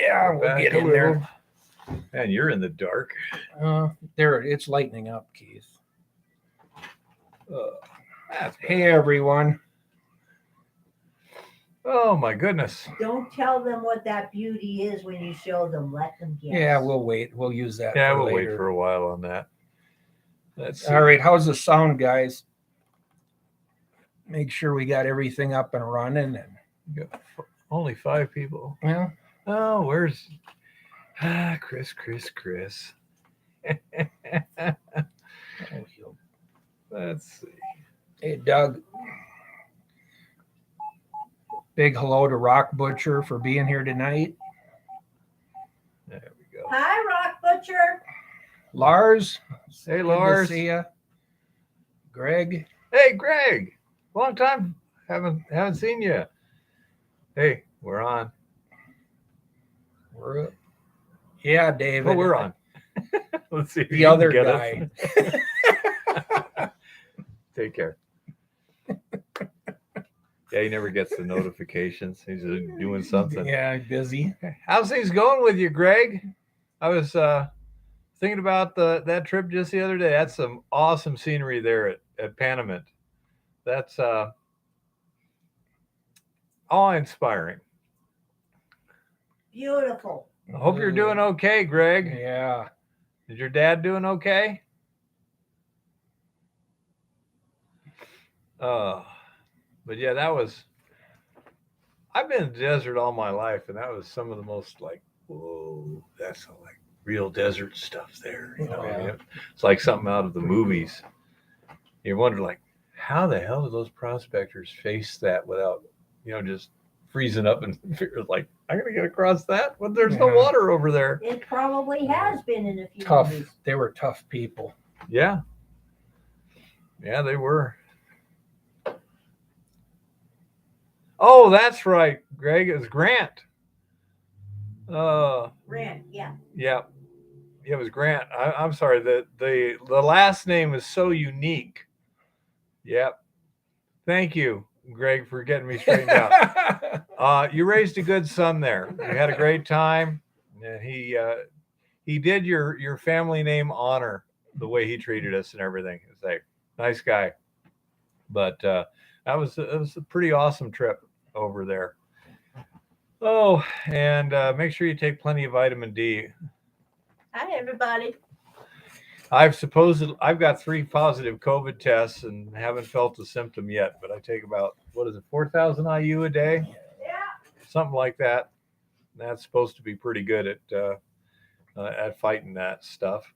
Yeah, we'll get in there. Man, you're in the dark. There, it's lightening up, Keith. Hey, everyone. Oh, my goodness. Don't tell them what that beauty is when you show them. Let them guess. Yeah, we'll wait. We'll use that. Yeah, for we'll later. wait for a while on that. Let's see. All right, how's the sound, guys? Make sure we got everything up and running. And only 5 people. Well, oh, where's Chris? Let's see. Hey, Doug. Big hello to Rock Butcher for being here tonight. There we go. Hi, Rock Butcher. Lars. Hey, Good Lars. to see ya. Greg. Hey, Greg. Long time. Haven't seen you. Hey, we're on. Yeah, David. Oh, we're on. Let's see. The other guy. Take care. Yeah, he never gets the notifications. He's doing something. Yeah, busy. How's things going with you, Greg? I was thinking about that trip just the other day. That's some awesome scenery there at Panamint. That's awe-inspiring. Beautiful. I hope you're doing okay, Greg. Yeah. Is your dad doing okay? But yeah, I've been in the desert all my life, and that was some of the most like, whoa, that's like real desert stuff there. You know, Yeah. It's like something out of the movies. You wonder, like, how the hell do those prospectors face that without, just freezing up and figure like, I gotta get across that? Well, there's no water over there. It probably has been in a few Tough. movies. They were tough people. Yeah. Yeah, they were. Oh, that's right, Greg. It was Grant. Grant, yeah. Yeah. It was Grant. I'm sorry. The last name is so unique. Yep. Thank you, Greg, for getting me straightened out. You raised a good son there. We had a great time. And he did your family name honor the way he treated us and everything. It's like, nice guy. But it was a pretty awesome trip over there. Oh, and make sure you take plenty of vitamin D. Hi, everybody. I've got 3 positive COVID tests and haven't felt a symptom yet, but I take about, 4,000 IU a day? Yeah. Something like that. That's supposed to be pretty good at fighting that stuff.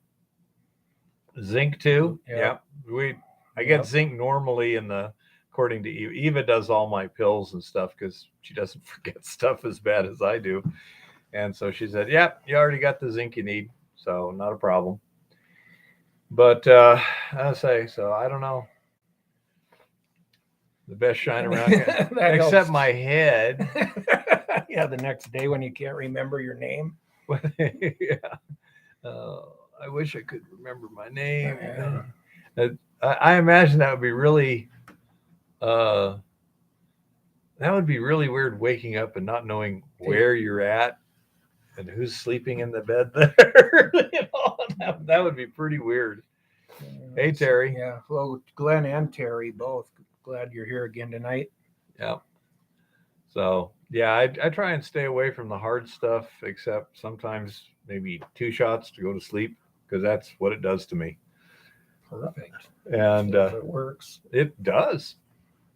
Zinc too. Yeah. I get zinc normally according to Eva. Eva does all my pills and stuff because she doesn't forget stuff as bad as I do. And so she said, yep, you already got the zinc you need. So not a problem. But I say, so I don't know. The best shine around except helps. my head. Yeah, the next day when you can't remember your name. Yeah. I wish I could remember my name. Yeah. I imagine that would be really weird waking up and not knowing where you're at and who's sleeping in the bed there. That would be pretty weird. Hey, Terry. Yeah. Well, Glenn and Terry both. Glad you're here again tonight. Yeah. So, yeah, I try and stay away from the hard stuff, except sometimes maybe 2 shots to go to sleep, because that's what it does to me. Perfect. And if it works. It does.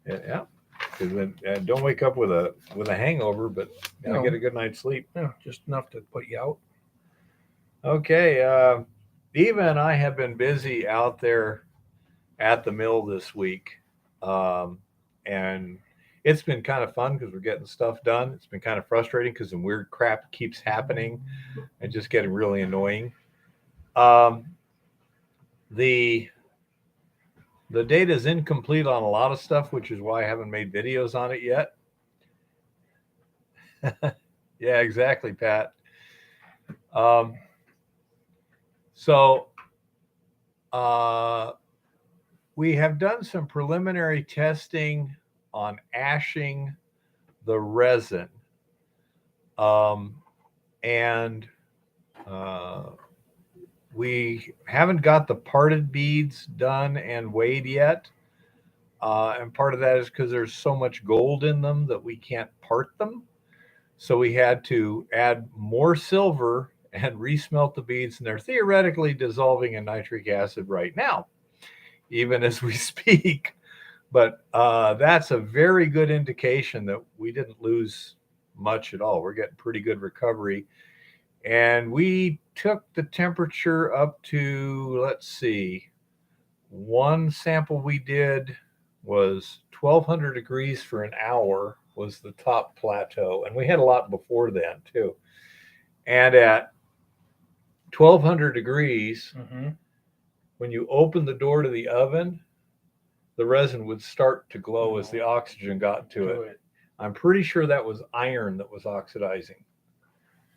Yeah. Because then don't wake up with a hangover, but get a good night's sleep. Yeah, just enough to put you out. Okay. Eva and I have been busy out there at the mill this week. And it's been kind of fun because we're getting stuff done. It's been kind of frustrating because some weird crap keeps happening and just getting really annoying. The data is incomplete on a lot of stuff, which is why I haven't made videos on it yet. Yeah, exactly, Pat. So we have done some preliminary testing on ashing the resin. and we haven't got the parted beads done and weighed yet. And part of that is because there's so much gold in them that we can't part them. So we had to add more silver and resmelt the beads, and they're theoretically dissolving in nitric acid right now, even as we speak. But that's a very good indication that we didn't lose much at all. We're getting pretty good recovery. And we took the temperature up to, let's see, one sample we did was 1200 degrees for an hour was the top plateau. And we had a lot before then too. And at 1200 degrees, when you open the door to the oven, the resin would start to glow as the oxygen got to it. I'm pretty sure that was iron that was oxidizing,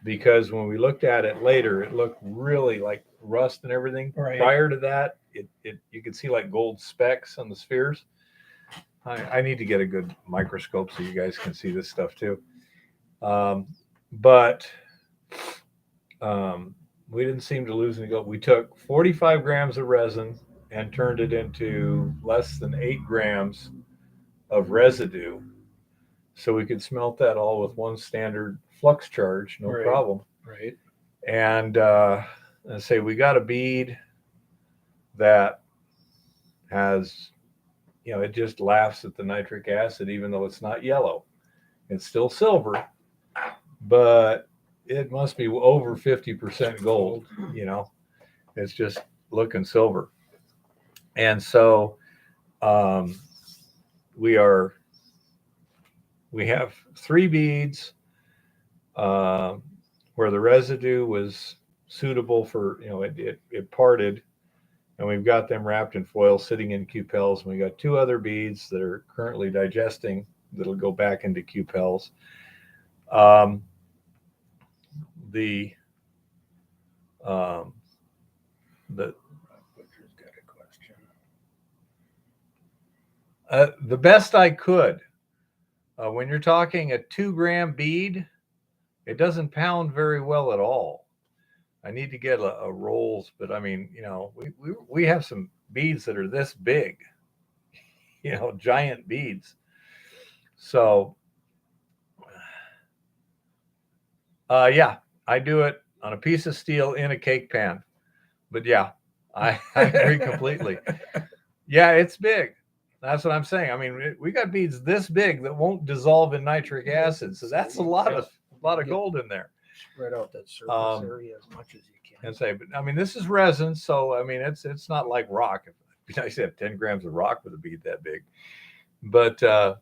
because when we looked at it later, it looked really like rust and everything. Right. Prior to that, you could see like gold specks on the spheres. I need to get a good microscope so you guys can see this stuff too. But we didn't seem to lose any gold. We took 45 grams of resin and turned it into less than 8 grams of residue. So we could smelt that all with one standard flux charge, no problem. Right. And I say we got a bead that has, it just laughs at the nitric acid, even though it's not yellow. It's still silver, but it must be over 50% gold. It's just looking silver. And so we have 3 beads where the residue was suitable for, it parted, and we've got them wrapped in foil sitting in cupels. And we got 2 other beads that are currently digesting that'll go back into cupels. The best I could, when you're talking a 2-gram bead, it doesn't pound very well at all. I need to get a rolls, but I mean, we have some beads that are this big, giant beads. So, yeah, I do it on a piece of steel in a cake pan. But yeah, I agree completely. Yeah, it's big. That's what I'm saying. I mean, we got beads this big that won't dissolve in nitric acid. So that's a lot of gold in there. Spread out that surface area as much as you can. And say, but I mean, this is resin, so I mean, it's not like rock. It'd be nice to have 10 grams of rock with a bead that big. But the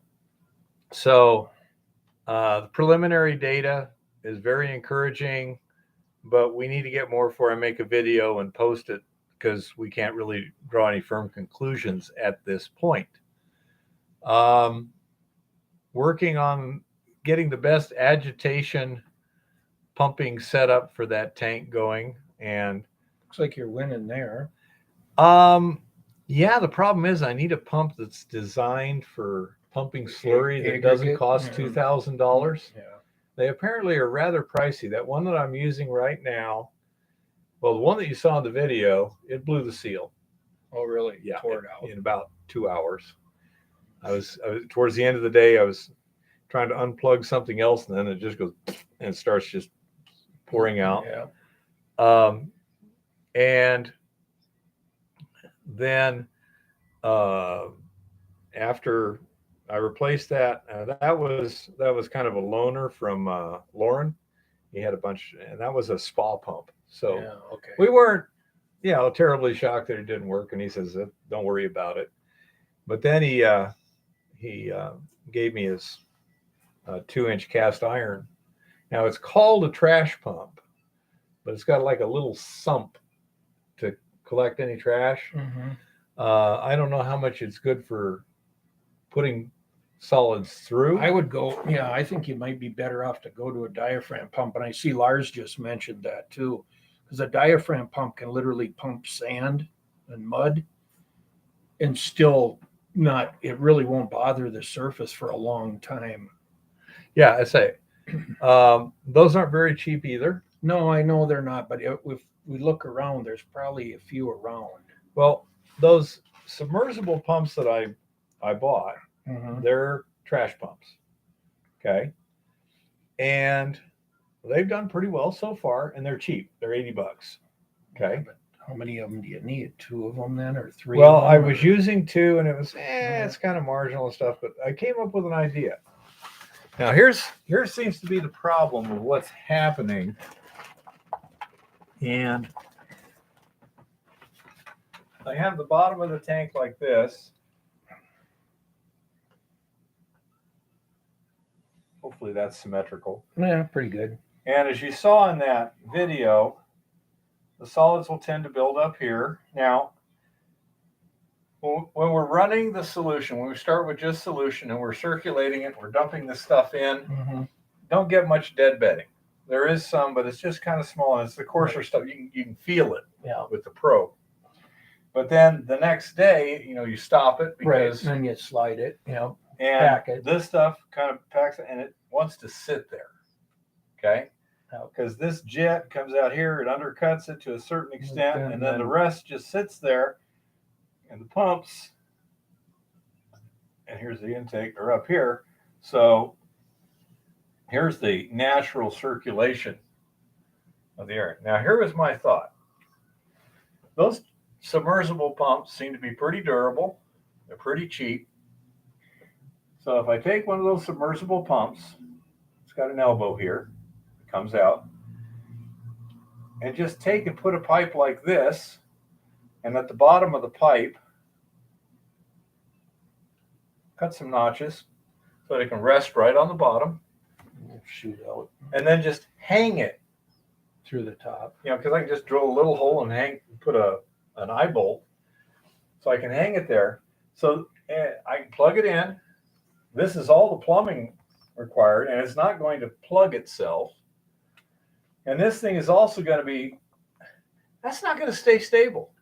preliminary data is very encouraging, but we need to get more before I make a video and post it, because we can't really draw any firm conclusions at this point. Working on getting the best agitation pumping setup for that tank going, and looks like you're winning there. Yeah, the problem is I need a pump that's designed for pumping slurry that doesn't cost $2,000. Yeah. They apparently are rather pricey. That one that I'm using right now, well, the one that you saw in the video, it blew the seal. Oh, really? Yeah, Tore it out in about 2 hours. I was towards the end of the day, I was trying to unplug something else, and then it just goes and it starts just pouring out. Yeah. And then after I replaced that, that was kind of a loaner from Lauren. He had a bunch, and that was a spa pump. So yeah, okay. we weren't, terribly shocked that it didn't work. And he says, "Don't worry about it." But then he gave me his 2-inch cast iron. Now it's called a trash pump, but it's got like a little sump to collect any trash. Mm-hmm. I don't know how much it's good for putting solids through. I would go, I think you might be better off to go to a diaphragm pump. And I see Lars just mentioned that too, because a diaphragm pump can literally pump sand and mud and still it really won't bother the surface for a long time. Yeah, I say. Those aren't very cheap either. No, I know they're not, but if we look around, there's probably a few around. Well, those submersible pumps that I bought, Mhm. they're trash pumps. Okay. And they've done pretty well so far, and they're cheap. They're $80. Okay. But how many of them do you need? 2 of them then, or 3? Well, of them, I was or- using 2, and it was it's kind of marginal and stuff, but I came up with an idea. Now here seems to be the problem of what's happening. And I have the bottom of the tank like this. Hopefully that's symmetrical. Yeah, pretty good. And as you saw in that video, the solids will tend to build up here. Now, when we're running the solution, when we start with just solution and we're circulating it, we're dumping this stuff in, Mm-hmm. don't get much dead bedding. There is some, but it's just kind of small, and it's the coarser stuff. You can feel it with the probe. But then the next day, you stop it because And then you slide it. and pack it. this stuff kind of packs it, and it wants to sit there. Okay. Yeah. Because this jet comes out here, it undercuts it to a certain extent, Okay, and then the then- rest just sits there, and the pumps, and here's the intake, are up here. So here's the natural circulation of the air. Now, here was my thought. Those submersible pumps seem to be pretty durable. They're pretty cheap. So if I take one of those submersible pumps, it's got an elbow here, it comes out, and just take and put a pipe like this, and at the bottom of the pipe, cut some notches so that it can rest right on the bottom, Shoot out and then just hang it, through the top. because I can just drill a little hole and put an eye bolt, so I can hang it there. So I can plug it in. This is all the plumbing required, and it's not going to plug itself. And this thing is also going to be, that's not going to stay stable.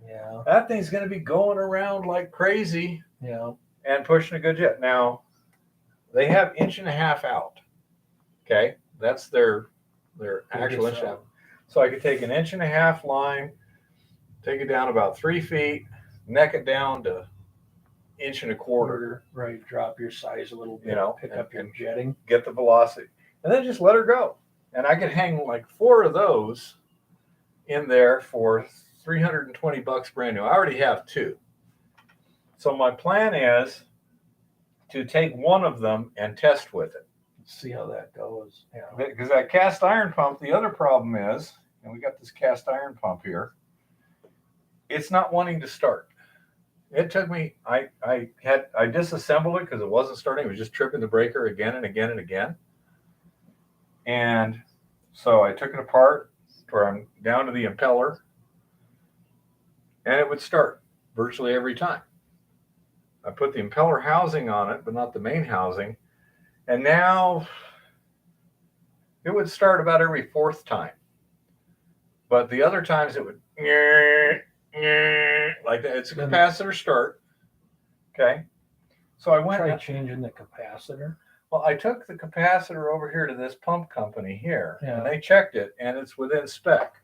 Yeah. That thing's going to be going around like crazy Yeah. and pushing a good jet. Now, they have 1.5 inches out. Okay. That's their actual inch out. So I could take 1.5 inches line, take it down about 3 feet, neck it down to 1.25 inches. Right. Drop your size a little bit. Pick up your and jetting. get the velocity, and then just let her go. And I could hang like 4 of those in there for $320 brand new. I already have 2. So my plan is to take one of them and test with it. See how that goes. Yeah. Because that cast iron pump, the other problem is, and we got this cast iron pump here, it's not wanting to start. It took me, I disassembled it because it wasn't starting. It was just tripping the breaker again and again and again. And so I took it apart where I'm down to the impeller, and it would start virtually every time. I put the impeller housing on it, but not the main housing. And now it would start about every 4th time. But the other times it would like that. It's a capacitor start. Okay. So I went. Try changing the capacitor. Well, I took the capacitor over here to this pump company here, Yeah. and they checked it, and it's within spec.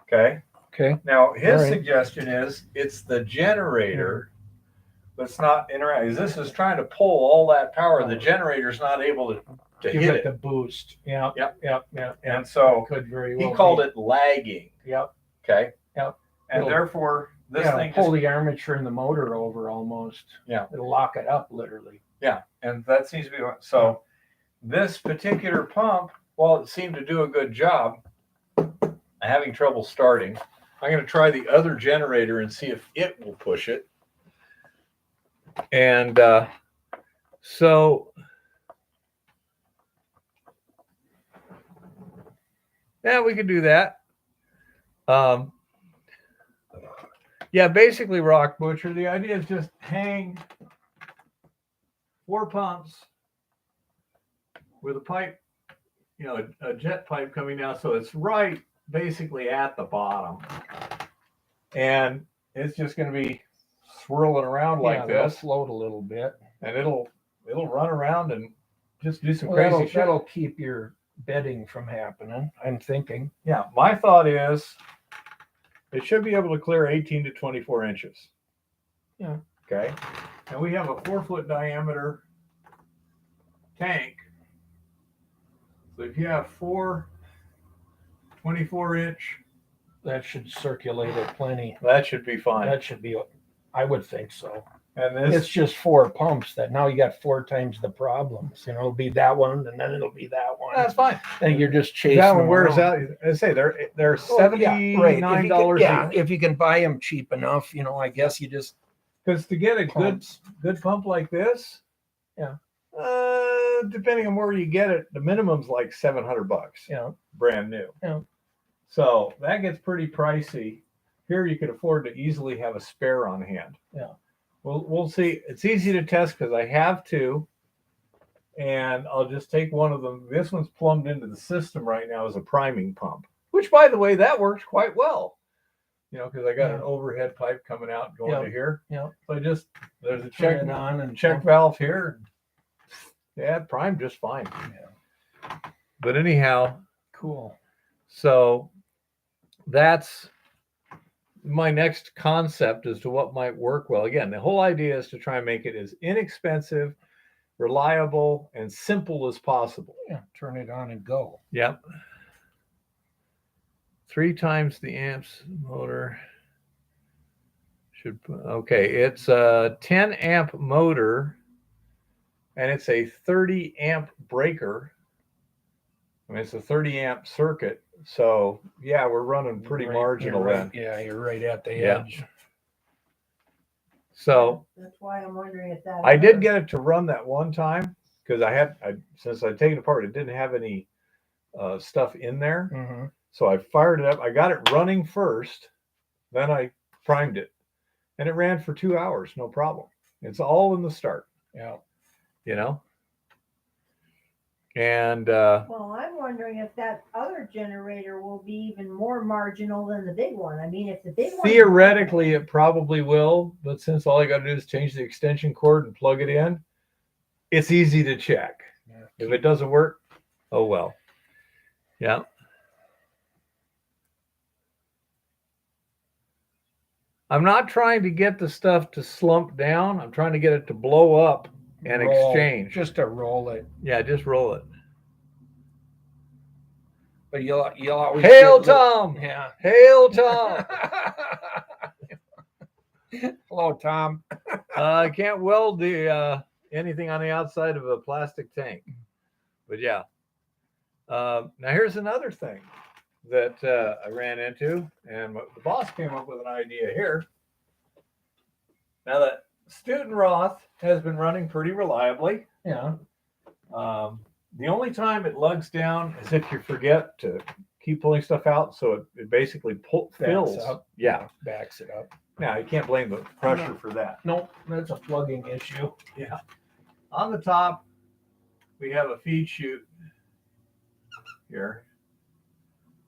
Okay. Okay. Now, his All right. suggestion is it's the generator that's not interacting. This is trying to pull all that power. The generator's not able to Give hit it it. the boost. Yeah. Yep. Yeah. And so could very well. he called it lagging. Yep. Okay. Yep. And It'll- therefore, this Yeah, thing pull just, the armature and the motor over almost. Yeah. It'll lock it up literally. yeah, and that seems to be what. So this particular pump, while it seemed to do a good job, I'm having trouble starting. I'm going to try the other generator and see if it will push it. And so yeah, we could do that. Yeah, basically, Rock Butcher, the idea is just hang 4 pumps with a pipe, a jet pipe coming down, so it's right basically at the bottom. And it's just going to be swirling around like They'll this, float a little bit. and it'll run around and just do some Well, crazy shit. that'll keep your bedding from happening, I'm thinking. Yeah, my thought is it should be able to clear 18 to 24 inches. Yeah. Okay. And we have a 4-foot diameter tank. So if you have 4 24-inch, That should circulate it plenty. that should be fine. That should be, I would think so. And It's this, just 4 pumps that now you got 4 times the problems. You know, it'll be that one and then it'll be that one. that's fine. And you're just chasing That one them wears around. out. I say they're Oh, yeah, right. If you $79 can- each. if you can buy them cheap enough, you know, I guess you just Because to get a pumps. good pump like this, Yeah. Depending on where you get it, the minimum's like $700, You know, brand new. Yeah. So that gets pretty pricey. Here you could afford to easily have a spare on hand. Yeah. We'll see. It's easy to test because I have 2, and I'll just take one of them. This one's plumbed into the system right now as a priming pump, which, by the way, that works quite well. You know, because I got an overhead pipe coming out going to here. Yeah. So there's a turn check it on and check pump. valve here. Yeah, it primed just fine. Yeah. But anyhow, Cool. so that's my next concept as to what might work well. Again, the whole idea is to try and make it as inexpensive, reliable, and simple as possible. Yeah. Turn it on and go. Yep. 3 times the amps motor. Okay, it's a 10 amp motor and it's a 30 amp breaker. I mean, it's a 30 amp circuit. So yeah, we're running pretty marginal you're then. right. Yeah, you're right at the Yeah. edge. So That's why I'm wondering if that. I did get it to run that one time because since I'd taken it apart, it didn't have any stuff in there. Mm-hmm. So I fired it up. I got it running first, then I primed it, and it ran for 2 hours, no problem. It's all in the start, Yeah. you know. And Well, I'm wondering if that other generator will be even more marginal than the big one. I mean, if the big one. theoretically, it probably will, but since all I got to do is change the extension cord and plug it in, it's easy to check. Yeah. If it doesn't work, oh well. Yeah. I'm not trying to get the stuff to slump down. I'm trying to get it to blow up and exchange. Just to roll it. Yeah, just roll it. But you'll always Hail get little- Tom! Yeah. Hail Tom! Hello, Tom. I can't weld the anything on the outside of a plastic tank. But yeah. Now here's another thing that I ran into, and the boss came up with an idea here. Now that Stutenroth has been running pretty reliably. Yeah. The only time it lugs down is if you forget to keep pulling stuff out, so it basically fills. up. Yeah. Backs it up. Now you can't blame the pressure for that. Nope, that's a plugging issue. Yeah. On the top, we have a feed chute here.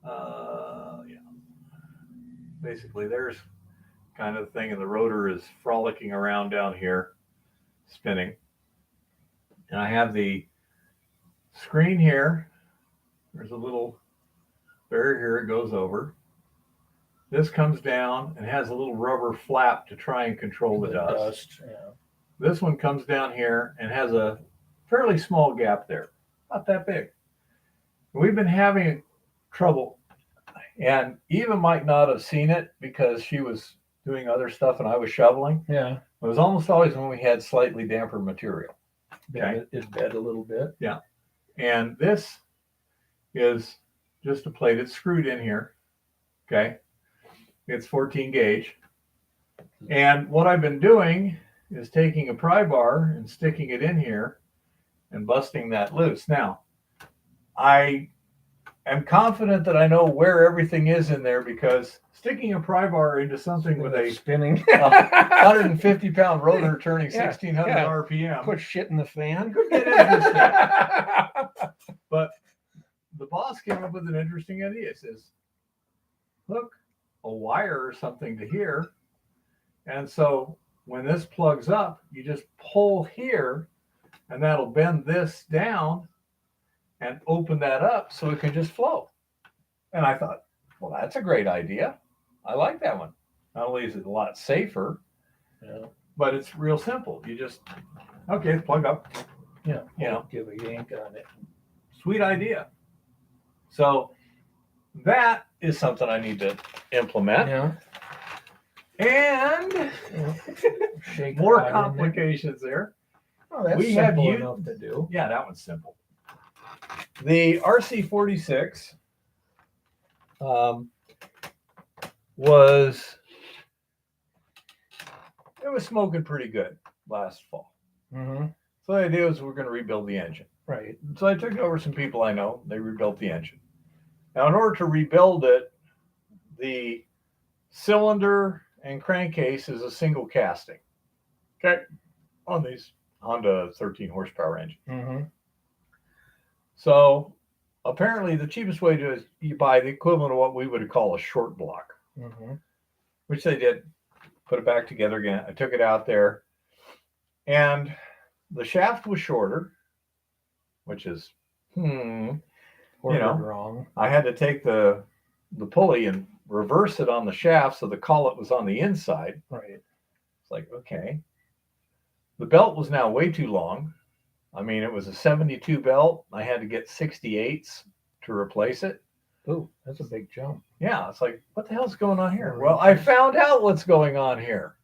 Yeah. Basically, there's kind of the thing, and the rotor is frolicking around down here, spinning. And I have the screen here. There's a little barrier here it goes over. This comes down and has a little rubber flap to try and control the dust. Yeah. This one comes down here and has a fairly small gap there, not that big. We've been having trouble, and Eva might not have seen it because she was doing other stuff and I was shoveling. Yeah. It was almost always when we had slightly damper material. Okay. It bed a little bit. And this is just a plate. It's screwed in here. Okay. It's 14 gauge. And what I've been doing is taking a pry bar and sticking it in here and busting that loose. Now, I am confident that I know where everything is in there because sticking a pry bar into something with a spinning 150-pound rotor turning Yeah, 1600 yeah. RPM Put shit in the fan. could get interesting. But the boss came up with an interesting idea. He says, hook a wire or something to here. And so when this plugs up, you just pull here and that'll bend this down and open that up so it can just flow. And I thought, well, that's a great idea. I like that one. Not only is it a lot safer, Yeah. but it's real simple. You just, okay, plug up. Yeah. You know. Give a yank on it. Sweet idea. So that is something I need to implement. Yeah. And Shake more it out in there. complications there. Oh, that's We have simple you- enough to do. Yeah, that one's simple. The RC46 was smoking pretty good last fall. Mm-hmm. So the idea was we're going to rebuild the engine. Right. So I took it over some people I know. They rebuilt the engine. Now, in order to rebuild it, the cylinder and crankcase is a single casting. Okay, on these Honda 13 horsepower engine. Mm-hmm. So apparently the cheapest way to is you buy the equivalent of what we would call a short block, Mm-hmm. which they did. Put it back together again. I took it out there, and the shaft was shorter, which is Ordered wrong. I had to take the pulley and reverse it on the shaft so the collet was on the inside. Right. It's like, okay. The belt was now way too long. I mean, it was a 72 belt. I had to get 68s to replace it. Ooh, that's a big jump. Yeah, it's like, what the hell's going on here? Well, I found out what's going on here.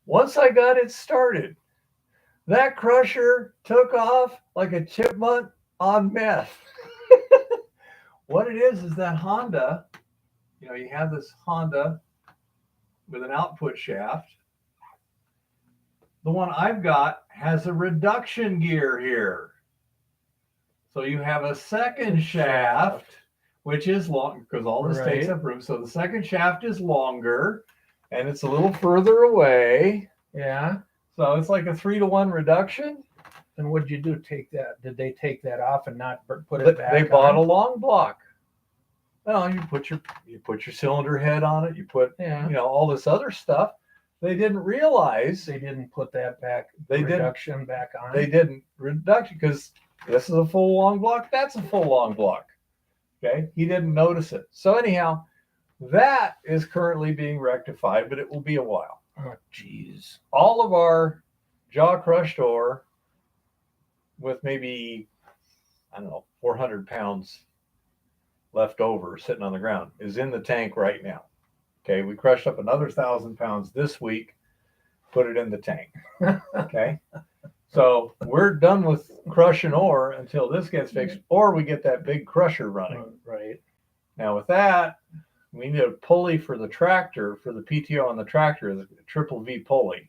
Once I got it started, that crusher took off like a chipmunk on meth. What it is that Honda, you have this Honda with an output shaft. The one I've got has a reduction gear here. So you have a second shaft, which is long because all this takes up room. So the second shaft is longer and it's a little further away. Yeah. So it's like a 3-to-1 reduction. And what'd you do? Did they take that off and not put it But back? they bought a on? long block. No, you put your cylinder head on it. You put all this other stuff. They didn't realize They didn't put that back. They didn't. Reduction back on. they didn't reduction because this is a full long block. That's a full long block. Okay, he didn't notice it. So anyhow, that is currently being rectified, but it will be a while. Oh, jeez. All of our jaw crushed ore with maybe, 400 pounds left over sitting on the ground is in the tank right now. Okay, we crushed up another 1,000 pounds this week, put it in the tank. Okay, so we're done with crushing ore until this gets fixed, or we get that big crusher running. Right. Now with that, we need a pulley for the tractor, for the PTO on the tractor, the triple V pulley.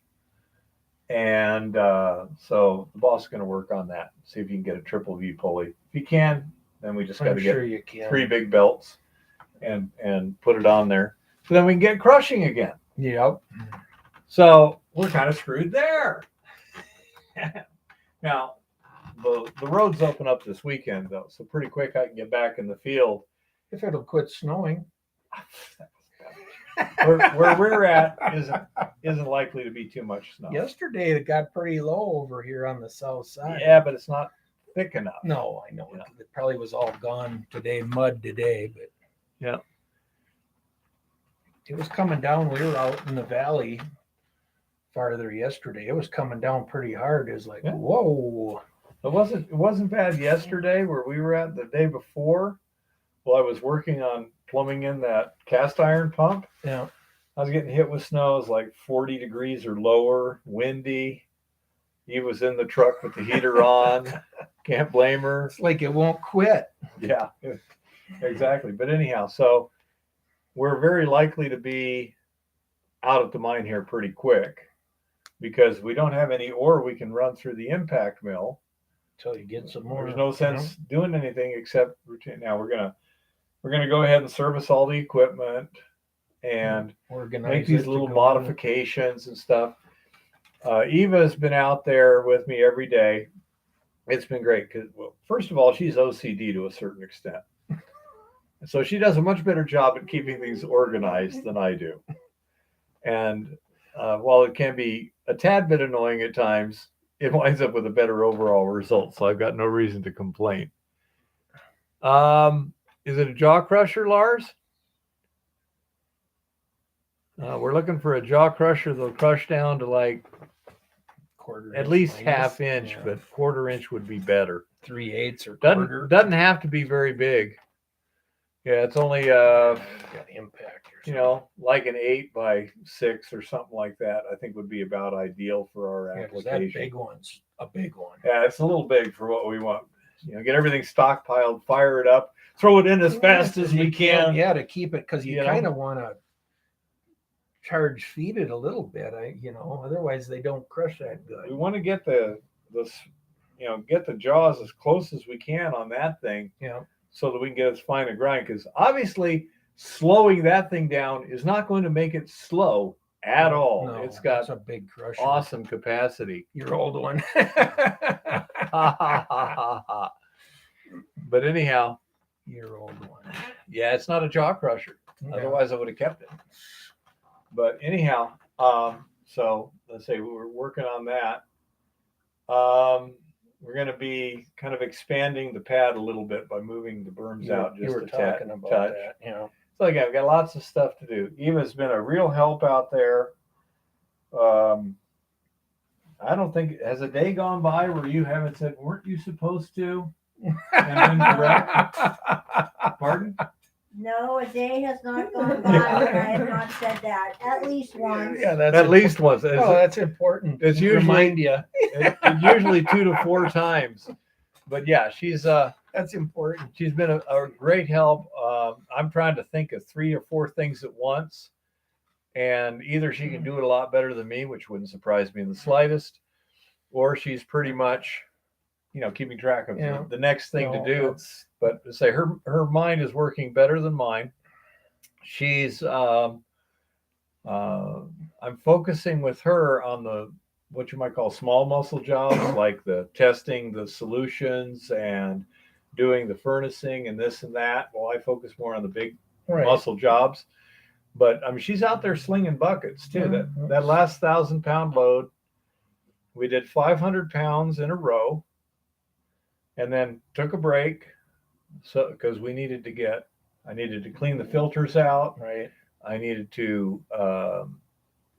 And so the boss is going to work on that, see if you can get a triple V pulley. If you can, then we just got I'm to sure get you can. 3 big belts and put it on there. So then we can get crushing again. Yep. So we're kind of screwed there. Now, the roads open up this weekend, though. So pretty quick I can get back in the field. If it'll quit snowing. Where we're at isn't likely to be too much snow. Yesterday it got pretty low over here on the south side. Yeah, but it's not thick enough. No, I know. Yeah. It probably was all gone today, mud today, but Yeah. it was coming down. We were out in the valley farther yesterday. It was coming down pretty hard. It was like, Yeah. whoa. It wasn't bad yesterday where we were at. The day before, while I was working on plumbing in that cast iron pump, Yeah. I was getting hit with snow. It was like 40 degrees or lower, windy. He was in the truck with the heater on. Can't blame her. It's like it won't quit. Yeah, exactly. But anyhow, so we're very likely to be out of the mine here pretty quick because we don't have any ore we can run through the impact mill. Until you get some more. There's no sense doing anything except routine. Now we're gonna go ahead and service all the equipment and Organize make it these to little go modifications and stuff. Eva's been out there with me every day. It's been great because, well, first of all, she's OCD to a certain extent. So she does a much better job at keeping things organized than I do. And while it can be a tad bit annoying at times, it winds up with a better overall result. So I've got no reason to complain. Is it a jaw crusher, Lars? We're looking for a jaw crusher that'll crush down to like Quarter at inch least minus. half inch, Yeah. but quarter inch would be better. 3/8 or quarter. Doesn't have to be very big. Yeah, it's only Got impact or you know, like an 8x6 or something like that. I think would be about ideal for our Yeah, 'cause application. that big one's a big one. Yeah, it's a little big for what we want. You know, get everything stockpiled, fire it up, throw it in as fast as we can. Yeah, to keep it, because you You know? kind of want to charge feed it a little bit. Otherwise they don't crush that We good. want to get get the jaws as close as we can on that thing, Yeah, so that we can get as fine a grind. Because obviously, slowing that thing down is not going to make it slow at all. No, It's got a big crusher. awesome capacity. Your old one. But anyhow, Your old one. yeah, it's not a jaw crusher. Yeah. Otherwise, I would have kept it. But anyhow, so let's say we were working on that. We're going to be kind of expanding the pad a little bit by moving the berms out You just were a talking touch. about that. Yeah. So again, I've got lots of stuff to do. Eva's been a real help out there. I don't think, has a day gone by where you haven't said, weren't you supposed to? And incorrect? Pardon? No, a day has not gone by when I have not said that. At least once. Yeah, that's At least once. Oh, that's important. It's usually- Remind you. It's usually 2 to 4 times. But yeah, she's That's important. she's been a great help. I'm trying to think of 3 or 4 things at once, and either she can do it a lot better than me, which wouldn't surprise me in the slightest, or she's pretty much, keeping track of Yeah. the next thing No, to do. that's- But to say her mind is working better than mine. She's I'm focusing with her on the what you might call small muscle jobs, like the testing the solutions and doing the furnacing and this and that. Well, I focus more on the big Right. muscle jobs. But she's out there slinging buckets too. Yeah. That last 1,000-pound load, we did 500 pounds in a row, and then took a break, so because I needed to clean the filters out. Right. I needed to,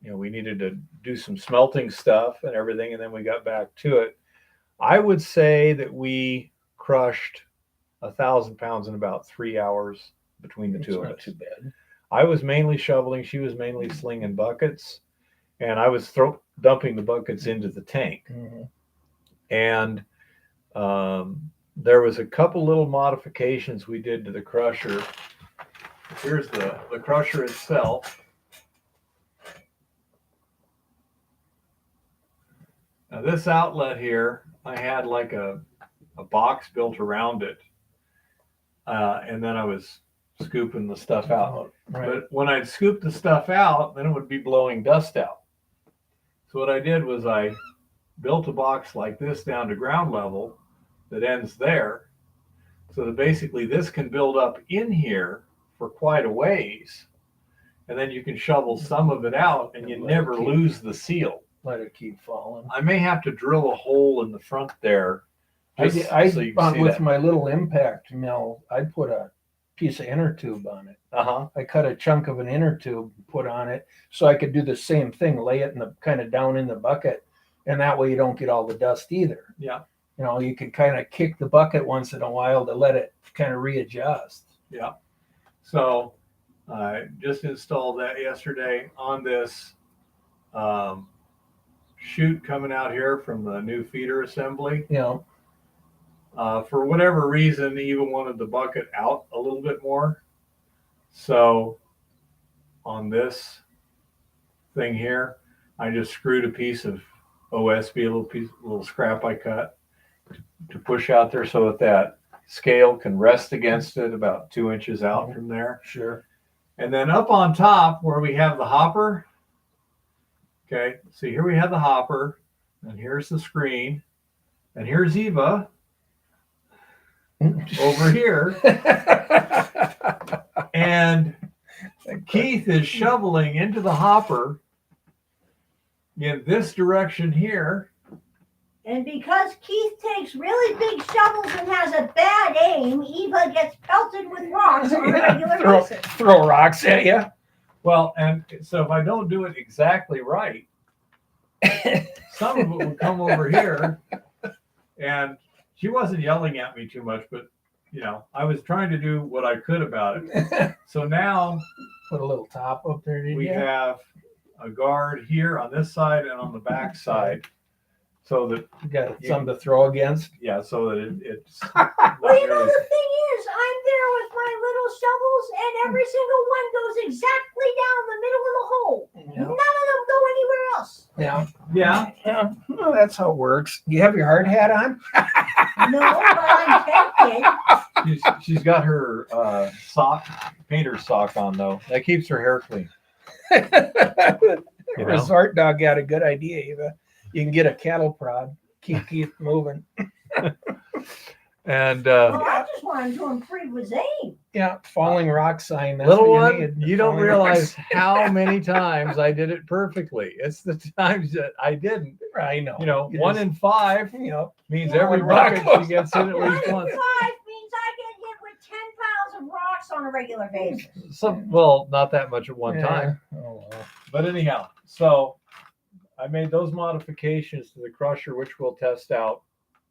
we needed to do some smelting stuff and everything, and then we got back to it. I would say that we crushed 1,000 pounds in about 3 hours between the two of Not us. too bad. I was mainly shoveling. She was mainly slinging buckets, and I was dumping the buckets into the tank. Mm-hmm. And there was a couple little modifications we did to the crusher. Here's the crusher itself. Now this outlet here, I had like a box built around it, and then I was scooping the stuff out. Right. But when I'd scoop the stuff out, then it would be blowing dust out. So what I did was I built a box like this down to ground level that ends there, so that basically this can build up in here for quite a ways, and then you can shovel some of it out and you never lose the seal. Let it keep falling. I may have to drill a hole in the front there. I so you can see with that. my little impact mill, I put a piece of inner tube on it. I cut a chunk of an inner tube, put on it, so I could do the same thing, lay it in the kind of down in the bucket, and that way you don't get all the dust either. Yeah. You can kind of kick the bucket once in a while to let it kind of readjust. Yeah. So I just installed that yesterday on this chute coming out here from the new feeder assembly. For whatever reason, Eva wanted the bucket out a little bit more. So on this thing here, I just screwed a piece of OSB, a little scrap I cut to push out there so that scale can rest against it about 2 inches out from there. Sure. And then up on top where we have the hopper, okay, see here we have the hopper, and here's the screen, and here's Eva over here, and Keith is shoveling into the hopper in this direction here, And because Keith takes really big shovels and has a bad aim, Eva gets pelted with rocks on a regular basis. Throw rocks at you. Well, and so if I don't do it exactly right, some of it would come over here. And she wasn't yelling at me too much, but I was trying to do what I could about it. So now Put a little top up there. we have a guard here on this side and on the back side, so that You got something to throw against. so that it's. Well, you know, the thing is, I'm there with my little shovels, and every single one goes exactly down the middle of the hole. Yeah. None of them go anywhere else. Yeah. Well, that's how it works. You have your hard hat on? No, but I'm tempted. She's got her painter's sock on though. That keeps her hair clean. Resort dog got a good idea, Eva. You can get a cattle prod. Keep moving. And Well, I just wanted to improve his aim. Yeah, falling rock sign. That's little what one, need. you don't Falling realize rocks. how many times I did it perfectly. It's the times that I didn't. I know. You 1 just- in 5 means every One rock bucket she goes gets in at 1 in 5 least once. means I get hit with 10 pounds of rocks on a regular basis. Well, not that much at one Yeah. time. Oh, well. But anyhow, so I made those modifications to the crusher, which we'll test out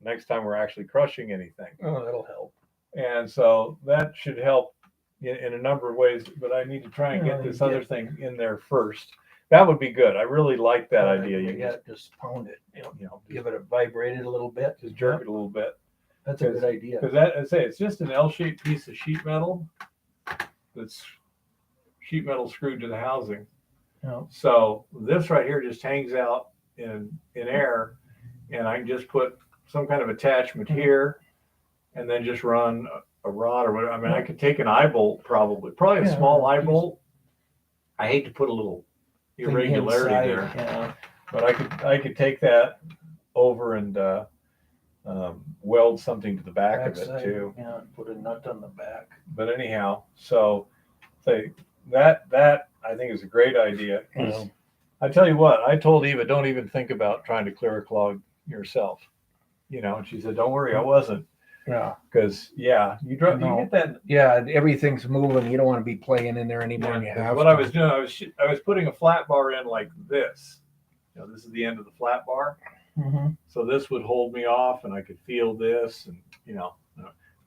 next time we're actually crushing anything. Oh, that'll help. And so that should help in a number of ways, but I need to try and get Yeah, this you other get- thing in there first. That would be good. I really like that idea. You You got just pound it. just Give it a vibrate it a little bit. just jerk it a little bit. That's a good idea. Because that, I say, it's just an L-shaped piece of sheet metal that's sheet metal screwed to the housing. Yeah. So this right here just hangs out in air, and I can just put some kind of attachment here, and then just run a rod or whatever. I mean, I could take an eye bolt, probably a Yeah, small eye just- bolt. I hate to put a little Thing irregularity inside, there, Yeah. but I could take that over and weld something to the back of it Backside, too. Yeah. Put a nut on the back. But anyhow, so that I think is a great idea. 'Cause I tell you what, I told Eva, don't even think about trying to clear a clog yourself. And she said, don't worry, I wasn't. Yeah. Because you No. get that. Yeah. Everything's moving. You don't want to be playing in there anymore. than you have What to. I was doing, I was putting a flat bar in like this. This is the end of the flat bar. Mhm. So this would hold me off, and I could feel this, and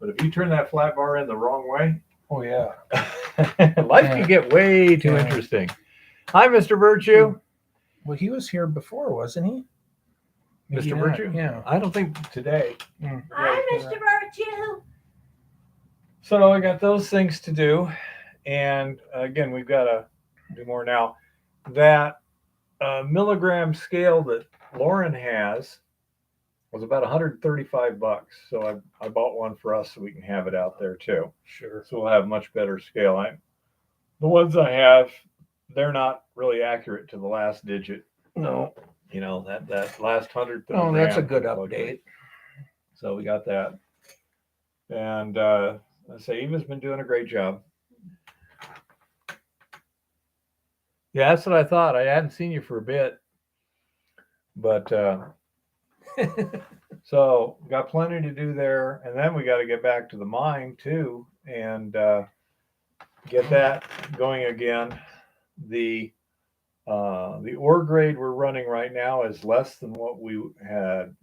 But if you turn that flat bar in the wrong way, Oh yeah. life can get way too Yeah. interesting. Hi, Mr. Virtue. Well, he was here before, wasn't he? Maybe Mr. not. Virtue? Yeah. I don't think today. Hi, Mr. Virtue. So I got those things to do, and again, we've got to do more now. That milligram scale that Lauren has was about $135, so I bought one for us so we can have it out there too. Sure. So we'll have much better scale. The ones I have, they're not really accurate to the last digit. No. That last 130. Oh, that's a good update. So we got that. And I say Eva's been doing a great job. Yeah, that's what I thought. I hadn't seen you for a bit. But so got plenty to do there. And then we got to get back to the mine too and get that going again. The ore grade we're running right now is less than what we had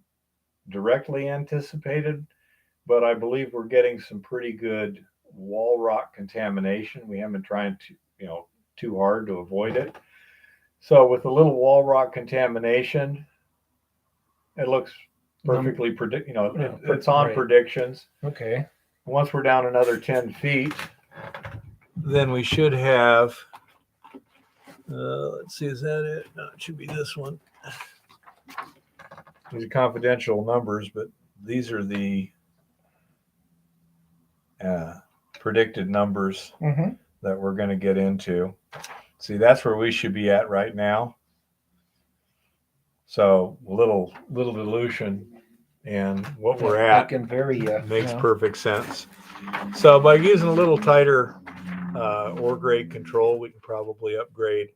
directly anticipated, but I believe we're getting some pretty good wall rock contamination. We haven't been trying to, too hard to avoid it. So with a little wall rock contamination, it looks perfectly it's on Right. predictions. Okay. Once we're down another 10 feet, then we should have, let's see, is that it? No, it should be this one. These are confidential numbers, but these are the predicted numbers Mm-hmm. that we're going to get into. See, that's where we should be at right now. So a little dilution, and what we're I at can vary you. makes perfect sense. So by using a little tighter ore grade control, we can probably upgrade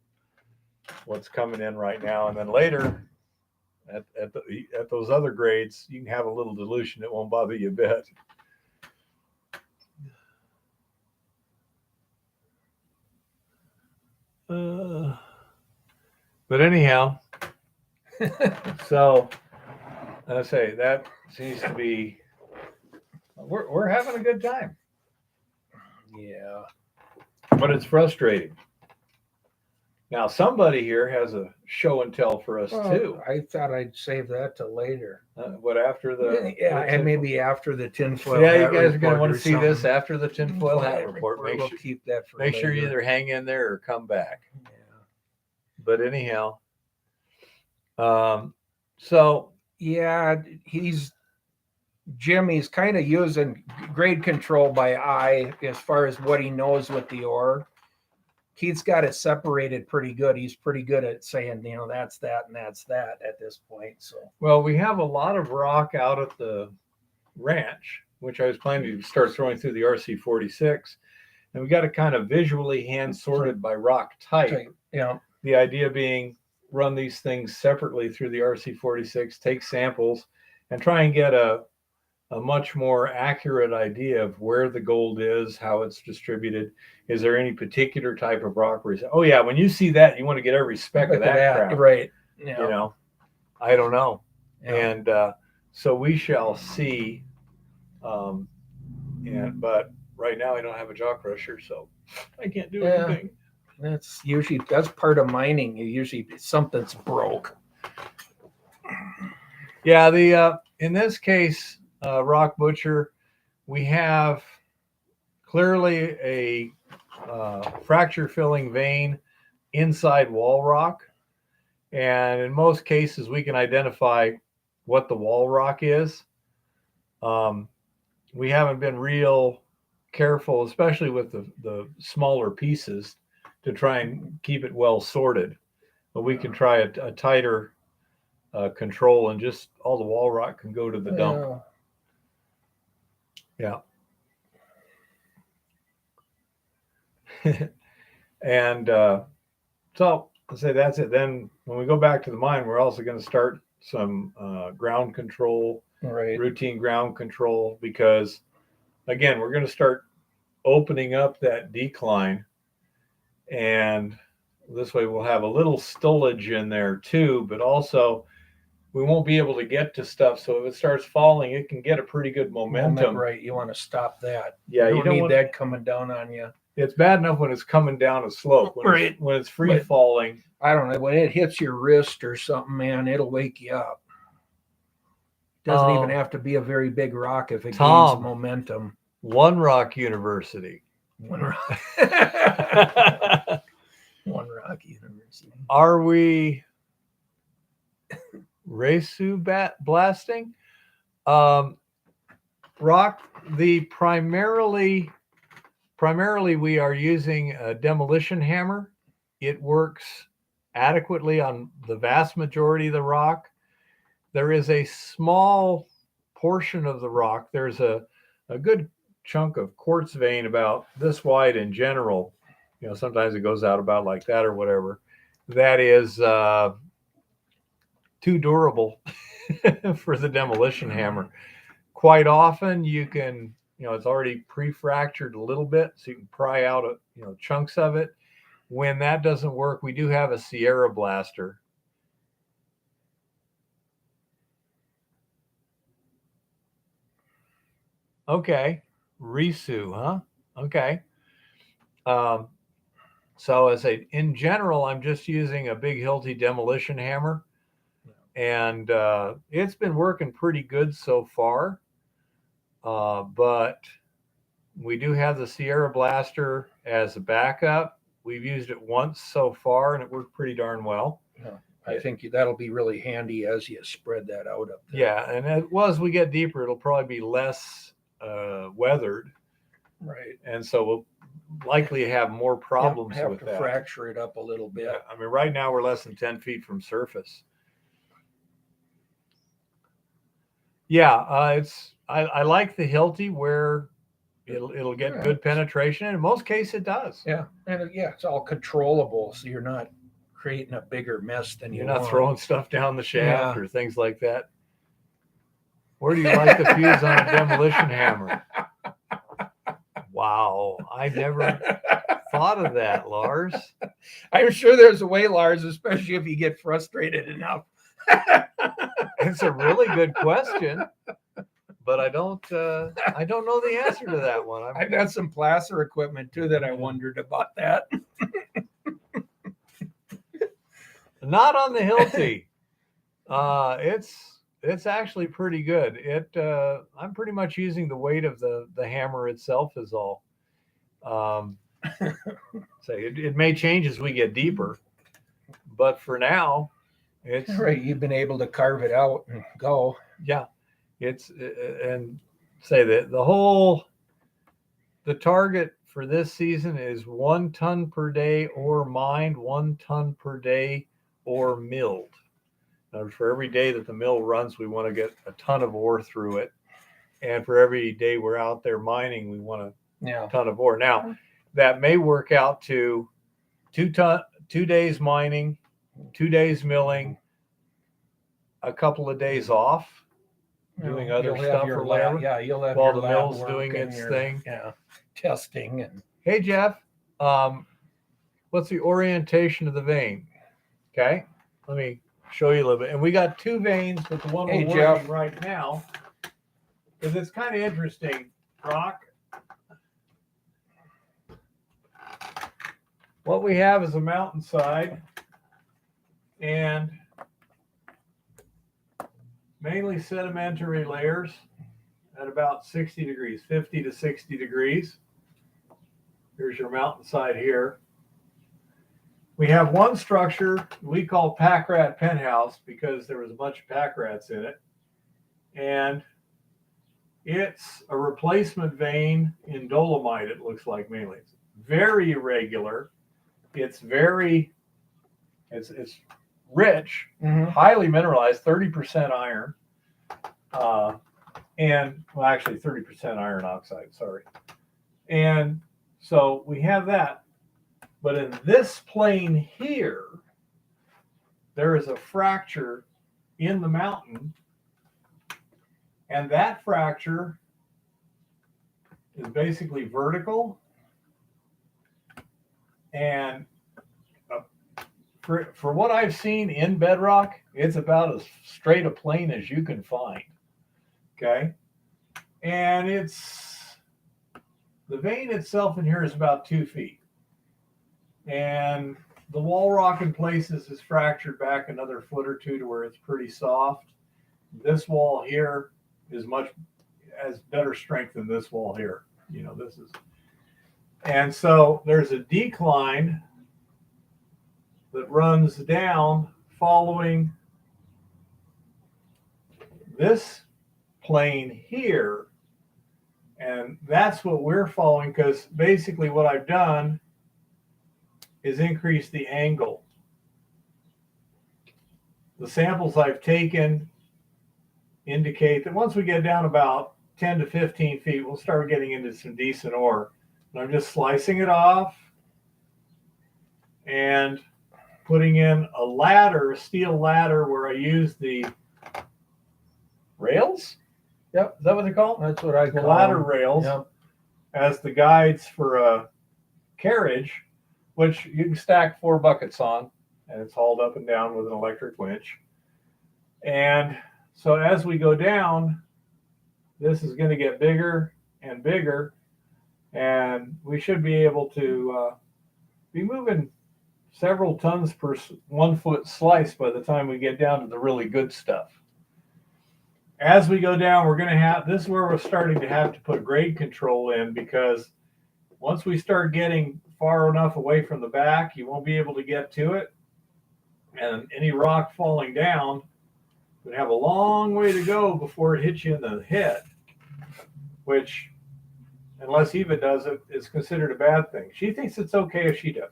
what's coming in right now, and then later, At those other grades, you can have a little dilution. It won't bother you a bit. But anyhow, so I say that seems to be we're having a good time. Yeah. But it's frustrating. Now somebody here has a show and tell for us too. I thought I'd save that till later. What after the And maybe after the tinfoil. Yeah, you hat guys are going to report want or to see this something. after the tinfoil hat report. We'll keep that for Make sure you later. either hang in there or come back. Yeah. But anyhow, so Yeah, Jimmy's kind of using grade control by eye as far as what he knows with the ore. Keith's got it separated pretty good. He's pretty good at saying, that's that and that's that at this point. So, well, we have a lot of rock out at the ranch, which I was planning to start throwing through the RC46, and we got it kind of visually hand sorted by rock type. yeah. The idea being run these things separately through the RC46, take samples, and try and get a much more accurate idea of where the gold is, how it's distributed. Is there any particular type of rock where you say, oh yeah, when you see that, you want to get every speck of that crap. Right. Yeah. I don't know. Yeah. And so we shall see. But right now I don't have a jaw crusher, so I can't do anything. That's part of mining. Usually something's broke. Yeah, in this case, Rock Butcher, we have clearly a fracture filling vein inside wall rock, and in most cases we can identify what the wall rock is. We haven't been real careful, especially with the smaller pieces, to try and keep it well sorted, but we can try a tighter control, and just all the wall rock can go to the dump. Yeah. And so let's say that's it. Then when we go back to the mine, we're also going to start some ground control, routine ground control, because again, we're going to start opening up that decline, and this way we'll have a little stillage in there too, but also we won't be able to get to stuff. So if it starts falling, it can get a pretty good momentum. Right. You want to stop that. Yeah. You don't need that coming down on you. It's bad enough when it's coming down a slope. When it's free falling. I don't know. When it hits your wrist or something, man, it'll wake you up. Doesn't even have to be a very big rock if it gains momentum. One Rock University. One Rock. One Rock University. Are we Resu blasting? Rock, primarily we are using a demolition hammer. It works adequately on the vast majority of the rock. There is a small portion of the rock. There's a good chunk of quartz vein about this wide in general. Sometimes it goes out about like that or whatever. That is too durable for the demolition hammer. Quite often you can, it's already pre-fractured a little bit, so you can pry out chunks of it. When that doesn't work, we do have a Sierra blaster. Okay, Risu, huh? Okay. So as in general, I'm just using a big Hilti demolition hammer, and it's been working pretty good so far. But we do have the Sierra blaster as a backup. We've used it once so far, and it worked pretty darn well. Yeah, I think that'll be really handy as you spread that out up there. Yeah, and as we get deeper, it'll probably be less weathered. Right. And so we'll likely have more problems with that. Fracture it up a little bit. Yeah, I mean, right now we're less than 10 feet from surface. Yeah, I like the Hilti where it'll get good penetration, and in most cases it does. Yeah, and it's all controllable, so you're not creating a bigger mess than You're you not want. throwing stuff down the shaft Yeah. or things like that. Where do you like the fuse on a demolition hammer? Wow, I never thought of that, Lars. I'm sure there's a way, Lars, especially if you get frustrated enough. It's a really good question, but I don't know the answer to that one. I've got some placer equipment too that I wondered about that. Not on the Hilti. It's actually pretty good. I'm pretty much using the weight of the hammer itself is all. So it may change as we get deeper, but for now, it's Right, you've been able to carve it out and go. yeah, it's and say that the target for this season is 1 ton per day ore mined, 1 ton per day ore milled. Now, for every day that the mill runs, we want to get a ton of ore through it. And for every day we're out there mining, we want a ton of ore. Now, that may work out to 2 days mining, 2 days milling, a couple of days off, doing other You'll have stuff your or whatever. Yeah, you'll have while your the lab mill's work doing and its your, thing. Yeah, testing and Hey, Jeff, what's the orientation of the vein? Okay, let me show you a little bit. And we got 2 veins, but the one Hey, we're Jeff. working right now, because it's kind of interesting, Rock. What we have is a mountainside and mainly sedimentary layers at about 60 degrees, 50 to 60 degrees. Here's your mountainside here. We have one structure we call Packrat Penthouse because there was a bunch of packrats in it. And it's a replacement vein in dolomite, it looks like mainly. It's very irregular. It's rich, highly mineralized, 30% iron. And well, actually 30% iron oxide, sorry. And so we have that. But in this plane here, there is a fracture in the mountain. And that fracture is basically vertical. And for what I've seen in bedrock, it's about as straight a plane as you can find. Okay. And the vein itself in here is about 2 feet. And the wall rock in places is fractured back another foot or 2 to where it's pretty soft. This wall here has better strength than this wall here. You know, and so there's a decline that runs down following this plane here. And that's what we're following, because basically what I've done is increase the angle. The samples I've taken indicate that once we get down about 10 to 15 feet, we'll start getting into some decent ore. And I'm just slicing it off and putting in a steel ladder where I use the rails. Yep, is that what they're called? That's what I The call ladder them. rails Yep. as the guides for a carriage, which you can stack 4 buckets on, and it's hauled up and down with an electric winch. And so as we go down, this is going to get bigger and bigger, and we should be able to be moving several tons per 1 foot slice by the time we get down to the really good stuff. As we go down, this is where we're starting to have to put grade control in, because once we start getting far enough away from the back, you won't be able to get to it. And any rock falling down would have a long way to go before it hits you in the head, which, unless Eva does it, is considered a bad thing. She thinks it's okay if she does.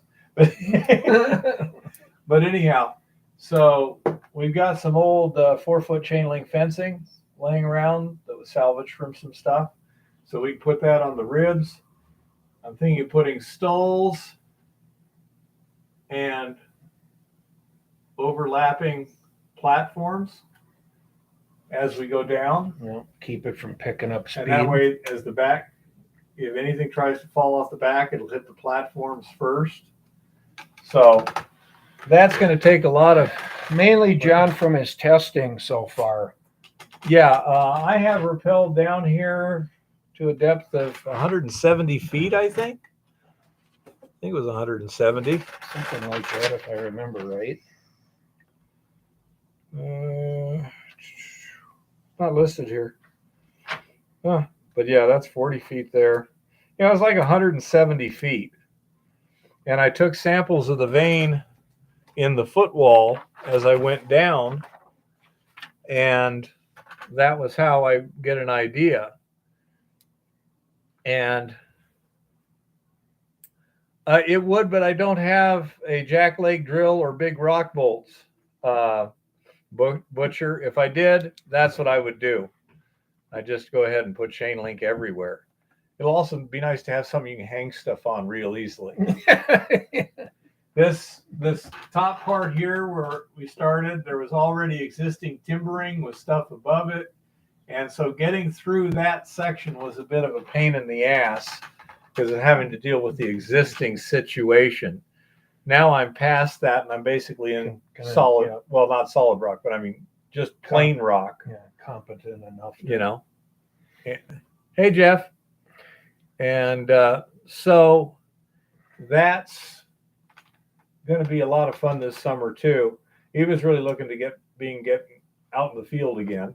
But anyhow, so we've got some old 4-foot chain link fencing laying around that was salvaged from some stuff. So we can put that on the ribs. I'm thinking of putting stoles and overlapping platforms as we go down. Keep it from picking up speed. And that way, as the back, if anything tries to fall off the back, it'll hit the platforms first. So that's going to take a lot of, Mainly, John, from his testing so far. yeah, I have rappelled down here to a depth of 170 feet, I think. I think it was 170. Something like that, if I remember right. Not listed here. But yeah, that's 40 feet there. Yeah, it was like 170 feet. And I took samples of the vein in the footwall as I went down. And that was how I get an idea. And it would, but I don't have a jackleg drill or big rock bolts. Butcher, if I did, that's what I would do. I just go ahead and put chain link everywhere. It'll also be nice to have something you can hang stuff on real easily. This top part here where we started, there was already existing timbering with stuff above it. And so getting through that section was a bit of a pain in the ass because of having to deal with the existing situation. Now I'm past that and I'm basically in solid, well, not solid rock, but I mean, just plain rock. Yeah, competent enough. You know. Hey, Jeff. And so that's going to be a lot of fun this summer too. He was really looking to get out in the field again.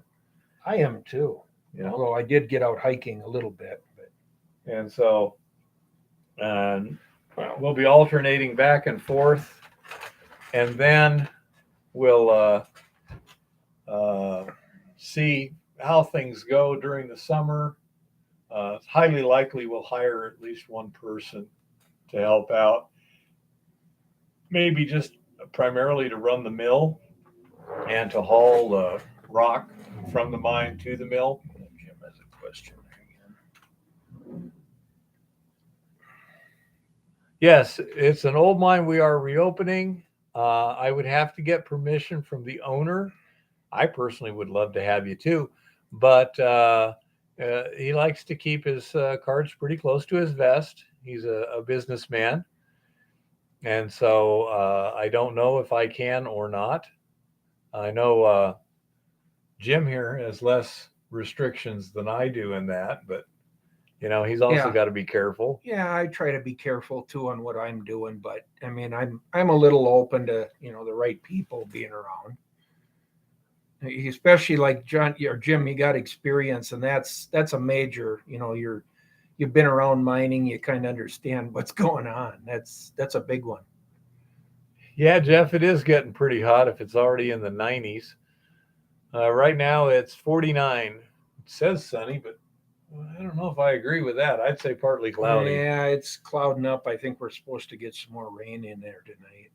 I am too. You know, although I did get out hiking a little bit. But. And so we'll be alternating back and forth, and then we'll see how things go during the summer. It's highly likely we'll hire at least one person to help out. Maybe just primarily to run the mill and to haul the rock from the mine to the mill. Jim has a question again. Yes, it's an old mine we are reopening. I would have to get permission from the owner. I personally would love to have you too, but he likes to keep his cards pretty close to his vest. He's a businessman. And so I don't know if I can or not. I know Jim here has less restrictions than I do in that, but you know, he's also got to be careful. Yeah, I try to be careful too on what I'm doing, but I mean, I'm a little open to, you know, the right people being around. Especially like John or Jim, you got experience, and that's a major, you know, you've been around mining, you kind of understand what's going on. That's a big one. Yeah, Jeff, it is getting pretty hot if it's already in the 90s. Right now it's 49. It says sunny, but I don't know if I agree with that. I'd say partly cloudy. Yeah, it's clouding up. I think we're supposed to get some more rain in there tonight.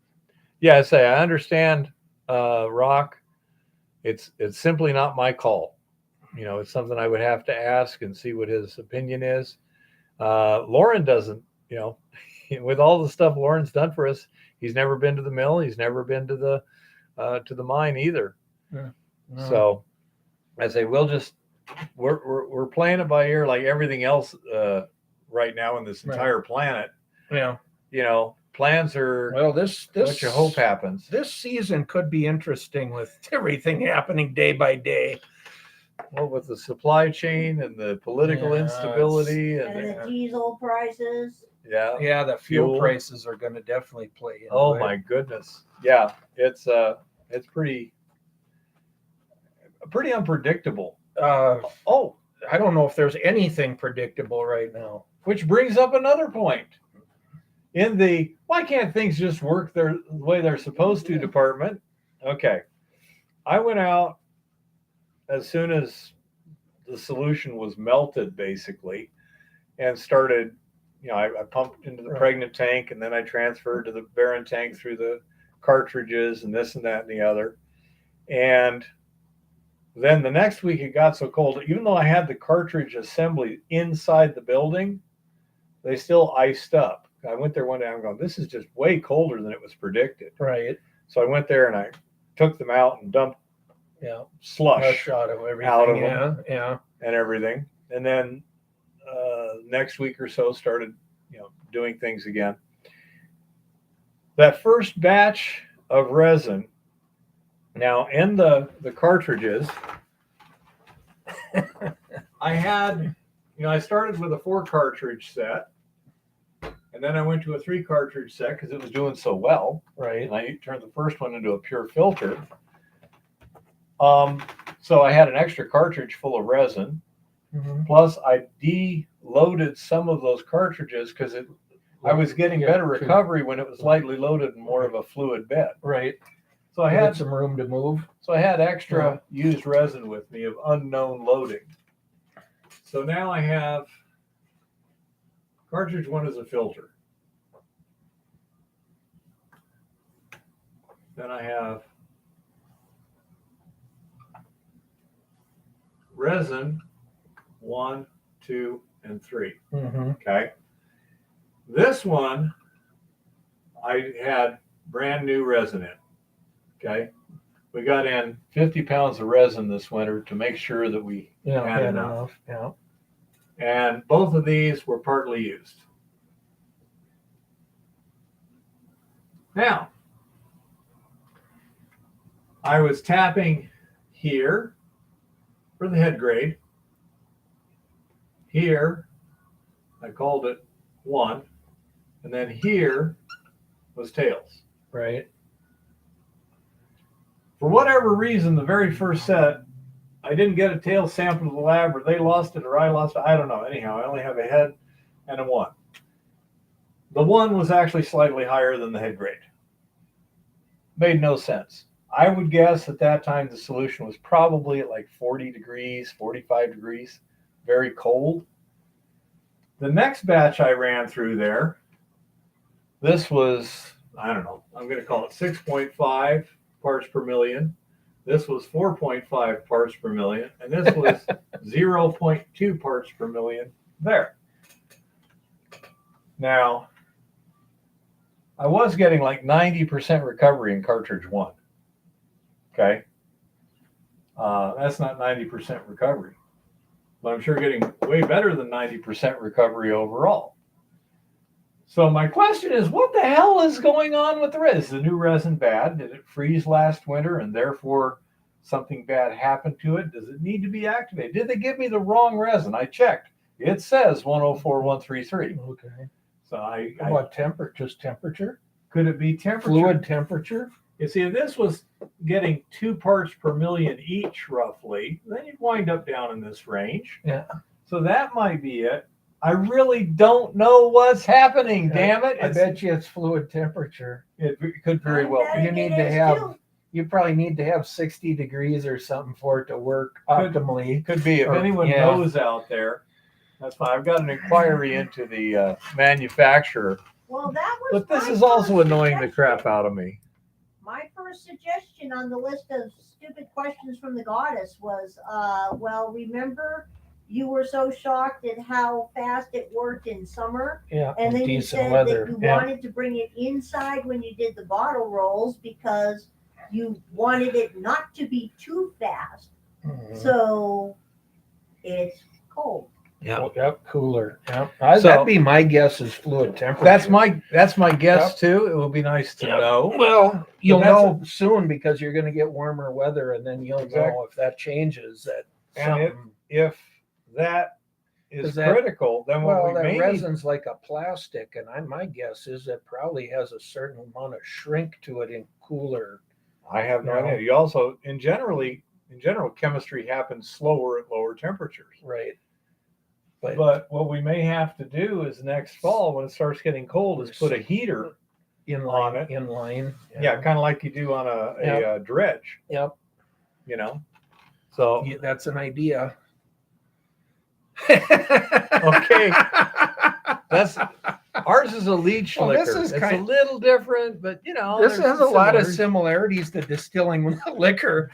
Yeah, I understand, Rock. It's simply not my call. You know, it's something I would have to ask and see what his opinion is. Lauren doesn't, you know, with all the stuff Lauren's done for us, he's never been to the mill. He's never been to the mine either. Yeah. So I say we're playing it by ear like everything else right now in this entire planet. Yeah. You know, plans are this what you hope happens. This season could be interesting with everything happening day by day. Well, with the supply chain and the political instability and the diesel prices. Yeah, the fuel prices are going to definitely play into it. My goodness. Yeah, it's pretty unpredictable. I don't know if there's anything predictable right now. Which brings up another point. In the why can't things just work the way they're supposed to department? Okay. I went out as soon as the solution was melted, basically, and started, you know, I pumped into the pregnant tank, and then I transferred to the barren tank through the cartridges and this and that and the other. And then the next week it got so cold, even though I had the cartridge assembly inside the building, they still iced up. I went there one day, I'm going, this is just way colder than it was predicted. Right. So I went there and I took them out and dumped Yeah. slush Shot of everything. out of yeah. them. Yeah. and everything. And then next week or so started, doing things again. That first batch of resin, now in the cartridges, I had, I started with a 4 cartridge set, and then I went to a 3 cartridge set because it was doing so well. Right. And I turned the first one into a pure filter. So I had an extra cartridge full of resin. Mm-hmm. Plus, I de-loaded some of those cartridges because I was getting better recovery when it was lightly loaded and more of a fluid bed. Right. So I Had had some room to move. So I had extra used resin with me of unknown loading. So now I have cartridge 1 is a filter. Then I have resin 1, 2, and 3. Mm-hmm. Okay. This one I had brand new resin in. Okay. We got in 50 pounds of resin this winter to make sure that we had enough. Yeah. And both of these were partly used. Now, I was tapping here for the head grade. Here, I called it 1. And then here was tails. Right. For whatever reason, the very first set, I didn't get a tail sample to the lab, or they lost it, or I lost it. I don't know. Anyhow, I only have a head and a 1. The 1 was actually slightly higher than the head grade. Made no sense. I would guess at that time the solution was probably at like 40 degrees, 45 degrees, very cold. The next batch I ran through there, this was, I don't know, I'm going to call it 6.5 parts per million. This was 4.5 parts per million, and this was 0.2 parts per million there. Now, I was getting like 90% recovery in cartridge 1. Okay. That's not 90% recovery, but I'm sure getting way better than 90% recovery overall. So my question is, what the hell is going on with the resin? Is the new resin bad? Did it freeze last winter and therefore something bad happened to it? Does it need to be activated? Did they give me the wrong resin? I checked. It says 104-133. Okay. So I What just temperature? Could it be temperature? Fluid temperature? You see, if this was getting 2 parts per million each roughly, then you'd wind up down in this range. Yeah. So that might be it. I really don't know what's happening, damn it. I bet you it's fluid temperature. It could very well be. You need to have, you probably need to have 60 degrees or something for it to work optimally. Could be. If anyone knows out there, that's fine. I've got an inquiry into the manufacturer. Well, that was. But this is also annoying the crap out of me. My first suggestion on the list of stupid questions from the goddess was, well, remember you were so shocked at how fast it worked in summer. Yeah. And then you said that you wanted to bring it inside when you did the bottle rolls because you wanted it not to be too fast. Mm-hmm. So it's cold. Yeah. Yep. Cooler. Yep. That'd be my guess is fluid temperature. That's my guess too. It will be nice to know. Well, you'll know soon because you're going to get warmer weather, and then you'll know if that changes. That if that is critical, then what we may resin's like a plastic, and my guess is it probably has a certain amount of shrink to it in cooler. I have no idea. You also, in general, chemistry happens slower at lower temperatures. Right. But what we may have to do is next fall, when it starts getting cold, is put a heater on it. In line. Yeah, kind of like you do on a dredge. Yep. So that's an idea. Okay. Ours is a leach liquor. It's a little different, but this has a lot of similarities to distilling liquor.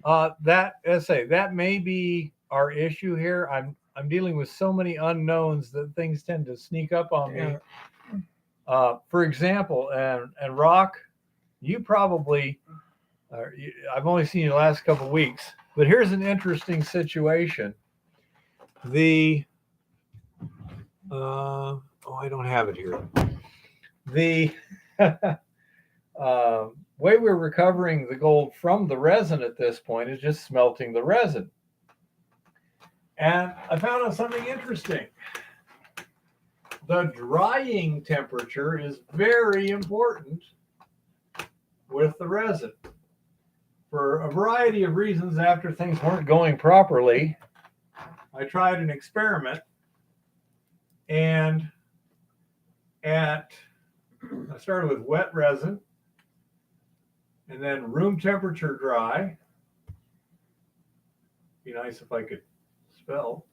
That may be our issue here. I'm dealing with so many unknowns that things tend to sneak up on me. For example, and Rock, you probably, I've only seen you the last couple of weeks, but here's an interesting situation. The, I don't have it here. The way we're recovering the gold from the resin at this point is just smelting the resin. And I found out something interesting. The drying temperature is very important with the resin. For a variety of reasons, after things weren't going properly, I tried an experiment, and I started with wet resin and then room temperature dry. Be nice if I could spell.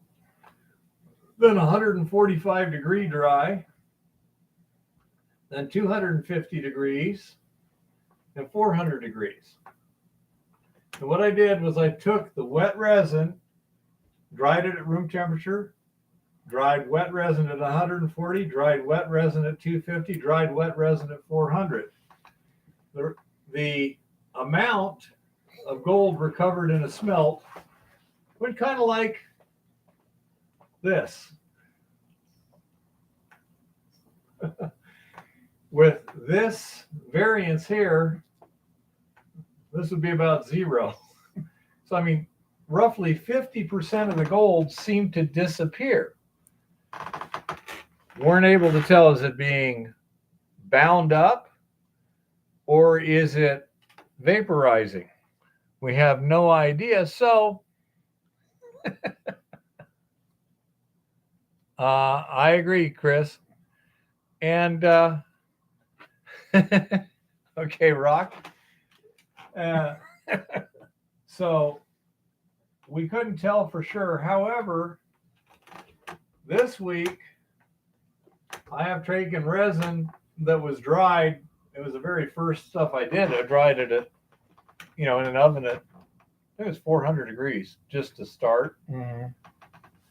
Then 145 degree dry, then 250 degrees, and 400 degrees. And what I did was I took the wet resin, dried it at room temperature, dried wet resin at 140, dried wet resin at 250, dried wet resin at 400. The amount of gold recovered in a smelt went kind of like this. With this variance here, this would be about 0. So, I mean, roughly 50% of the gold seemed to disappear. Weren't able to tell, is it being bound up or is it vaporizing? We have no idea. So, I agree, Chris. And okay, Rock. So we couldn't tell for sure. However, this week I have taken resin that was dried. It was the very first stuff I did. I dried it at, in an oven at, it was 400 degrees just to start. Mm-hmm.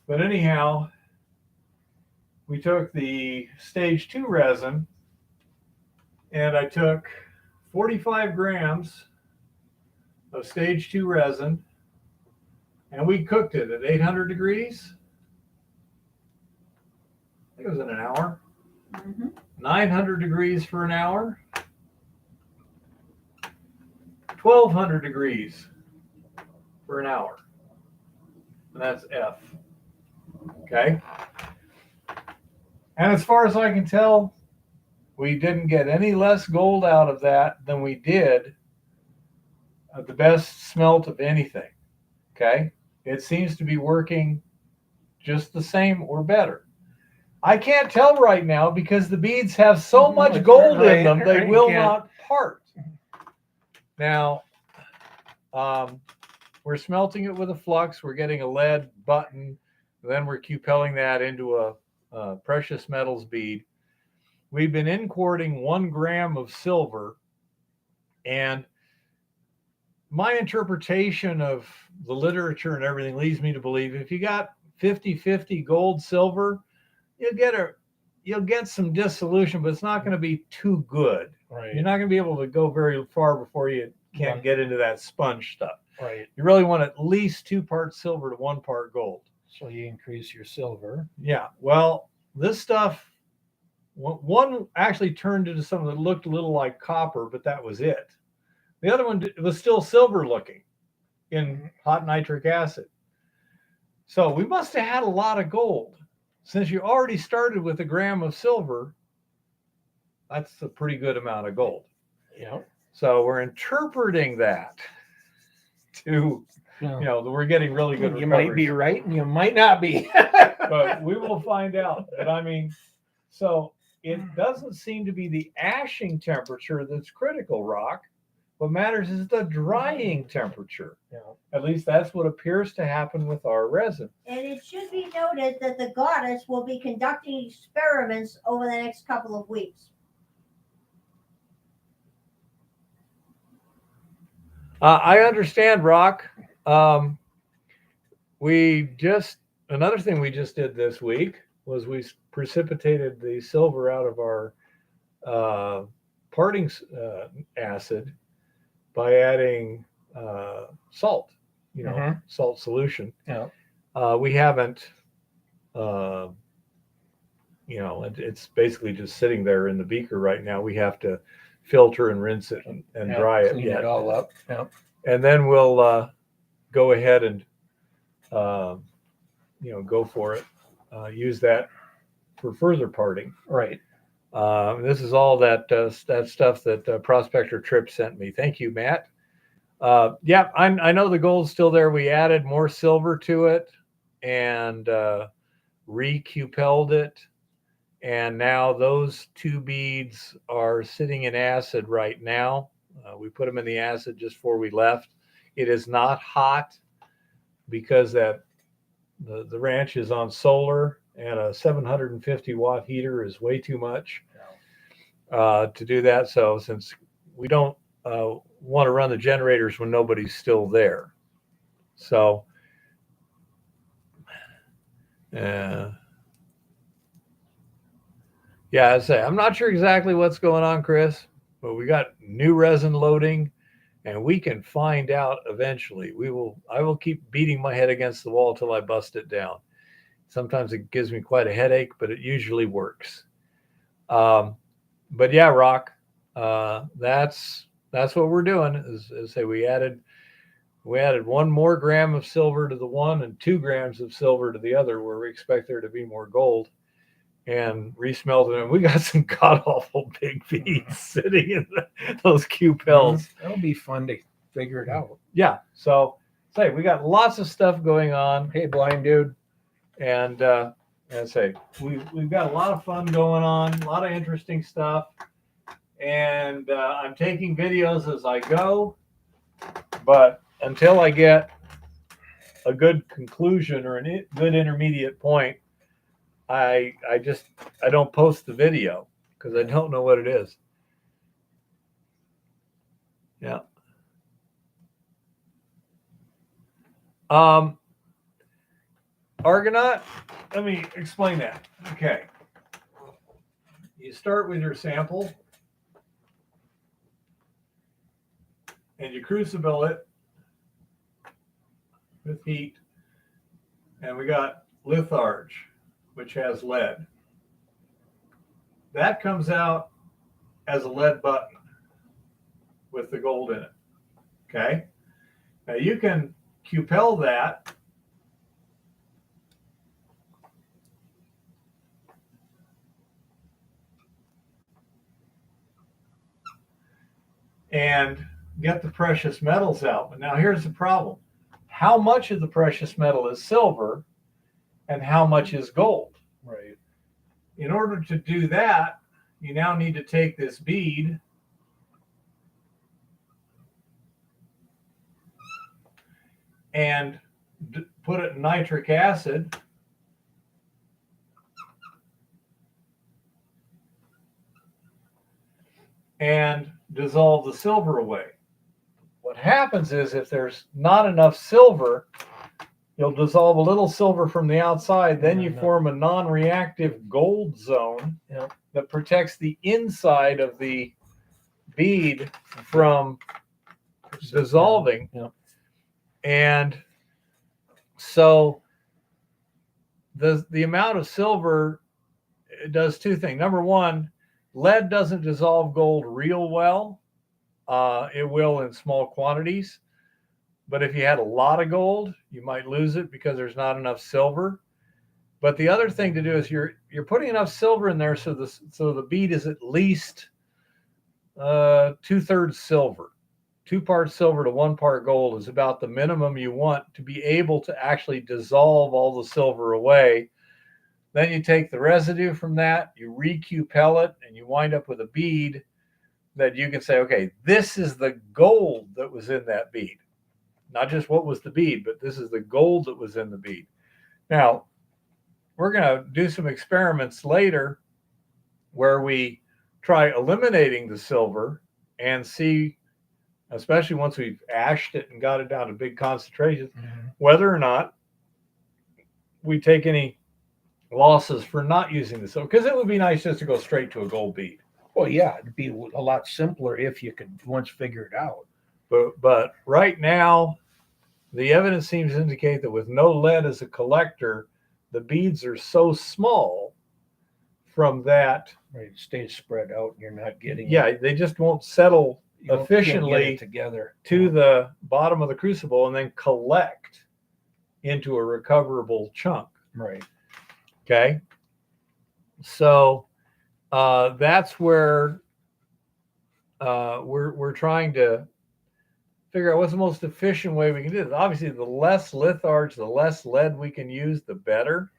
But anyhow, we took the stage 2 resin and I took 45 grams of stage 2 resin and we cooked it at 800 degrees. I think it was in an hour. Mm-hmm. 900 degrees for an hour. 1200 degrees for an hour. And that's F. Okay. And as far as I can tell, we didn't get any less gold out of that than we did at the best smelt of anything. Okay. It seems to be working just the same or better. I can't tell right now because the beads have so much gold in them, they will not part. Now, we're smelting it with a flux. We're getting a lead button. Then we're cupelling that into a precious metals bead. We've been in-quarting 1 gram of silver. And my interpretation of the literature and everything leads me to believe if you got 50-50 gold, silver, you'll get some dissolution, but it's not going to be too good. Right. You're not going to be able to go very far before you can't get into that sponge stuff. Right. You really want at least 2 parts silver to 1 part gold. So you increase your silver. Yeah. Well, this stuff, one actually turned into something that looked a little like copper, but that was it. The other one was still silver looking in hot nitric acid. So we must have had a lot of gold. Since you already started with 1 gram of silver, that's a pretty good amount of gold. Yeah. So we're interpreting that to, we're getting really good You recoveries. might be right and you might not be. But we will find out. But I mean, so it doesn't seem to be the ashing temperature that's critical, Rock. What matters is the drying temperature. Yeah. At least that's what appears to happen with our resin. And it should be noted that the goddess will be conducting experiments over the next couple of weeks. I understand, Rock. Another thing we just did this week was we precipitated the silver out of our parting acid by adding salt, salt solution. Yeah. We haven't, it's basically just sitting there in the beaker right now. We have to filter and rinse it and dry it Clean yet. it all up. Yeah. And then we'll go ahead and, go for it. Use that for further parting. Right. This is all that stuff that Prospector Trip sent me. Thank you, Matt. Yeah, I know the gold's still there. We added more silver to it and re-cupelled it. And now those 2 beads are sitting in acid right now. We put them in the acid just before we left. It is not hot because the ranch is on solar, and a 750 watt heater is way too much to do that. So since we don't want to run the generators when nobody's still there. So yeah, I say I'm not sure exactly what's going on, Chris, but we got new resin loading, and we can find out eventually. I will keep beating my head against the wall till I bust it down. Sometimes it gives me quite a headache, but it usually works. But yeah, Rock, that's what we're doing. Is say we added 1 more gram of silver to the one and 2 grams of silver to the other, where we expect there to be more gold. And resmelted them. We got some god awful big beads sitting in those cupels. That'll be fun to figure it out. Yeah. So say we got lots of stuff going on. Hey, blind dude. And say we've got a lot of fun going on, a lot of interesting stuff. And I'm taking videos as I go, but until I get a good conclusion or a good intermediate point, I don't post the video because I don't know what it is. Yeah. Argonaut, let me explain that. Okay. You start with your sample and you crucible it with heat, and we got litharge, which has lead. That comes out as a lead button with the gold in it. Okay. Now you can cupel that and get the precious metals out. But now here's the problem. How much of the precious metal is silver and how much is gold? Right. In order to do that, you now need to take this bead and put it in nitric acid and dissolve the silver away. What happens is if there's not enough silver, you'll dissolve a little silver from the outside, then you form a non-reactive gold zone that protects the inside of the bead from dissolving. And so the amount of silver does 2 things. Number one, lead doesn't dissolve gold real well. It will in small quantities. But if you had a lot of gold, you might lose it because there's not enough silver. But the other thing to do is you're putting enough silver in there so the bead is at least 2/3 silver. 2 parts silver to 1 part gold is about the minimum you want to be able to actually dissolve all the silver away. Then you take the residue from that, you re-cupel it, and you wind up with a bead that you can say, okay, this is the gold that was in that bead. Not just what was the bead, but this is the gold that was in the bead. Now, we're going to do some experiments later where we try eliminating the silver and see, especially once we've ashed it and got it down to big concentrations, whether or not we take any losses for not using the silver. Because it would be nice just to go straight to a gold bead. Well, yeah, it'd be a lot simpler if you could once figure it out. But right now, the evidence seems to indicate that with no lead as a collector, the beads are so small from that. Right, it stays spread out, and you're not getting Yeah, they just won't settle you can't get efficiently it together to the bottom of the crucible and then collect into a recoverable chunk. Right. Okay. So that's where we're trying to figure out what's the most efficient way we can do this. Obviously, the less litharge, the less lead we can use, the better.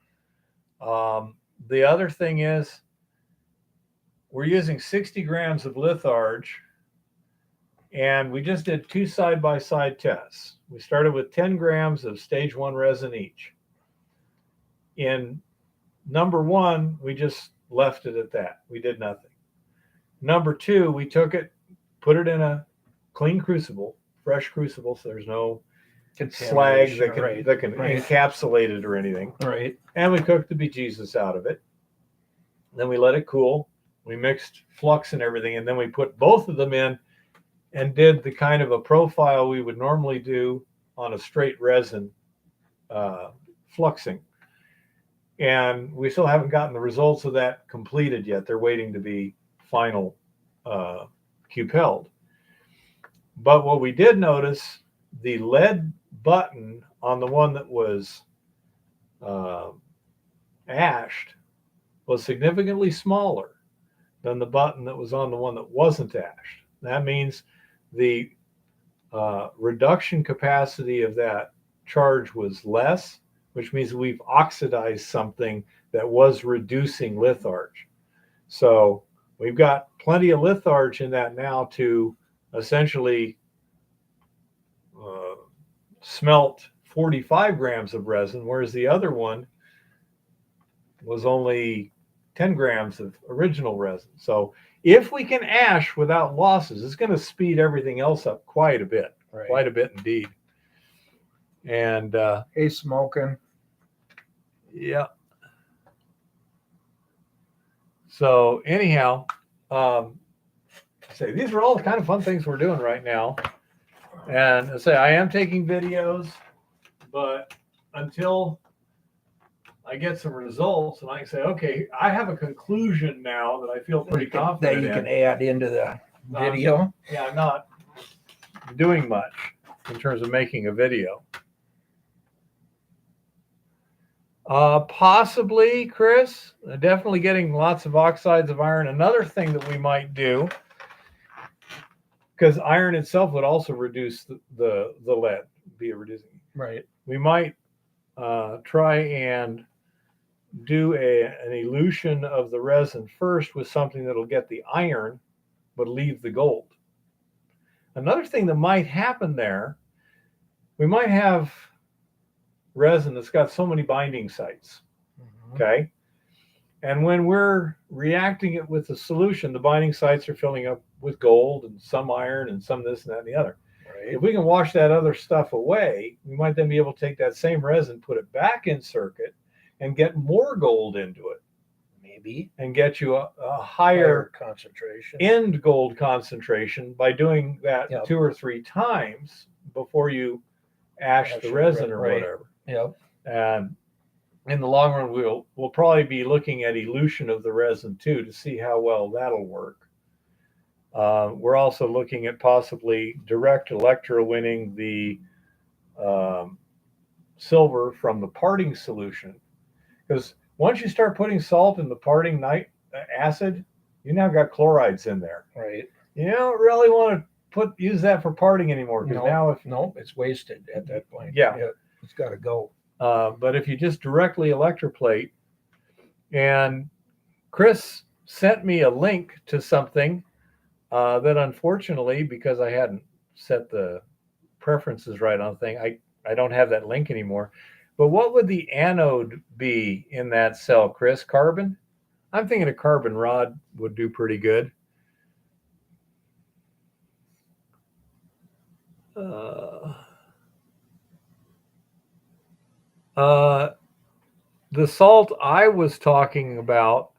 The other thing is we're using 60 grams of litharge, and we just did 2 side-by-side tests. We started with 10 grams of stage 1 resin each. In number 1, we just left it at that. We did nothing. Number 2, we took it, put it in a clean crucible, fresh crucible, so there's no slag that can encapsulate it or anything. Right. And we cooked the bejesus out of it. Then we let it cool. We mixed flux and everything, and then we put both of them in and did the kind of a profile we would normally do on a straight resin fluxing. And we still haven't gotten the results of that completed yet. They're waiting to be final cupelled. But what we did notice, the lead button on the one that was ashed was significantly smaller than the button that was on the one that wasn't ashed. That means the reduction capacity of that charge was less, which means we've oxidized something that was reducing litharge. So we've got plenty of litharge in that now to essentially smelt 45 grams of resin, whereas the other one was only 10 grams of original resin. So if we can ash without losses, it's going to speed everything else up quite a bit, Right. quite a bit indeed. And Hey, smoking. yeah. So anyhow, say these are all the kind of fun things we're doing right now. And I say I am taking videos, but until I get some results and I can say, okay, I have a conclusion now that I feel pretty confident that you can in. add into the video. Yeah, I'm not doing much in terms of making a video. Possibly, Chris, definitely getting lots of oxides of iron. Another thing that we might do, because iron itself would also reduce the lead, be a reducing. Right. We might try and do an elution of the resin first with something that'll get the iron but leave the gold. Another thing that might happen there, we might have resin that's got so many binding sites. Mm-hmm. Okay. And when we're reacting it with the solution, the binding sites are filling up with gold and some iron and some this and that and the other. Right. If we can wash that other stuff away, we might then be able to take that same resin, put it back in circuit, and get more gold into it. Maybe. And get you a higher concentration. end gold concentration by doing that 2 or 3 times before you ash the resin or whatever. Yep. And in the long run, we'll probably be looking at elution of the resin too to see how well that'll work. We're also looking at possibly direct electrowinning the silver from the parting solution, because once you start putting salt in the parting acid, you now got chlorides in there. Right. You don't really want to use that for parting anymore, because now it's wasted at that point. Yeah. It's got to go. But if you just directly electroplate, and Chris sent me a link to something that unfortunately, because I hadn't set the preferences right on the thing, I don't have that link anymore. But what would the anode be in that cell, Chris? Carbon? I'm thinking a carbon rod would do pretty good. The salt I was talking about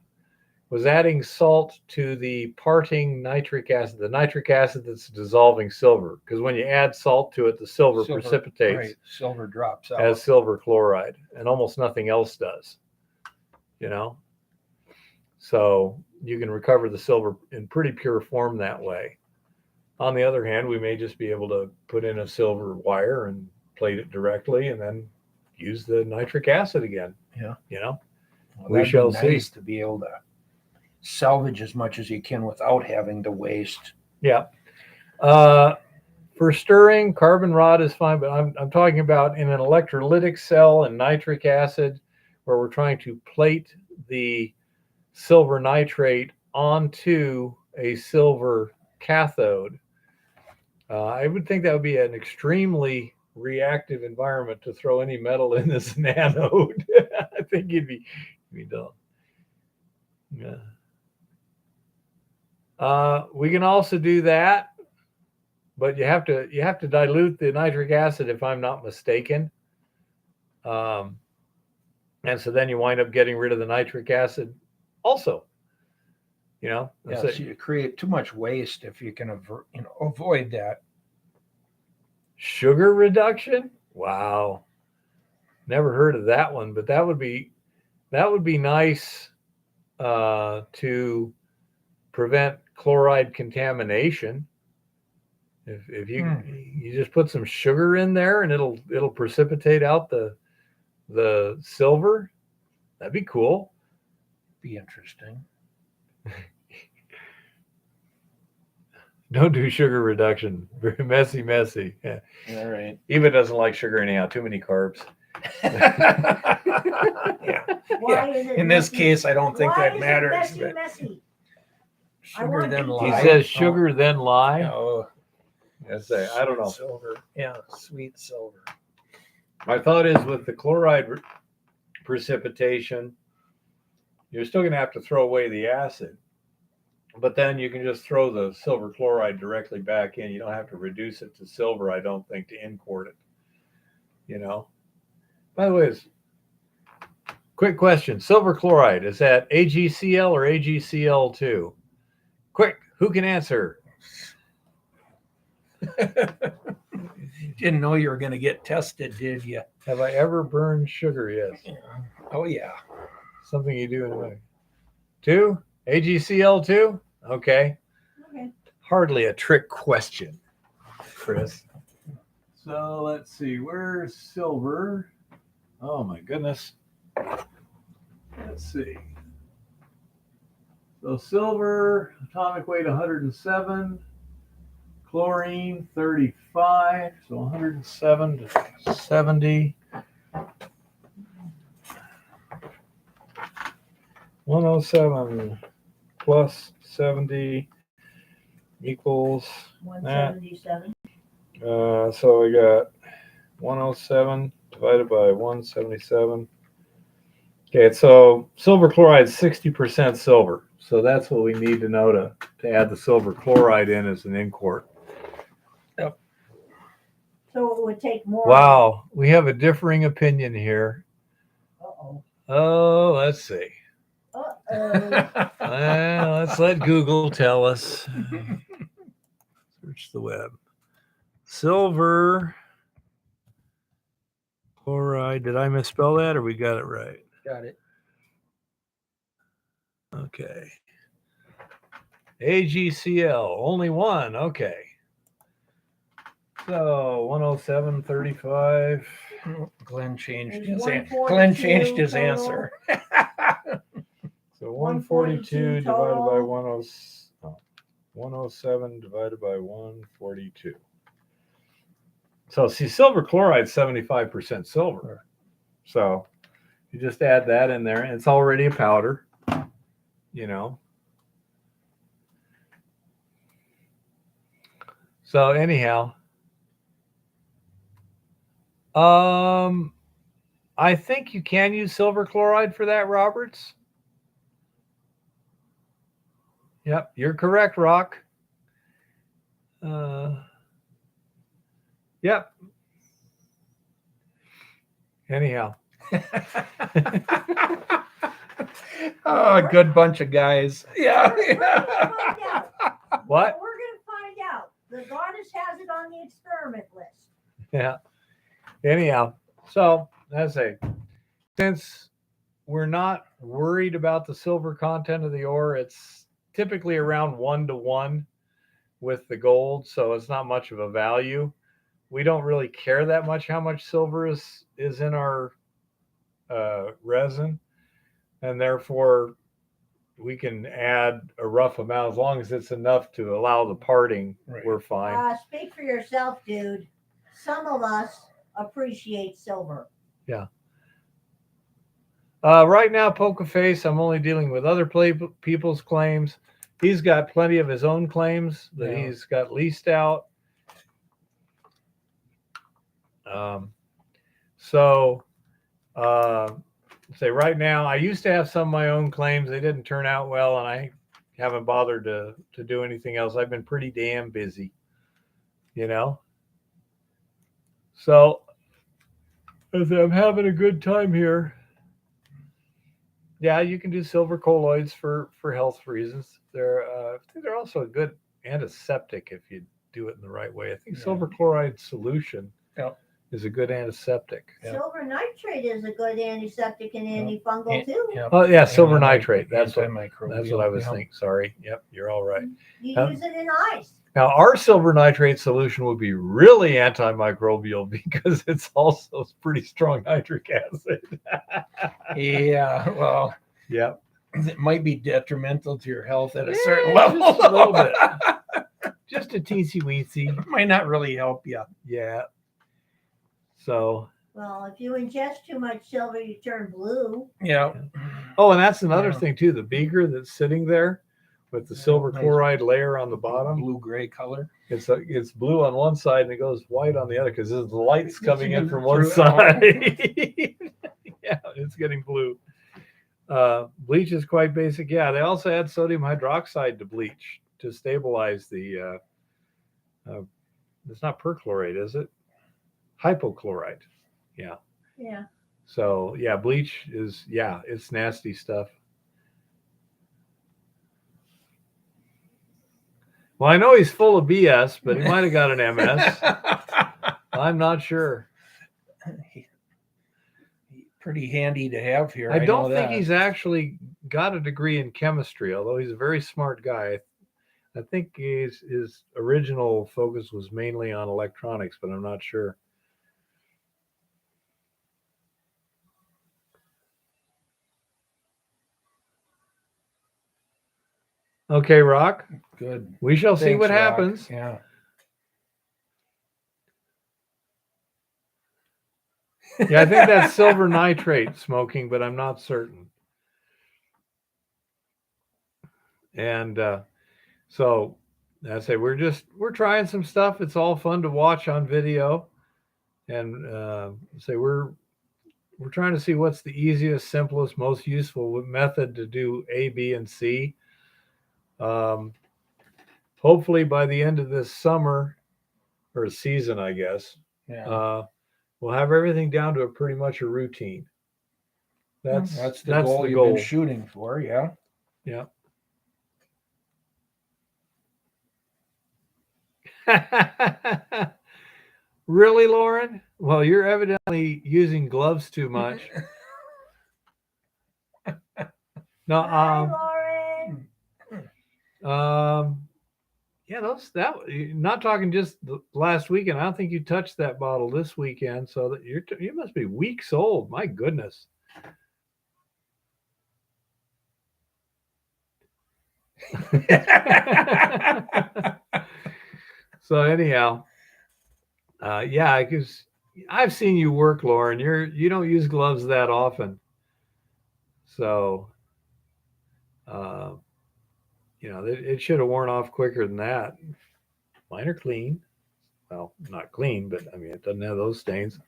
was adding salt to the parting nitric acid, the nitric acid that's dissolving silver. Because when you add salt to it, the silver precipitates Right, silver drops out. as silver chloride, and almost nothing else does. So you can recover the silver in pretty pure form that way. On the other hand, we may just be able to put in a silver wire and plate it directly and then use the nitric acid again. Yeah. Well, We shall nice see. to be able to salvage as much as you can without having to waste. Yeah. For stirring, carbon rod is fine, but I'm talking about in an electrolytic cell and nitric acid, where we're trying to plate the silver nitrate onto a silver cathode. I would think that would be an extremely reactive environment to throw any metal in this anode. I think you'd be dull. Yeah. We can also do that, but you have to dilute the nitric acid, if I'm not mistaken. And so then you wind up getting rid of the nitric acid also. Yeah, so you create too much waste if you can avoid that. Sugar reduction? Wow. Never heard of that one, but that would be nice to prevent chloride contamination. If you just put some sugar in there and it'll precipitate out the silver, that'd be cool. Be interesting. Don't do sugar reduction. Very messy. Yeah. All right. Eva doesn't like sugar anyhow. Too many carbs. Yeah. Why is it In this messy? case, I don't think Why that is matters. It But messy? I sugar want then details. He lie. says sugar, then lie. Oh, I don't know. Silver. Yeah, sweet silver. My thought is with the chloride precipitation, you're still going to have to throw away the acid. But then you can just throw the silver chloride directly back in. You don't have to reduce it to silver, I don't think, to import it. By the way, quick question. Silver chloride, is that AgCl or AgCl2? Quick, who can answer? Didn't know you were going to get tested, did you? Have I ever burned sugar? Yes. Oh, yeah. Something you do in a way. 2? AgCl2? Okay. Hardly a trick question, Chris. So let's see. Where's silver? Oh my goodness. Let's see. So silver, atomic weight 107. Chlorine 35. So 107 to 70. 107 plus 70 equals 177. so we got 107 divided by 177. Okay, so silver chloride is 60% silver. So that's what we need to know to add the silver chloride in as an in-quart. Yep. So it would take more. Wow, we have a differing opinion here. Uh-oh. Oh, let's see. Uh-oh. Well, let's let Google tell us. Search the web. Silver chloride. Did I misspell that or we got it right? Got it. Okay. AgCl, only one. Okay. So 107.35. Glenn changed There's his 142 Glenn changed his total. answer. So 142 divided by total. 107 divided by 142. So see, silver chloride is 75% silver. So you just add that in there, and it's already a powder. So anyhow, I think you can use silver chloride for that, Roberts. Yep, you're correct, Rock. Yep. Oh, a good bunch of guys. Yeah. We're gonna find out. What? We're gonna find out. The goddess has it on the experiment list. Yeah. Anyhow, so that's a since we're not worried about the silver content of the ore, it's typically around 1-to-1 with the gold, so it's not much of a value. We don't really care that much how much silver is in our resin, and therefore we can add a rough amount as long as it's enough to allow the parting. Right. We're fine. Speak for yourself, dude. Some of us appreciate silver. Yeah. Right now, Poker Face, I'm only dealing with other people's claims. He's got plenty of his own claims that Yeah. he's got leased out. Say right now, I used to have some of my own claims. They didn't turn out well, and I haven't bothered to do anything else. I've been pretty damn busy, you know. So I'm having a good time here. Yeah, you can do silver colloids for health reasons. I think they're also a good antiseptic if you do it in the right way. I think silver chloride solution is a good antiseptic. Silver nitrate is a good antiseptic and antifungal too. Oh yeah, silver nitrate. That's what Antimicrobial. I was thinking. Sorry. Yep, you're all right. You use it in ice. Now our silver nitrate solution would be really antimicrobial because it's also pretty strong nitric acid. Yeah, well, Yep. it might be detrimental to your health at a certain level. Just a little bit. Just a teensy weensy. It might not really help you. Yeah. So. Well, if you ingest too much silver, you turn blue. Yeah. Oh, and that's another thing too. The beaker that's sitting there with the silver nice. Chloride layer on the bottom. Blue-gray color. It's blue on one side and it goes white on the other because the light's coming in from one Through- side. Yeah, it's getting blue. Bleach is quite basic. Yeah, they also add sodium hydroxide to bleach to stabilize the. It's not perchlorate, is it? Hypochlorite. Yeah. Yeah. So yeah, bleach is it's nasty stuff. Well, I know he's full of BS, but he might have got an MS. I'm not sure. Pretty handy to have here. I don't know think that. he's actually got a degree in chemistry, although he's a very smart guy. I think his original focus was mainly on electronics, but I'm not sure. Okay, Rock. Good. We shall see Thanks, what Rock. happens. Yeah. Yeah, I think that's silver nitrate smoking, but I'm not certain. And so I say we're trying some stuff. It's all fun to watch on video, and say we're trying to see what's the easiest, simplest, most useful method to do A, B, and C. Hopefully by the end of this summer or season, I guess, we'll have everything down to pretty much a routine. That's the goal you've been shooting for. Yeah. Yeah. Really, Lauren? Well, you're evidently using gloves too much. No, Hi, Lauren. yeah, not talking just the last weekend. I don't think you touched that bottle this weekend, so that you must be weeks old. My goodness. So anyhow, yeah, because I've seen you work, Lauren. You don't use gloves that often, so it should have worn off quicker than that. Mine are clean. Well, not clean, but I mean it doesn't have those stains.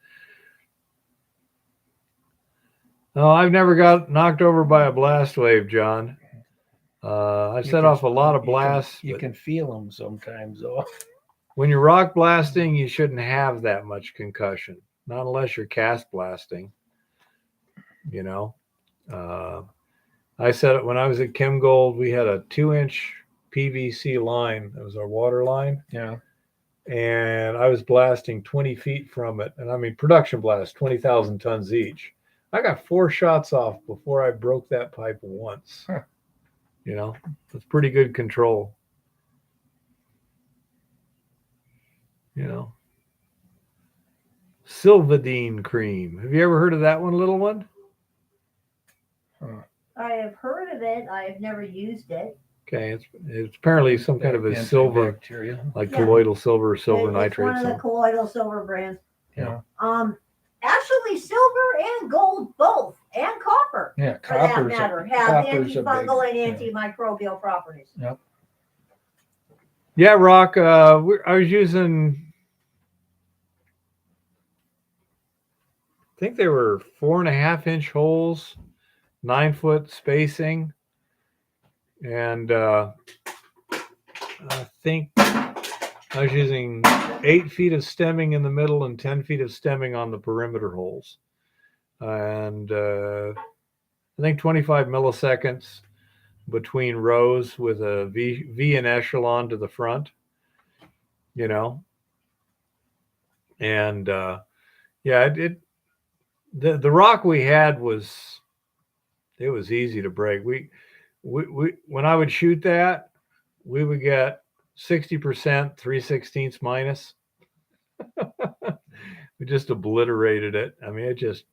No, I've never got knocked over by a blast wave, John. I've set off a lot of blasts. You can feel them sometimes, though. When you're rock blasting, you shouldn't have that much concussion, not unless you're cast blasting. I said it when I was at Chem Gold, we had a 2-inch PVC line. That was our water line. Yeah. And I was blasting 20 feet from it. And I mean, production blast, 20,000 tons each. I got 4 shots off before I broke that pipe once. Huh. You know, it's pretty good control. You know, Sylvadine cream. Have you ever heard of that one, little one? I have heard of it. I have never used it. Okay, it's apparently some kind of a silver, Antibacterial. like Yeah. colloidal silver, It's nitrate. one of the colloidal silver brands. Yeah. Actually, silver and gold both, and copper, Yeah. for that Copper's matter, have copper's a antifungal big- and antimicrobial properties. Yeah, Rock. I was using, I think they were 4.5-inch holes, 9-foot spacing, and I think I was using 8 feet of stemming in the middle and 10 feet of stemming on the perimeter holes, and I think 25 milliseconds between rows with a V and echelon to the front. You know, and yeah, the rock we had was, it was easy to break. We when I would shoot that, we would get 60%, 3/16 minus. We just obliterated it. I mean, it just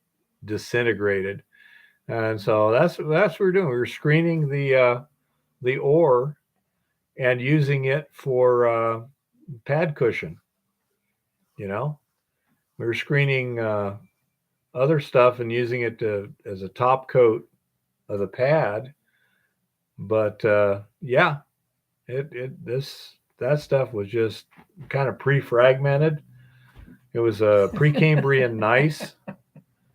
disintegrated. And so that's what we're doing. We were screening the ore and using it for pad cushion. You know, we were screening other stuff and using it as a top coat of the pad. But yeah, that stuff was just kind of pre-fragmented. It was a Precambrian gneiss.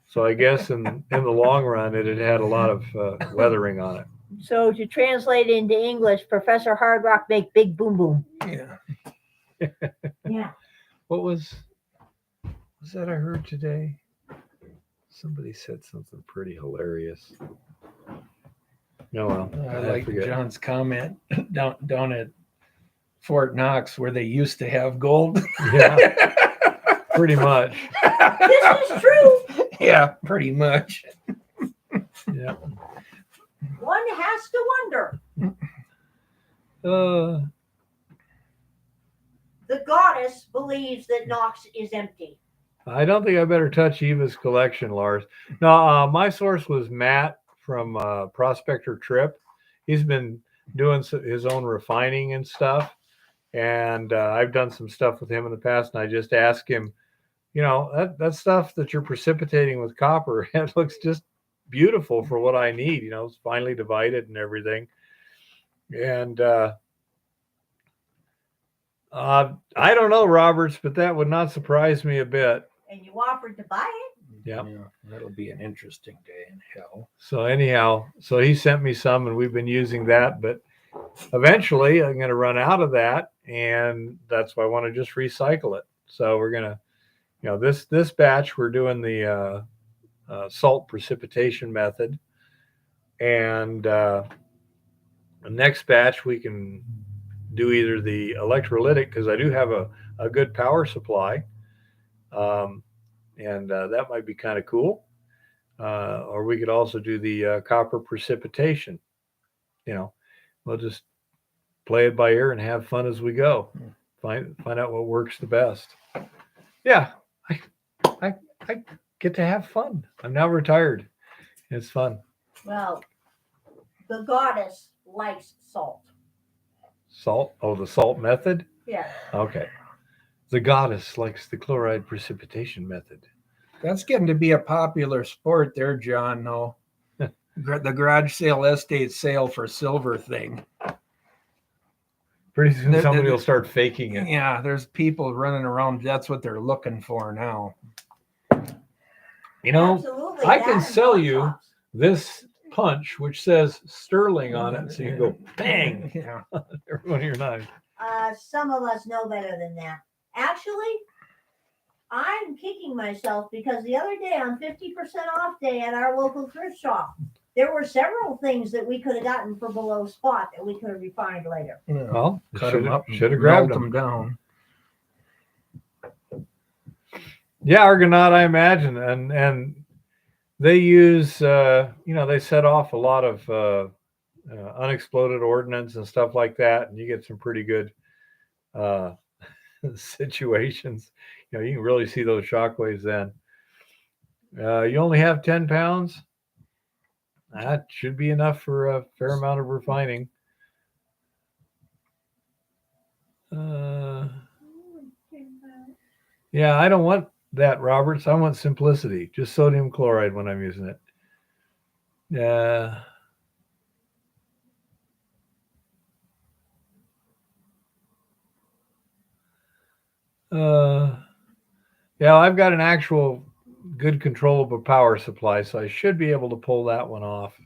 So I guess in the long run, it had a lot of weathering on it. So to translate into English, Professor Hard Rock make big boom boom. Yeah. Yeah. What was that I heard today? Somebody said something pretty hilarious. No, well, I like John's comment down at Fort Knox where they used to have gold. Yeah, pretty much. This is true. Yeah, pretty much. Yeah. One has to wonder. The goddess believes that Knox is empty. I don't think I better touch Eva's collection, Lars. No, my source was Matt from Prospector Trip. He's been doing his own refining and stuff. And I've done some stuff with him in the past. And I just asked him, you know, that stuff that you're precipitating with copper, it looks just beautiful for what I need. You know, it's finely divided and everything. And I don't know, Roberts, but that would not surprise me a bit. And you offered to buy it? Yep. Yeah, that'll be an interesting day in hell. So anyhow, so he sent me some and we've been using that, but eventually I'm going to run out of that, and that's why I want to just recycle it. So we're going to, you know, this batch we're doing the salt precipitation method, and the next batch we can do either the electrolytic, because I do have a good power supply, and that might be kind of cool. Or we could also do the copper precipitation. You know, we'll just play it by ear and have fun as we go. Find out what works the best. Yeah, I get to have fun. I'm now retired. It's fun. Well, the goddess likes salt. Salt? Oh, the salt method? Yeah. Okay. The goddess likes the chloride precipitation method. That's getting to be a popular sport there, John. No, the garage sale estate sale for silver thing. Pretty soon somebody will start faking it. Yeah, there's people running around. That's what they're looking for now. You know, Absolutely. I that can and sell hot you sauce. this punch, which says Sterling on it, so you can go bang Yeah. every one of your knives. Some of us know better than that. Actually, I'm kicking myself because the other day on 50% off day at our local thrift shop, There were several things that we could have gotten for below spot that we could have refined later. Well, cut them up, should have and grabbed melt them. them down. Yeah, Argonaut, I imagine, and they use, they set off a lot of unexploded ordnance and stuff like that, and you get some pretty good situations. You can really see those shockwaves then. You only have 10 pounds. That should be enough for a fair amount of refining. Yeah, I don't want that, Roberts. I want simplicity. Just sodium chloride when I'm using it. Yeah. Yeah, I've got an actual good controllable power supply, so I should be able to pull that one off.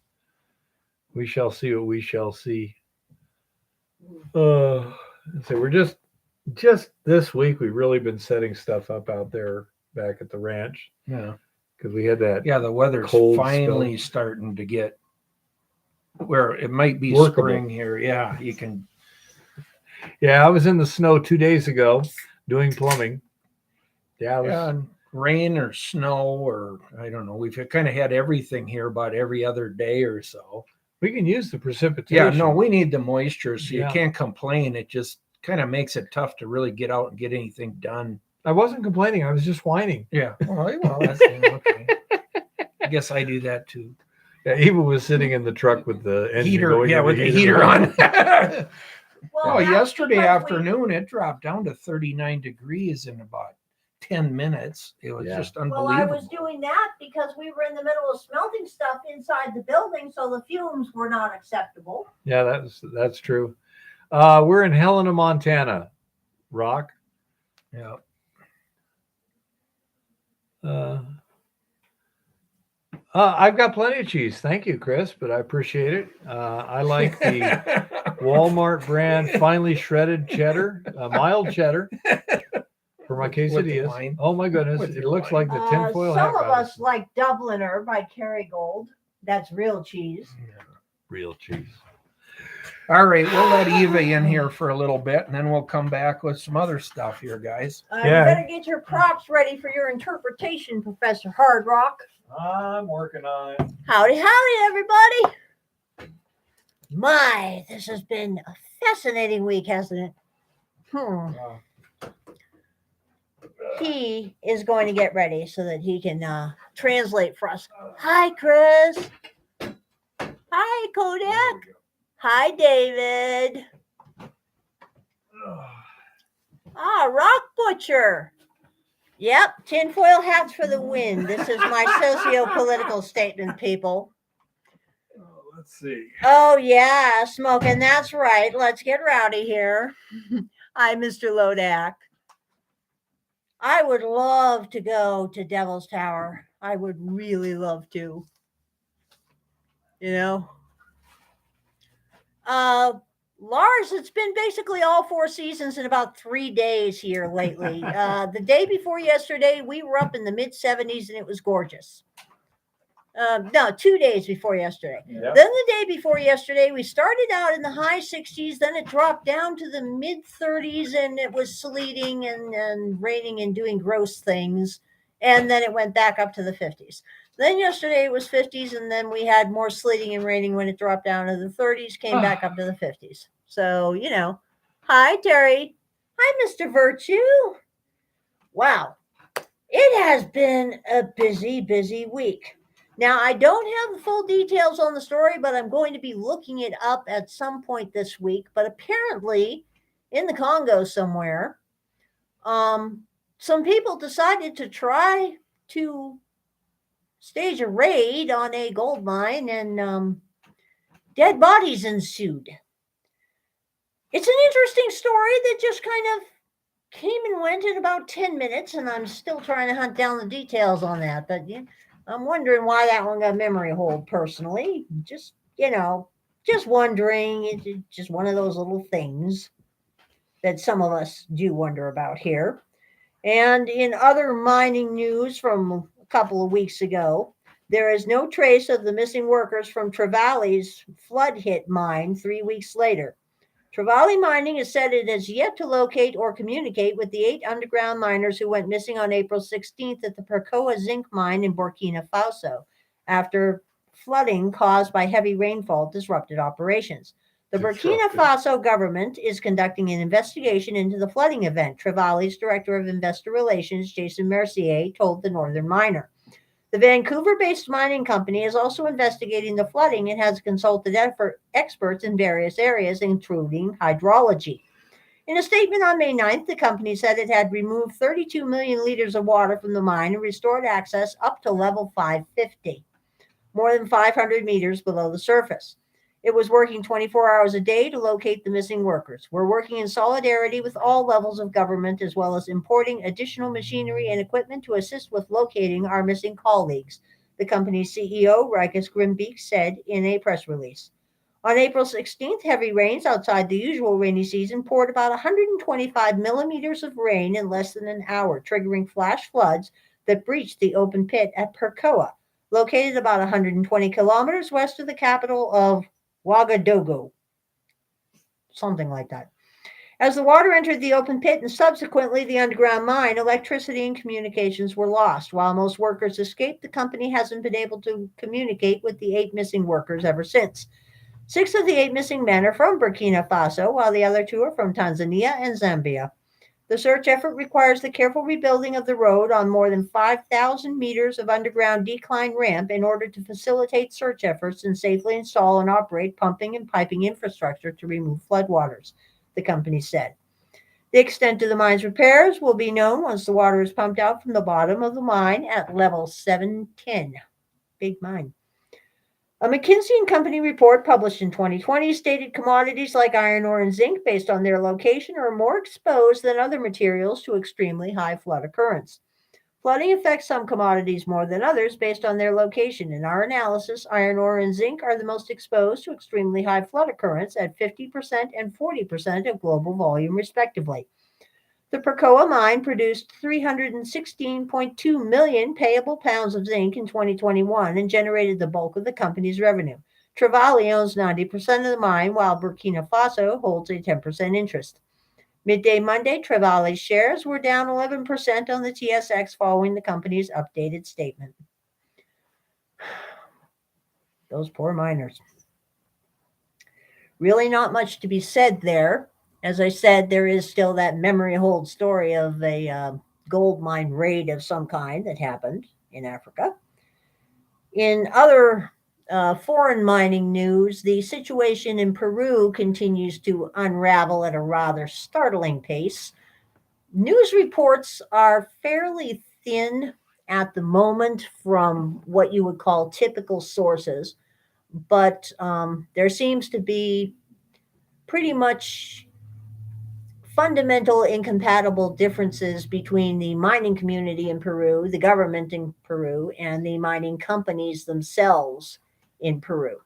We shall see what we shall see. So we're just this week we've really been setting stuff up out there back at the ranch. Yeah. Because we had that. Yeah, the weather's cold finally spell. starting to get where it might be Workable. spring here. Yeah, you can. Yeah, I was in the snow 2 days ago doing plumbing. Yeah, and rain or snow or I don't know. We've kind of had everything here about every other day or so. we can use the precipitation. Yeah, no, we need the moisture, so Yeah. you can't complain. It just kind of makes it tough to really get out and get anything done. I wasn't complaining. I was just whining. Yeah, well, that's okay. I guess I do that too. Yeah, Eva was sitting in the truck with the engine Heater, going yeah, and with the heater on. Well, Oh, that's yesterday because afternoon it dropped down to 39 degrees in about 10 minutes. It was Yeah. just Well, unbelievable. I was doing that because we were in the middle of smelting stuff inside the building, so the fumes were not acceptable. Yeah, that's true. We're in Helena, Montana. Rock. Yeah. I've got plenty of cheese. Thank you, Chris, but I appreciate it. I like the Walmart brand finely shredded cheddar, mild cheddar for my With the quesadillas. wine. Oh my goodness. With It your looks wine. like the tinfoil hat Some of goddess. us like Dubliner by Kerrygold. That's real cheese. Real cheese. All right, we'll let Eva in here for a little bit, and then we'll come back with some other stuff here, guys. You Yeah. better get your props ready for your interpretation, Professor Hard Rock. I'm working on it. Howdy, everybody. My, this has been a fascinating week, hasn't it? He is going to get ready so that he can translate for us. Hi, Chris. Hi, Kodak. Hi, David. Rock Butcher. Yep, tinfoil hats for the win. This is my socio-political statement, people. Let's see. Oh, yeah, smoking. That's right. Let's get rowdy here. Hi, Mr. Lodak. I would love to go to Devil's Tower. I would really love to. Lars, it's been basically all 4 seasons in about 3 days here lately. The day before yesterday, we were up in the mid-70s and it was gorgeous. No, 2 days before yesterday. Yep. Then the day before yesterday, we started out in the high 60s. Then it dropped down to the mid-30s and it was sleeting and raining and doing gross things. And then it went back up to the 50s. Then yesterday it was 50s, and then we had more sleeting and raining when it dropped down to the 30s, came back up to the 50s. So, Hi, Terry. Hi, Mr. Virtue. Wow. It has been a busy, busy week. Now, I don't have the full details on the story, but I'm going to be looking it up at some point this week. But apparently, in the Congo somewhere, some people decided to try to stage a raid on a gold mine, and dead bodies ensued. It's an interesting story that just kind of came and went in about 10 minutes, and I'm still trying to hunt down the details on that. But I'm wondering why that one got memory hold personally. Just wondering. It's just one of those little things that some of us do wonder about here. And in other mining news from a couple of weeks ago, There is no trace of the missing workers from Trevali's flood-hit mine 3 weeks later. Trevali Mining has said it has yet to locate or communicate with the 8 underground miners who went missing on April 16th at the Percoa zinc mine in Burkina Faso after flooding caused by heavy rainfall disrupted operations. The Burkina Faso government is conducting an investigation into the flooding event, Trevali's Director of Investor Relations, Jason Mercier, told the Northern Miner. The Vancouver-based mining company is also investigating the flooding and has consulted experts in various areas, including hydrology. In a statement on May 9th, the company said it had removed 32 million liters of water from the mine and restored access up to level 550, more than 500 meters below the surface. It was working 24 hours a day to locate the missing workers. We're working in solidarity with all levels of government, as well as importing additional machinery and equipment to assist with locating our missing colleagues, the company's CEO, Rikus Grimbeek, said in a press release. On April 16th, heavy rains outside the usual rainy season poured about 125 millimeters of rain in less than an hour, triggering flash floods that breached the open pit at Percoa, located about 120 kilometers west of the capital of Ouagadougou, something like that. As the water entered the open pit and subsequently the underground mine, electricity and communications were lost. While most workers escaped, the company hasn't been able to communicate with the 8 missing workers ever since. 6 of the 8 missing men are from Burkina Faso, while the other 2 are from Tanzania and Zambia. The search effort requires the careful rebuilding of the road on more than 5,000 meters of underground decline ramp in order to facilitate search efforts and safely install and operate pumping and piping infrastructure to remove floodwaters, the company said. The extent of the mine's repairs will be known once the water is pumped out from the bottom of the mine at level 710. Big mine. A McKinsey & Company report published in 2020 stated commodities like iron ore and zinc, based on their location, are more exposed than other materials to extremely high flood occurrence. Flooding affects some commodities more than others based on their location. In our analysis, iron ore and zinc are the most exposed to extremely high flood occurrence at 50% and 40% of global volume, respectively. The Percoa mine produced 316.2 million payable pounds of zinc in 2021 and generated the bulk of the company's revenue. Trevali owns 90% of the mine, while Burkina Faso holds a 10% interest. Midday Monday, Trevali's shares were down 11% on the TSX following the company's updated statement. Those poor miners. Really not much to be said there. As I said, there is still that memory hold story of a gold mine raid of some kind that happened in Africa. In other foreign mining news, the situation in Peru continues to unravel at a rather startling pace. News reports are fairly thin at the moment from what you would call typical sources, but there seems to be pretty much fundamental incompatible differences between the mining community in Peru, the government in Peru, and the mining companies themselves in Peru.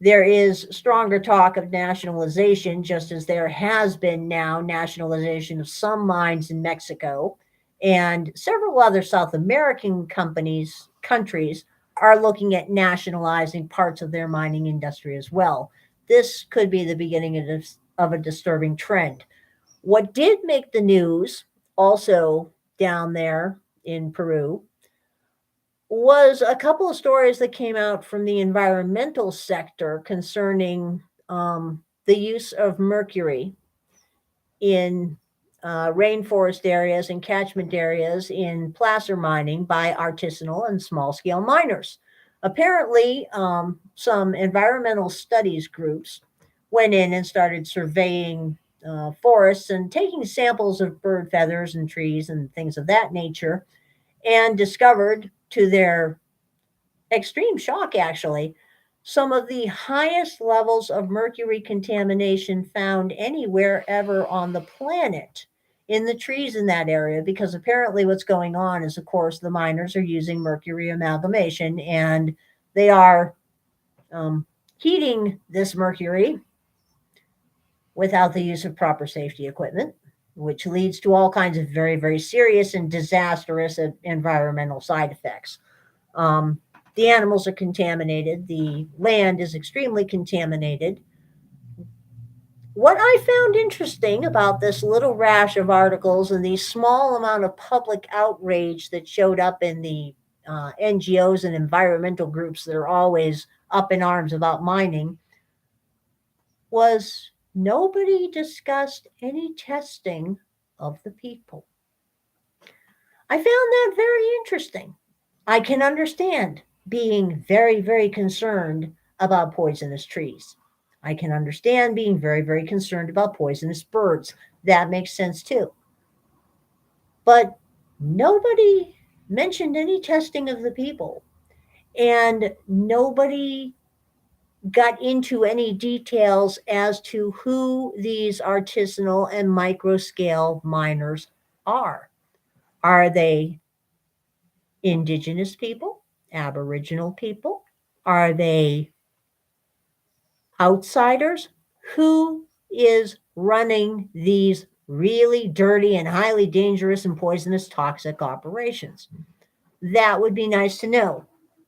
There is stronger talk of nationalization, just as there has been now nationalization of some mines in Mexico, and several other South American countries are looking at nationalizing parts of their mining industry as well. This could be the beginning of a disturbing trend. What did make the news also down there in Peru was a couple of stories that came out from the environmental sector concerning the use of mercury in rainforest areas and catchment areas in placer mining by artisanal and small-scale miners. Apparently, some environmental studies groups went in and started surveying forests and taking samples of bird feathers and trees and things of that nature, and discovered, to their extreme shock actually, some of the highest levels of mercury contamination found anywhere ever on the planet in the trees in that area, because apparently what's going on is, of course, the miners are using mercury amalgamation, and they are heating this mercury without the use of proper safety equipment. which leads to all kinds of very, very serious and disastrous environmental side effects. The animals are contaminated. The land is extremely contaminated. What I found interesting about this little rash of articles and the small amount of public outrage that showed up in the NGOs and environmental groups that are always up in arms about mining was nobody discussed any testing of the people. I found that very interesting. I can understand being very, very concerned about poisonous trees. I can understand being very, very concerned about poisonous birds. That makes sense too. But nobody mentioned any testing of the people, and nobody got into any details as to who these artisanal and micro scale miners are. Are they indigenous people, Aboriginal people? Are they outsiders? Who is running these really dirty and highly dangerous and poisonous toxic operations? That would be nice to know.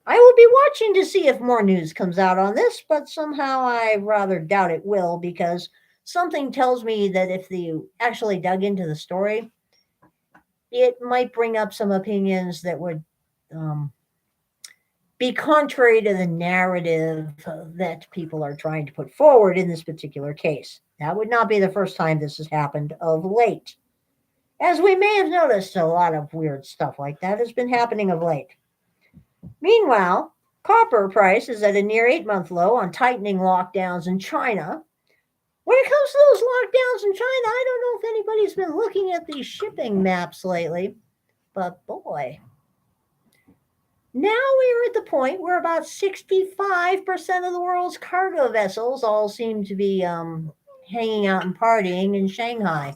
I will be watching to see if more news comes out on this, but somehow I rather doubt it will, because something tells me that if you actually dug into the story, it might bring up some opinions that would be contrary to the narrative that people are trying to put forward in this particular case. That would not be the first time this has happened of late. As we may have noticed, a lot of weird stuff like that has been happening of late. Meanwhile, copper price is at a near 8-month low on tightening lockdowns in China. When it comes to those lockdowns in China, I don't know if anybody's been looking at these shipping maps lately, but boy, now we are at the point where about 65% of the world's cargo vessels all seem to be hanging out and partying in Shanghai.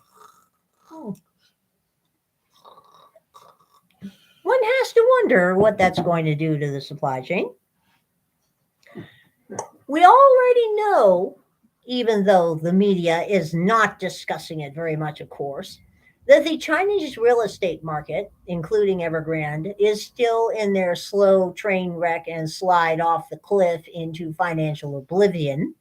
One has to wonder what that's going to do to the supply chain. We already know, even though the media is not discussing it very much, of course, that the Chinese real estate market, including Evergrande, is still in their slow train wreck and slide off the cliff into financial oblivion.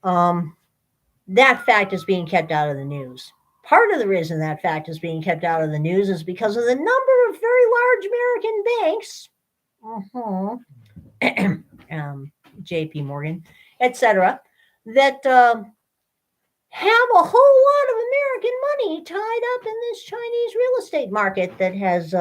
That fact is being kept out of the news. Part of the reason that fact is being kept out of the news is because of the number of very large American banks, JP Morgan, etc., that have a whole lot of American money tied up in this Chinese real estate market that has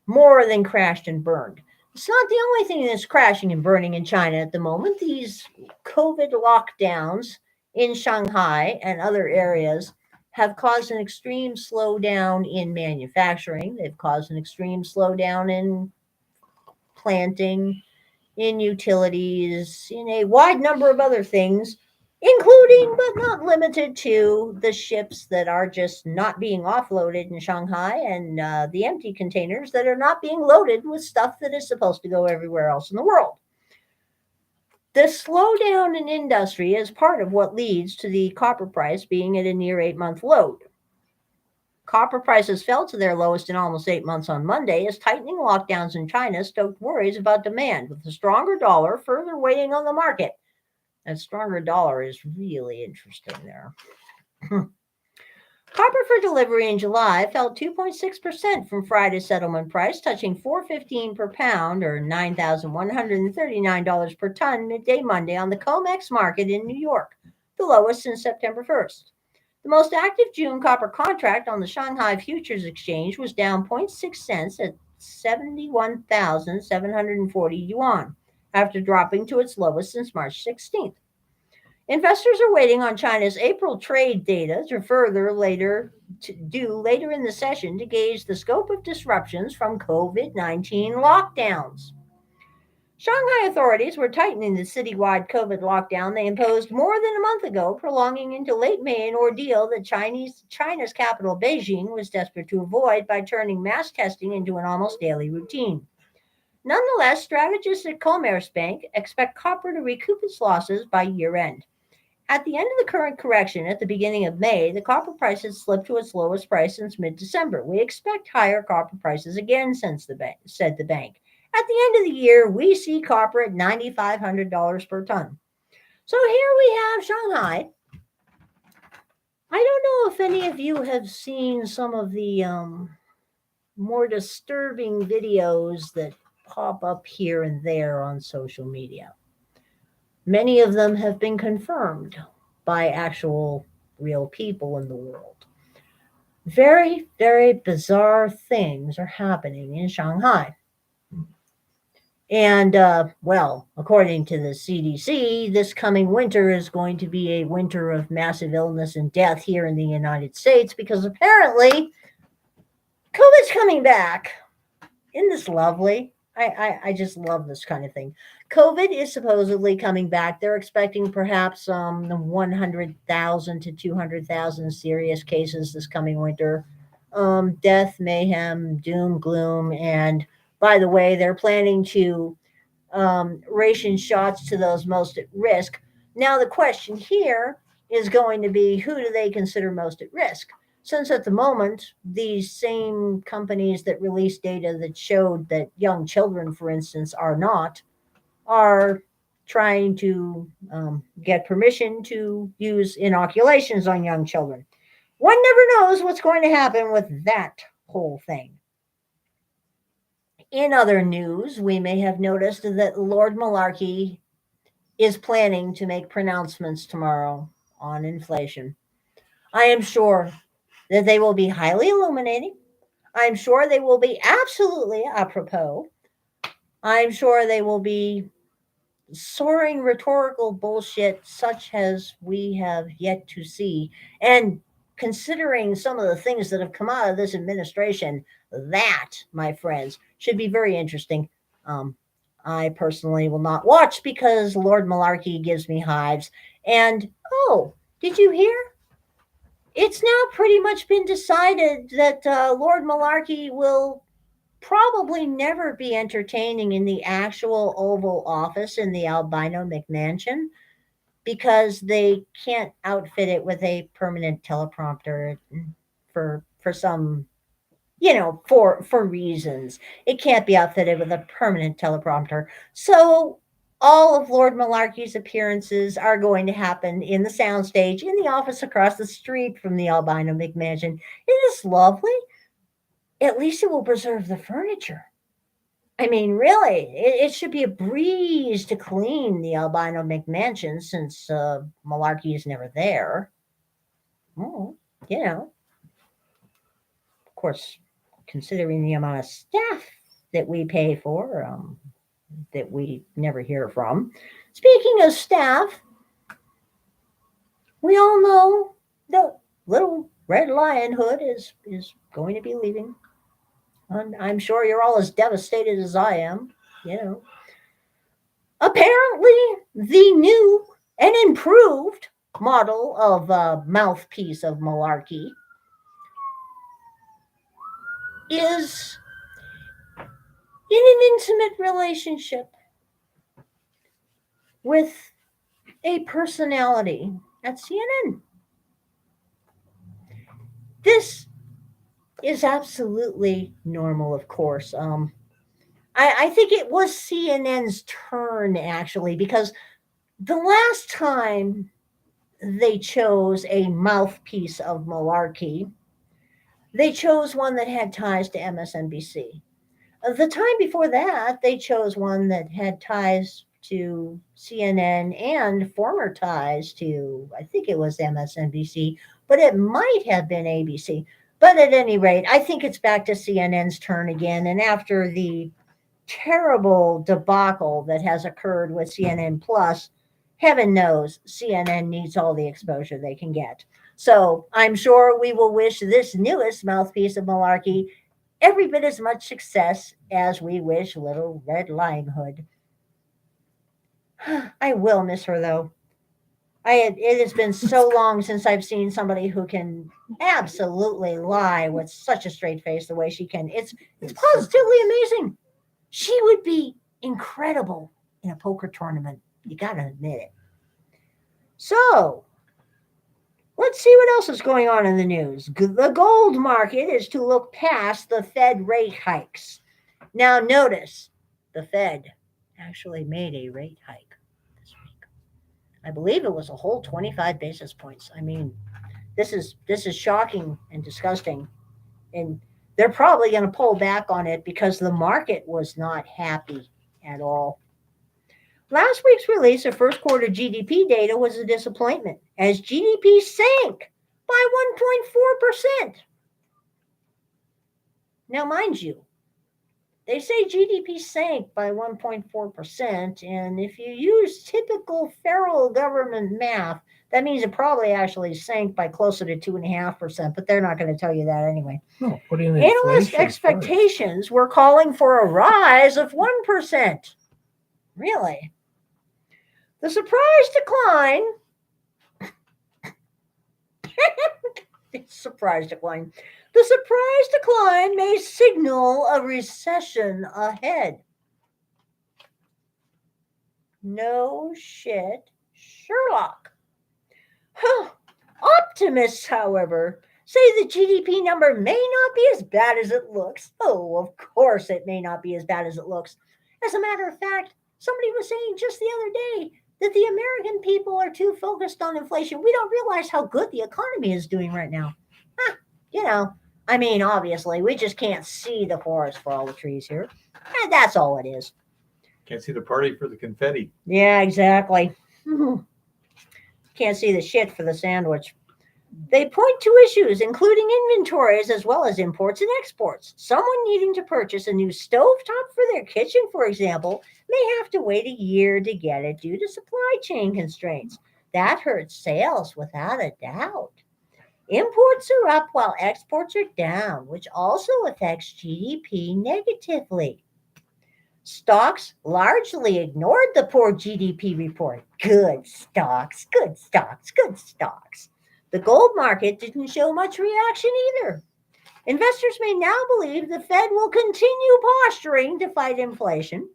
more than crashed and burned. It's not the only thing that's crashing and burning in China at the moment. These COVID lockdowns in Shanghai and other areas have caused an extreme slowdown in manufacturing. They've caused an extreme slowdown in planting, in utilities, in a wide number of other things, including but not limited to the ships that are just not being offloaded in Shanghai, and the empty containers that are not being loaded with stuff that is supposed to go everywhere else in the world. The slowdown in industry is part of what leads to the copper price being at a near 8-month low. Copper prices fell to their lowest in almost 8 months on Monday as tightening lockdowns in China stoked worries about demand, with the stronger dollar further weighing on the market. That stronger dollar is really interesting there. Copper for delivery in July fell 2.6% from Friday's settlement price, touching $4.15 per pound, or $9,139 per ton, midday Monday on the COMEX market in New York, the lowest since September 1st. The most active June copper contract on the Shanghai Futures Exchange was down 0.6 cents at 71,740 yuan, after dropping to its lowest since March 16th. Investors are waiting on China's April trade data due later in the session to gauge the scope of disruptions from COVID-19 lockdowns. Shanghai authorities were tightening the citywide COVID lockdown they imposed more than a month ago, prolonging into late May an ordeal that China's capital, Beijing, was desperate to avoid by turning mass testing into an almost daily routine. Nonetheless, strategists at Commerzbank expect copper to recoup its losses by year-end. At the end of the current correction at the beginning of May, the copper price has slipped to its lowest price since mid-December. We expect higher copper prices again, said the bank. At the end of the year, we see copper at $9,500 per ton. So here we have Shanghai. I don't know if any of you have seen some of the more disturbing videos that pop up here and there on social media. Many of them have been confirmed by actual real people in the world. Very, very bizarre things are happening in Shanghai. And, well, according to the CDC, this coming winter is going to be a winter of massive illness and death here in the United States because apparently COVID's coming back. Isn't this lovely? I just love this kind of thing. COVID is supposedly coming back. They're expecting perhaps 100,000 to 200,000 serious cases this coming winter. Death, mayhem, doom, gloom. And by the way, they're planning to ration shots to those most at risk. Now, the question here is going to be, who do they consider most at risk? Since at the moment, these same companies that release data that showed that young children, for instance, are trying to get permission to use inoculations on young children. One never knows what's going to happen with that whole thing. In other news, we may have noticed that Lord Malarkey is planning to make pronouncements tomorrow on inflation. I am sure that they will be highly illuminating. I'm sure they will be absolutely apropos. I'm sure they will be soaring rhetorical bullshit such as we have yet to see. And considering some of the things that have come out of this administration, that, my friends, should be very interesting. I personally will not watch because Lord Malarkey gives me hives. And, oh, did you hear? It's now pretty much been decided that Lord Malarkey will probably never be entertaining in the actual Oval Office in the Albino McMansion because they can't outfit it with a permanent teleprompter for some, for reasons. It can't be outfitted with a permanent teleprompter. So all of Lord Malarkey's appearances are going to happen in the soundstage in the office across the street from the Albino McMansion. Isn't this lovely? At least it will preserve the furniture. I mean, really, it should be a breeze to clean the Albino McMansion since Malarkey is never there. Oh, of course, considering the amount of staff that we pay for, that we never hear from. Speaking of staff, we all know that little Red Lion Hood is going to be leaving. And I'm sure you're all as devastated as I am, Apparently, the new and improved model of mouthpiece of Malarkey is in an intimate relationship with a personality at CNN. This is absolutely normal, of course. I think it was CNN's turn, actually, because the last time they chose a mouthpiece of Malarkey, they chose one that had ties to MSNBC. The time before that, they chose one that had ties to CNN and former ties to, I think it was MSNBC, but it might have been ABC. But at any rate, I think it's back to CNN's turn again. And after the terrible debacle that has occurred with CNN Plus, heaven knows CNN needs all the exposure they can get. So I'm sure we will wish this newest mouthpiece of Malarkey every bit as much success as we wish little Red Lion Hood. I will miss her, though. It has been so long since I've seen somebody who can absolutely lie with such a straight face the way she can. It's positively amazing. She would be incredible in a poker tournament. You got to admit it. So, let's see what else is going on in the news. The gold market is to look past the Fed rate hikes. Now, notice the Fed actually made a rate hike this week. I believe it was a whole 25 basis points. I mean, this is shocking and disgusting, and they're probably going to pull back on it because the market was not happy at all. Last week's release of first quarter GDP data was a disappointment as GDP sank by 1.4%. Now, mind you, they say GDP sank by 1.4%, and if you use typical federal government math, that means it probably actually sank by closer to 2.5%, but they're not going to tell you that anyway. No, put in Analyst inflation expectations were calling for a rise of 1%. Really? The surprise decline The surprise decline may signal a recession ahead. No shit, Sherlock. Optimists, however, say the GDP number may not be as bad as it looks. Oh, of course it may not be as bad as it looks. As a matter of fact, somebody was saying just the other day that the American people are too focused on inflation. We don't realize how good the economy is doing right now. I mean, obviously, we just can't see the forest for all the trees here. And that's all it is. Can't see the party for the confetti. Yeah, exactly. Can't see the shit for the sandwich. They point to issues including inventories as well as imports and exports. Someone needing to purchase a new stovetop for their kitchen, for example, may have to wait a year to get it due to supply chain constraints. That hurts sales without a doubt. Imports are up while exports are down, which also affects GDP negatively. Stocks largely ignored the poor GDP report. Good stocks, good stocks, good stocks. The gold market didn't show much reaction either. Investors may now believe the Fed will continue posturing to fight inflation.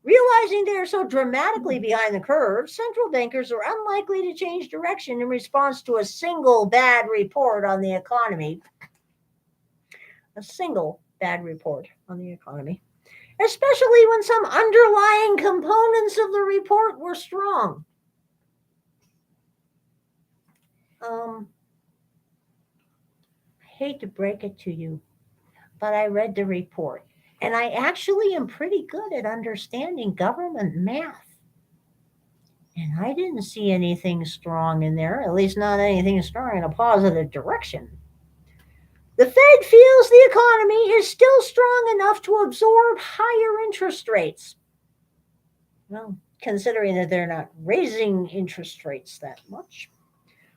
Realizing they are so dramatically behind the curve, central bankers are unlikely to change direction in response to a single bad report on the economy. Especially when some underlying components of the report were strong. I hate to break it to you, but I read the report, and I actually am pretty good at understanding government math. And I didn't see anything strong in there, at least not anything strong in a positive direction. The Fed feels the economy is still strong enough to absorb higher interest rates. Well, considering that they're not raising interest rates that much.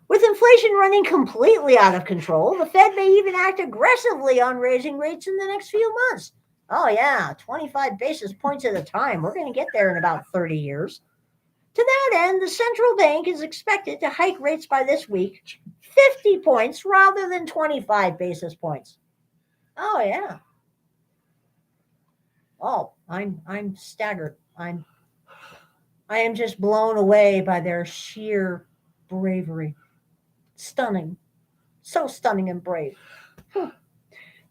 With inflation running completely out of control, the Fed may even act aggressively on raising rates in the next few months. Oh yeah, 25 basis points at a time. We're going to get there in about 30 years. To that end, the central bank is expected to hike rates by this week 50 points rather than 25 basis points. Oh yeah. Oh, I'm staggered. I am just blown away by their sheer bravery. Stunning. So stunning and brave.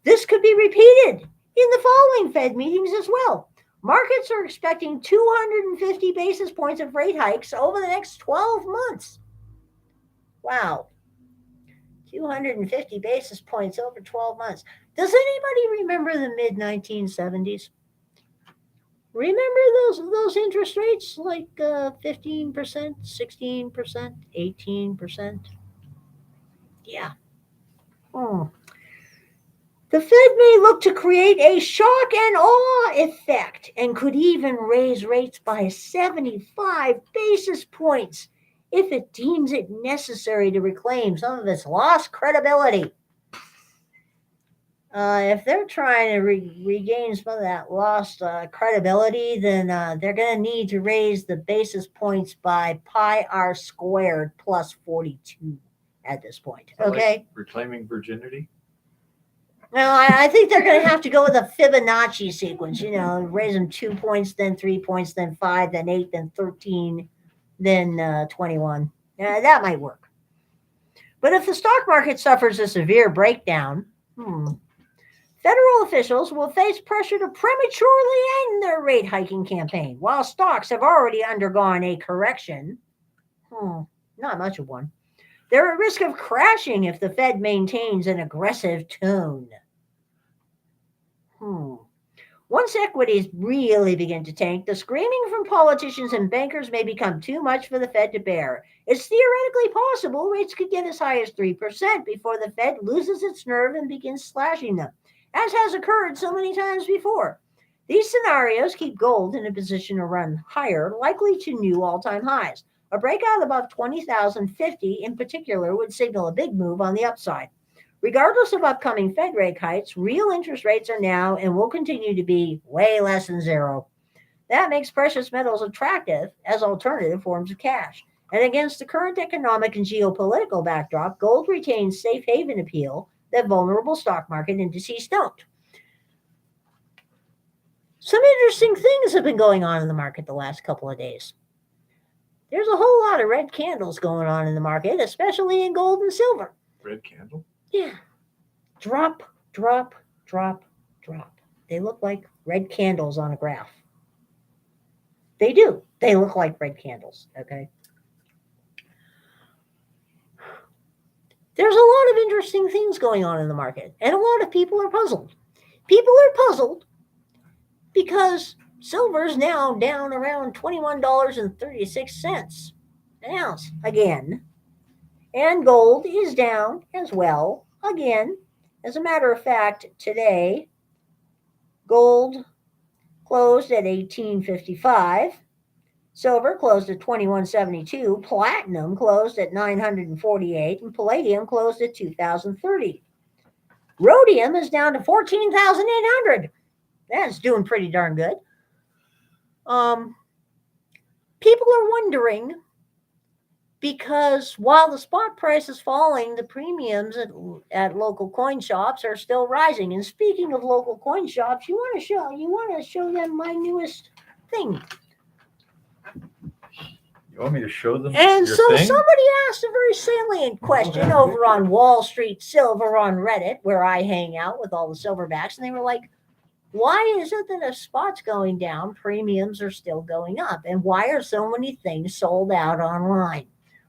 This could be repeated in the following Fed meetings as well. Markets are expecting 250 basis points of rate hikes over the next 12 months. Wow. 250 basis points over 12 months. Does anybody remember the mid-1970s? Remember those interest rates like 15%, 16%, 18%? Yeah. The Fed may look to create a shock and awe effect and could even raise rates by 75 basis points if it deems it necessary to reclaim some of its lost credibility. If they're trying to regain some of that lost credibility, then they're going to need to raise the basis points by pi r squared plus 42 at this point. Okay? Like reclaiming virginity? No, I think they're going to have to go with a Fibonacci sequence, raise them 2 points, then 3 points, then 5, then 8, then 13, then 21. That might work. But if the stock market suffers a severe breakdown, federal officials will face pressure to prematurely end their rate hiking campaign, while stocks have already undergone a correction. Not much of one. They're at risk of crashing if the Fed maintains an aggressive tone. Once equities really begin to tank, the screaming from politicians and bankers may become too much for the Fed to bear. It's theoretically possible rates could get as high as 3% before the Fed loses its nerve and begins slashing them, as has occurred so many times before. These scenarios keep gold in a position to run higher, likely to new all-time highs. A breakout above 20,050 in particular would signal a big move on the upside. Regardless of upcoming Fed rate hikes, real interest rates are now and will continue to be way less than zero. That makes precious metals attractive as alternative forms of cash. And against the current economic and geopolitical backdrop, gold retains safe haven appeal that vulnerable stock market indices don't. Some interesting things have been going on in the market the last couple of days. There's a whole lot of red candles going on in the market, especially in gold and silver. Red candle? Yeah. Drop, drop, drop, drop. They look like red candles on a graph. They do. They look like red candles, okay? There's a lot of interesting things going on in the market, and a lot of people are puzzled. People are puzzled because silver is now down around $21.36 an ounce again. And gold is down as well again. As a matter of fact, today, gold closed at $18.55. Silver closed at $21.72. Platinum closed at $948. And palladium closed at $2,030. Rhodium is down to $14,800. That's doing pretty darn good. People are wondering, because while the spot price is falling, the premiums at local coin shops are still rising. And speaking of local coin shops, you want to show them my newest thing. You want me to show them? And your so thing? somebody asked a very salient question over on Wall Street Silver on Reddit, where I hang out with all the silverbacks, and they were like, why is it that if spot's going down, premiums are still going up? And why are so many things sold out online?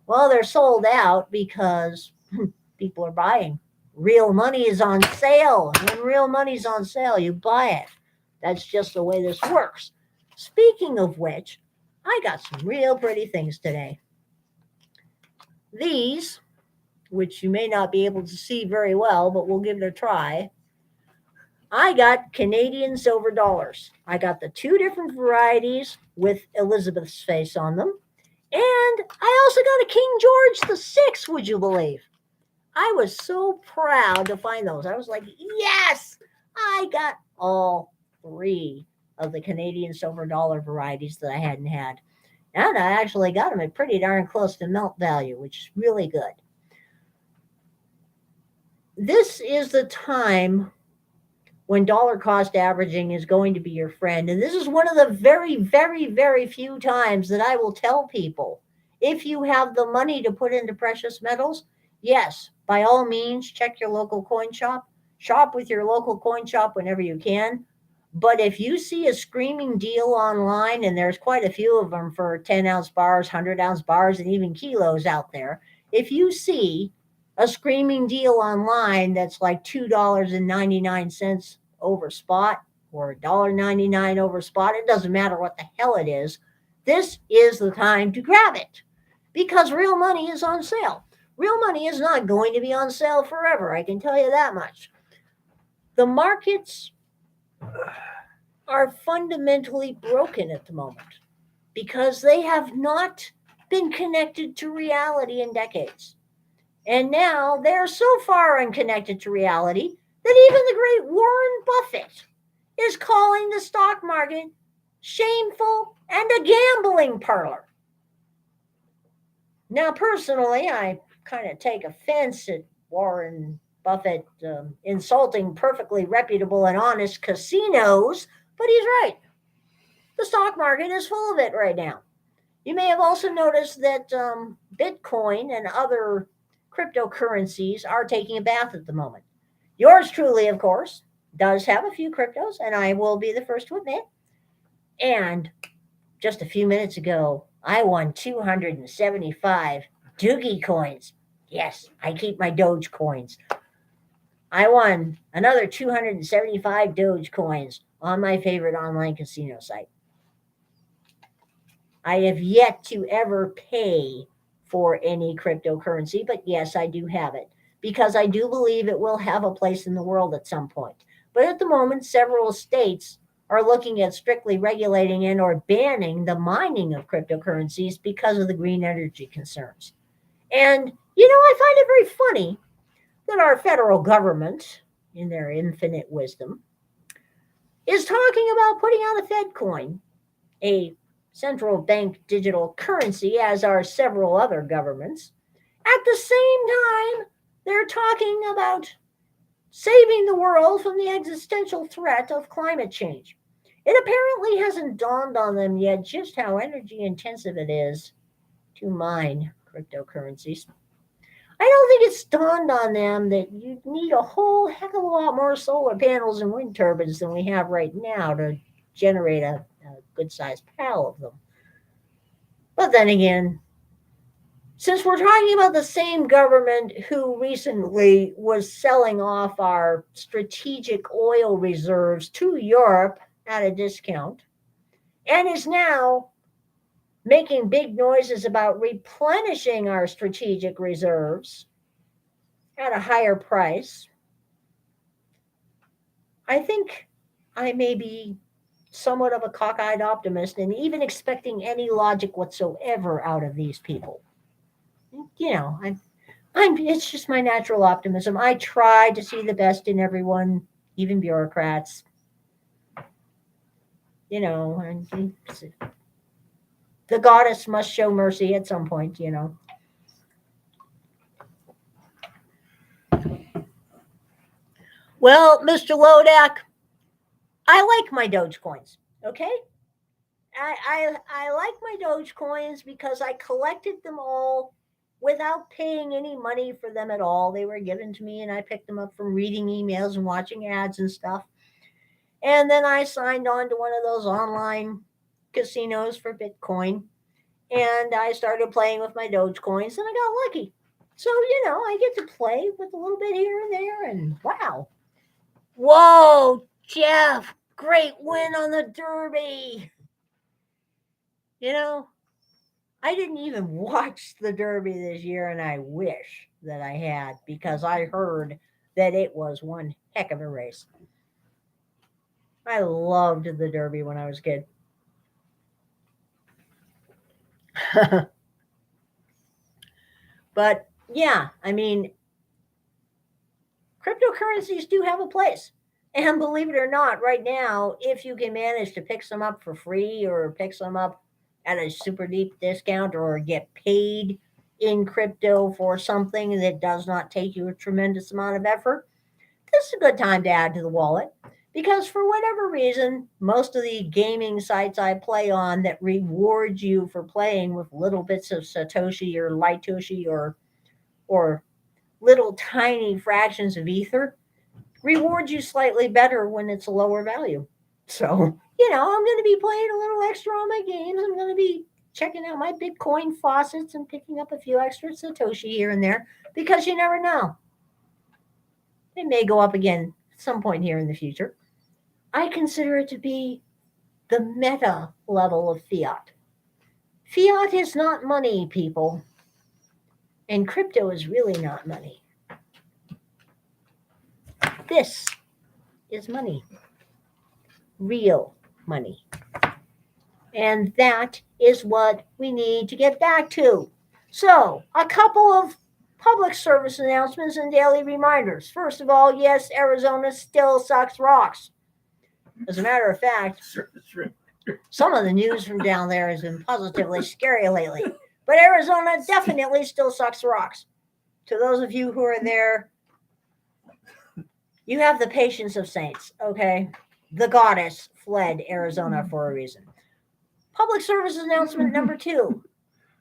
Well, they're sold out because people are buying. Real money is on sale. When real money's on sale, you buy it. That's just the way this works. Speaking of which, I got some real pretty things today. These, which you may not be able to see very well, but we'll give it a try. I got Canadian silver dollars. I got the two different varieties with Elizabeth's face on them. And I also got a King George VI, would you believe? I was so proud to find those. I was like, yes, I got all three of the Canadian silver dollar varieties that I hadn't had. And I actually got them at pretty darn close to melt value, which is really good. This is the time when dollar cost averaging is going to be your friend. And this is one of the very, very, very few times that I will tell people, if you have the money to put into precious metals, yes, by all means, check your local coin shop. Shop with your local coin shop whenever you can. But if you see a screaming deal online, and there's quite a few of them for 10-ounce bars, 100-ounce bars, and even kilos out there, if you see a screaming deal online that's like $2.99 over spot or $1.99 over spot, it doesn't matter what the hell it is, this is the time to grab it, because real money is on sale. Real money is not going to be on sale forever, I can tell you that much. The markets are fundamentally broken at the moment because they have not been connected to reality in decades. And now they're so far unconnected to reality that even the great Warren Buffett is calling the stock market shameful and a gambling parlor. Now, personally, I kind of take offense at Warren Buffett insulting perfectly reputable and honest casinos, but he's right. The stock market is full of it right now. You may have also noticed that Bitcoin and other cryptocurrencies are taking a bath at the moment. Yours truly, of course, does have a few cryptos, and I will be the first to admit. And just a few minutes ago, I won 275 Doogie coins. Yes, I keep my Doge coins. I won another 275 Doge coins on my favorite online casino site. I have yet to ever pay for any cryptocurrency, but yes, I do have it because I do believe it will have a place in the world at some point. But at the moment, several states are looking at strictly regulating and or banning the mining of cryptocurrencies because of the green energy concerns. And, I find it very funny that our federal government, in their infinite wisdom, is talking about putting out a Fed coin, a central bank digital currency, as are several other governments. At the same time, they're talking about saving the world from the existential threat of climate change. It apparently hasn't dawned on them yet just how energy intensive it is to mine cryptocurrencies. I don't think it's dawned on them that you need a whole heck of a lot more solar panels and wind turbines than we have right now to generate a good sized pile of them. But then again, since we're talking about the same government who recently was selling off our strategic oil reserves to Europe at a discount and is now making big noises about replenishing our strategic reserves at a higher price, I think I may be somewhat of a cockeyed optimist and even expecting any logic whatsoever out of these people. It's just my natural optimism. I try to see the best in everyone, even bureaucrats. And the goddess must show mercy at some point. Well, Mr. Lodak, I like my Dogecoins. Okay, I like my Dogecoins because I collected them all without paying any money for them at all. They were given to me and I picked them up from reading emails and watching ads and stuff. And then I signed on to one of those online casinos for Bitcoin. And I started playing with my Dogecoins and I got lucky. So, I get to play with a little bit here and there. And wow. Whoa, Jeff, great win on the Derby. I didn't even watch the Derby this year, and I wish that I had because I heard that it was one heck of a race. I loved the Derby when I was a kid. But yeah, cryptocurrencies do have a place. And believe it or not, right now, if you can manage to pick some up for free or pick some up at a super deep discount or get paid in crypto for something that does not take you a tremendous amount of effort, this is a good time to add to the wallet. Because for whatever reason, most of the gaming sites I play on that reward you for playing with little bits of Satoshi or Litoshi or little tiny fractions of ether reward you slightly better when it's a lower value. So, I'm going to be playing a little extra on my games. I'm going to be checking out my Bitcoin faucets and picking up a few extra Satoshi here and there because you never know. It may go up again at some point here in the future. I consider it to be the meta level of fiat. Fiat is not money, people. And crypto is really not money. This is money. Real money. And that is what we need to get back to. So, a couple of public service announcements and daily reminders. First of all, yes, Arizona still sucks rocks. As a matter of fact, some of the news from down there has been positively scary lately. But Arizona definitely still sucks rocks. To those of you who are there, you have the patience of saints, okay? The goddess fled Arizona for a reason. Public service announcement number 2.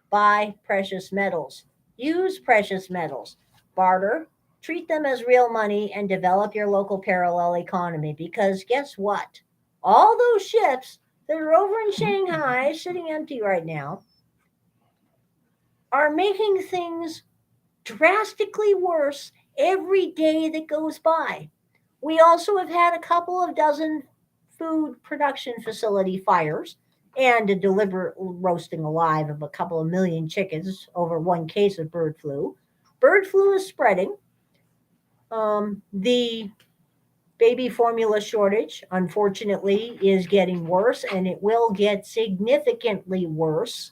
Buy precious metals. Use precious metals. Barter. Treat them as real money and develop your local parallel economy. Because guess what? All those ships that are over in Shanghai, sitting empty right now, are making things drastically worse every day that goes by. We also have had a couple of dozen food production facility fires and a deliberate roasting alive of a couple of million chickens over one case of bird flu. Bird flu is spreading. The baby formula shortage, unfortunately, is getting worse, and it will get significantly worse.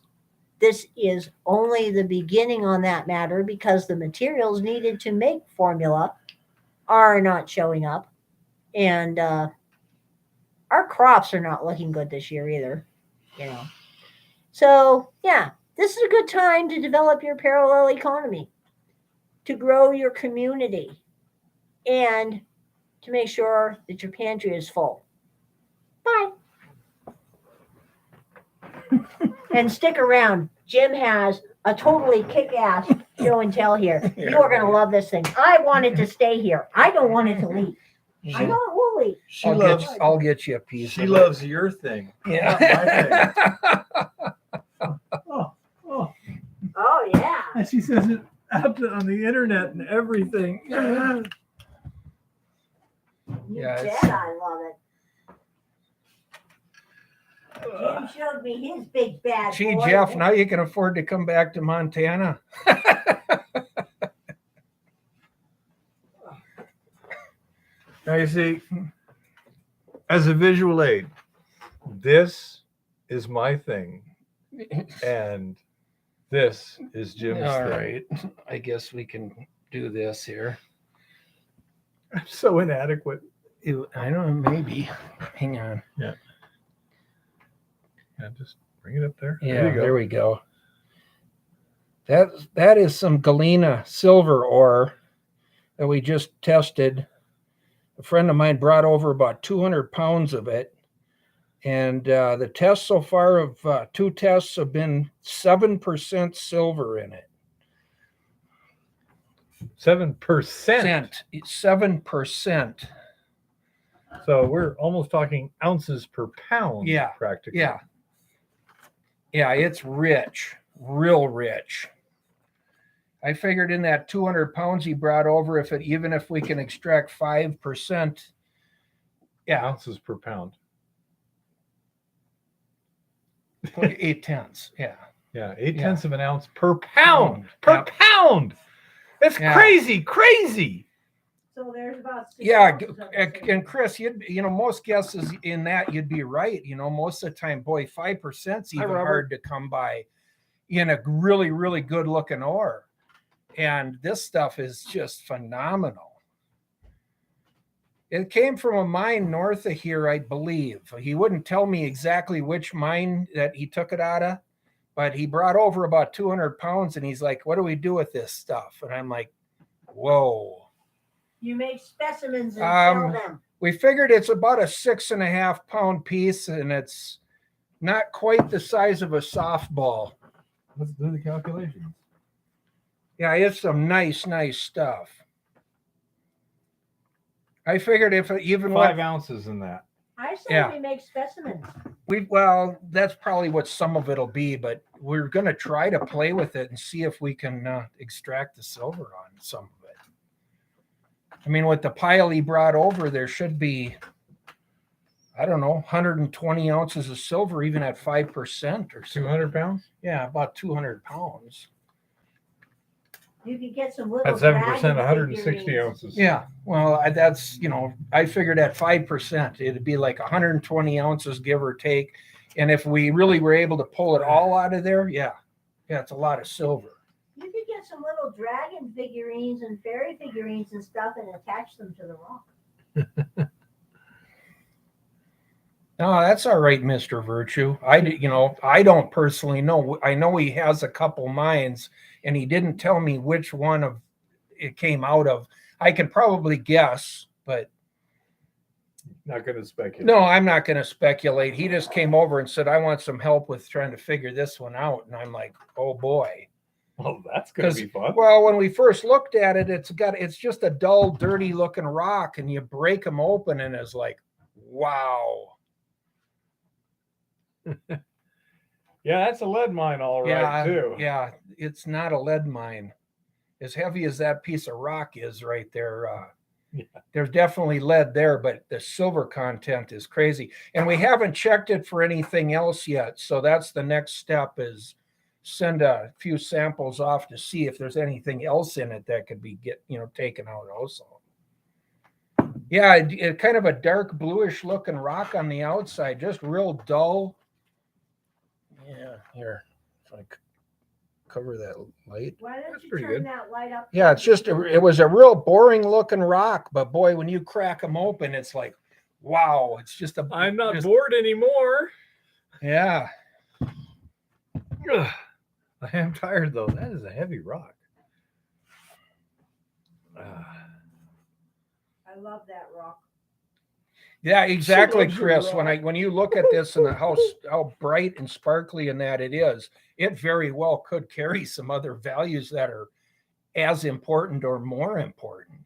This is only the beginning on that matter because the materials needed to make formula are not showing up. And our crops are not looking good this year either, you know. So, yeah, this is a good time to develop your parallel economy, to grow your community, and to make sure that your pantry is full. Bye. And stick around. Jim has a totally kick-ass show and tell here. You are going to love this thing. I want it to stay here. I don't want it to leave. I know it will leave. I'll get you a piece. She of loves your thing. Yeah. Oh, yeah. And she says it out on the internet and everything. You Yeah, bet I love it. Jim showed me his big bad Gee, boy. Jeff, now you can afford to come back to Montana. Now you see, as a visual aid, this is my thing, and this is Jim's All thing. right. I guess we can do this here. I'm so inadequate. I don't know, maybe. Hang on. Yeah, just bring it up there. Yeah, There you go. there we go. That is some Galena Silver Ore that we just tested. A friend of mine brought over about 200 pounds of it. And the tests so far of 2 tests have been 7% silver in it. 7%. 7%. So we're almost talking ounces per pound. Yeah, practically. Yeah. Yeah, it's rich, real rich. I figured in that 200 pounds he brought over, even if we can extract 5%, yeah, Ounces per pound. 8/10. Yeah. Yeah, 8 Yeah. tenths of an ounce per pound. Yep. Pound. That's Yeah. crazy. So there's about 6 Yeah, ounces of it. and Chris, most guesses in that you'd be right. Most of the time, boy, 5%'s even Robert. hard to come by in a really, really good looking ore. And this stuff is just phenomenal. It came from a mine north of here, I believe. He wouldn't tell me exactly which mine that he took it out of, but he brought over about 200 pounds and he's like, what do we do with this stuff? And I'm like, whoa. You make specimens and sell them. We figured it's about a 6.5 pound piece and it's not quite the size of a softball. Let's do the calculations. Yeah, it's some nice stuff. I figured if it even 5 ounces in that. I say Yeah. we make specimens. That's probably what some of it'll be, but we're going to try to play with it and see if we can extract the silver on some of it. I mean, with the pile he brought over, there should be, I don't know, 120 ounces of silver, even at 5% or so. 200 pounds? Yeah, about 200 pounds. You could get some little That's 7%, dragon 160 figurines. ounces. Yeah, well, I figured at 5%, it'd be like 120 ounces, give or take. And if we really were able to pull it all out of there, yeah, it's a lot of silver. You could get some little dragon figurines and fairy figurines and stuff and attach them to the rock. No, that's all right, Mr. Virtue. I don't personally know. I know he has a couple mines, and he didn't tell me which one of it came out of. I could probably guess, but Not going to speculate. No, I'm not going to speculate. He just came over and said, I want some help with trying to figure this one out. And I'm like, oh boy. Well, that's going to be fun. Well, when we first looked at it, it's just a dull, dirty looking rock, and you break them open and it's like, wow. Yeah, that's a lead mine, all right, too. Yeah, it's not a lead mine. As heavy as that piece of rock is right there, there's definitely lead there, but the silver content is crazy. And we haven't checked it for anything else yet. So that's the next step, is send a few samples off to see if there's anything else in it that could be taken out also. Yeah, it kind of a dark bluish looking rock on the outside, just real dull. Yeah, here, if I cover that light. Why don't That's you pretty turn good. that light up? Yeah, it was a real boring looking rock, but boy, when you crack them open, it's like, wow, it's just I'm not bored anymore. Yeah. Ugh. I am tired, though. That is a heavy rock. I love that rock. Yeah, exactly, loves your Chris. rock. When you look at this and how bright and sparkly and that it is, it very well could carry some other values that are as important or more important.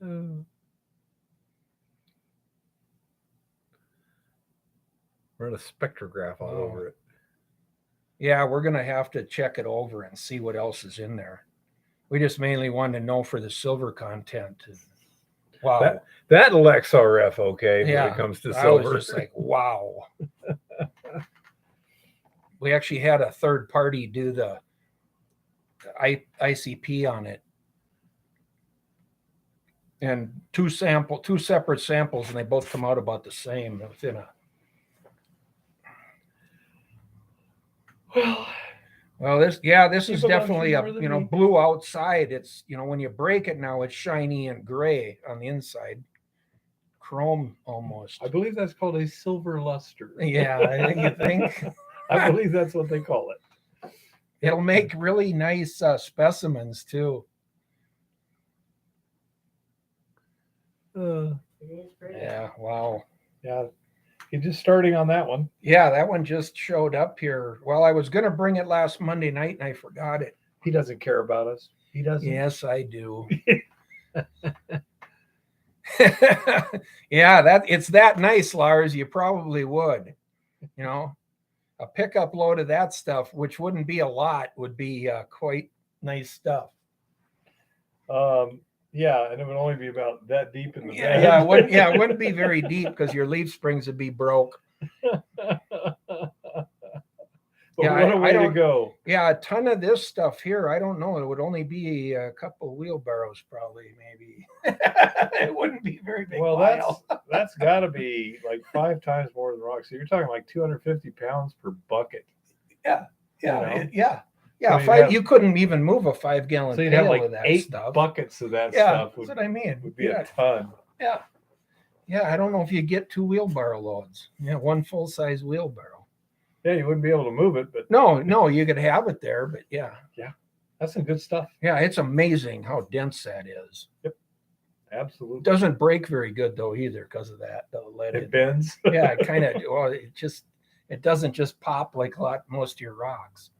Run a spectrograph all over it. Yeah, we're gonna have to check it over and see what else is in there. We just mainly wanted to know for the silver content. Wow. That elects RF okay Yeah, when it comes to I silver. was just like, wow. We actually had a third party do the ICP on it, and two separate samples, and they both come out about the same within a. Well, this is People don't definitely know a more than me. blue outside. It's when you break it now, it's shiny and gray on the inside, chrome almost. I believe that's called a silver luster. Yeah, you think? I believe that's what they call it. It'll make really nice specimens too. It is pretty. Yeah, wow. Yeah, you're just starting on that one. Yeah, that one just showed up here. Well, I was going to bring it last Monday night and I forgot it. He doesn't care about us. He doesn't. Yes, I do. Yeah, it's that nice, Lars. You probably would. A pickup load of that stuff, which wouldn't be a lot, would be quite nice stuff. Yeah, and it would only be about that deep in the bed. Yeah, it wouldn't be very deep because your leaf springs would be broke. But Yeah, what a way to go. Yeah, a ton of this stuff here. I don't know. It would only be a couple wheelbarrows, probably, maybe. It wouldn't be very big. Well, pile. that's got to be like 5 times more than rock. So you're talking like 250 pounds per bucket. Yeah. So You couldn't even move a 5-gallon So you'd pail have like of that 8 stuff. buckets of that Yeah, stuff. that's what I mean. Would be a ton. Yeah. I don't know if you get 2 wheelbarrow loads. Yeah, 1 full-size wheelbarrow. Yeah, you wouldn't be able to move it, but No, you could have it there, but yeah. that's some good stuff. Yeah, it's amazing how dense that is. Absolutely. It doesn't break very good though either because of that. The lead. It bends. Yeah, it kind of. Well, it doesn't just pop like most of your rocks.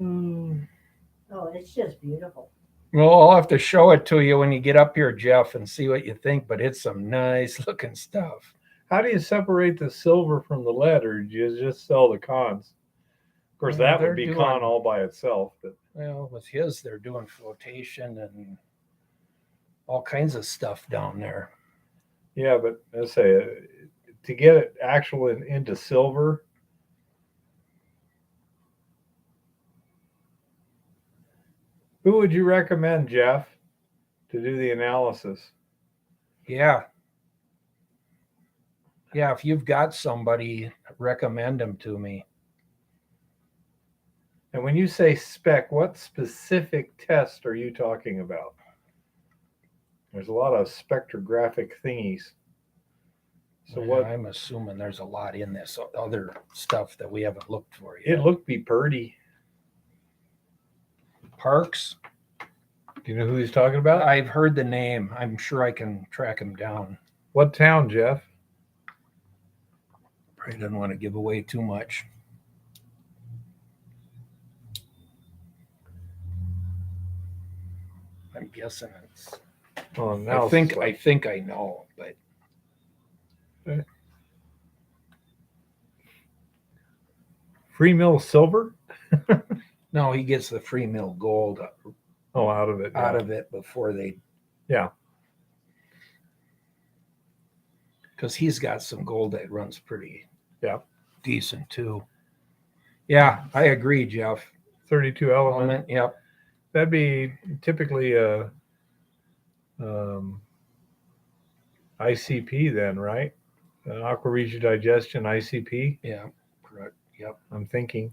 Oh, it's just beautiful. Well, I'll have to show it to you when you get up here, Jeff, and see what you think. But it's some nice looking stuff. How do you separate the silver from the lead, or do you just sell the cons? Of course, that would be con all by itself. But well, with his, they're doing flotation and all kinds of stuff down there. yeah, but let's say to get it actual into silver. Who would you recommend, Jeff, to do the analysis? Yeah. Yeah, if you've got somebody, recommend them to me. And when you say spec, what specific test are you talking about? There's a lot of spectrographic thingies. So Yeah, what? I'm assuming there's a lot in this other stuff that we haven't looked for yet. It looked be purty. Parks. Do you know who he's talking about? I've heard the name. I'm sure I can track him down. What town, Jeff? Probably doesn't want to give away too much. I'm guessing it's. Oh, now I think I know, but Free Mill Silver. no, he gets the free mill gold Oh, out of it. Yeah. out of it before they. Yeah. Because he's got some gold that runs pretty decent too. Yeah, I agree, Jeff. 32 element. Yep. That'd be typically a ICP then, right? An aqua regia digestion ICP. Yeah. Correct. Yep. I'm thinking.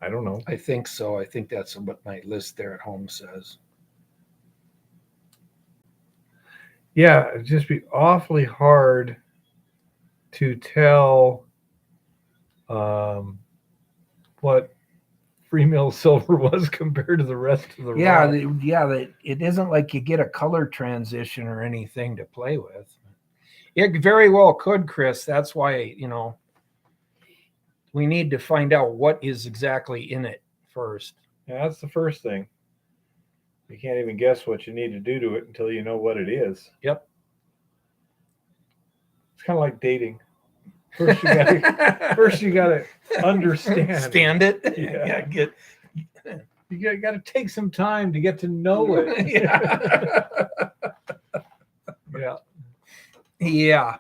I don't know. I think so. I think that's what my list there at home says. Yeah, it'd just be awfully hard to tell what free mill silver was compared to the rest of the rock. It isn't like you get a color transition or anything to play with. It very well could, Chris. That's why, we need to find out what is exactly in it first. Yeah, that's the first thing. You can't even guess what you need to do to it until you know what it is. Yep. It's kind of like dating. First you gotta understand it. Yeah. Get You got to take some time to get to know it. yeah. Yeah. Yeah.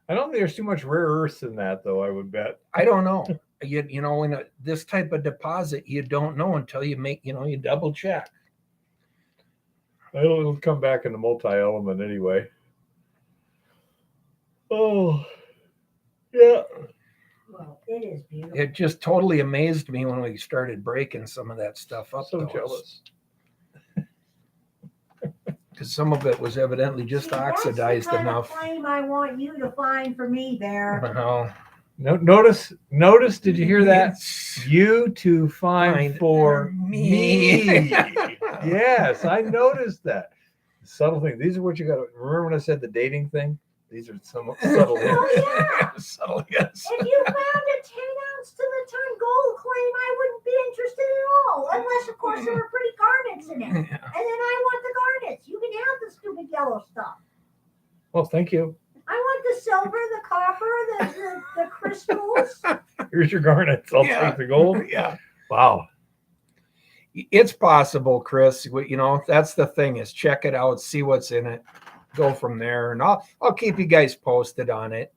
I don't think there's too much rare earths in that, though. I would bet. I don't know. In this type of deposit, you don't know until you make, you double check. It'll come back in the multi-element anyway. Oh, yeah. Well, it is beautiful. It just totally amazed me when we started breaking some of that stuff up. So jealous. Because some of it was evidently just oxidized that's the kind enough. of flame I want you to find for me there. Well, Notice, did you hear that? You to find for me. Yes, I noticed that. Subtle thing. These are what you got to remember when I said the dating thing? These are some subtle things. Oh, yeah. Subtle, yes. If you found a 10-ounce to the ton gold claim, I wouldn't be interested at all. Unless, of course, there were pretty garnets in it. Yeah. And then I want the garnets. You can have the stupid yellow stuff. Well, thank you. I want the silver, the copper, the crystals. Here's your garnets. I'll take the gold. Yeah. Wow. It's possible, Chris. That's the thing is check it out, see what's in it, go from there. And I'll keep you guys posted on it.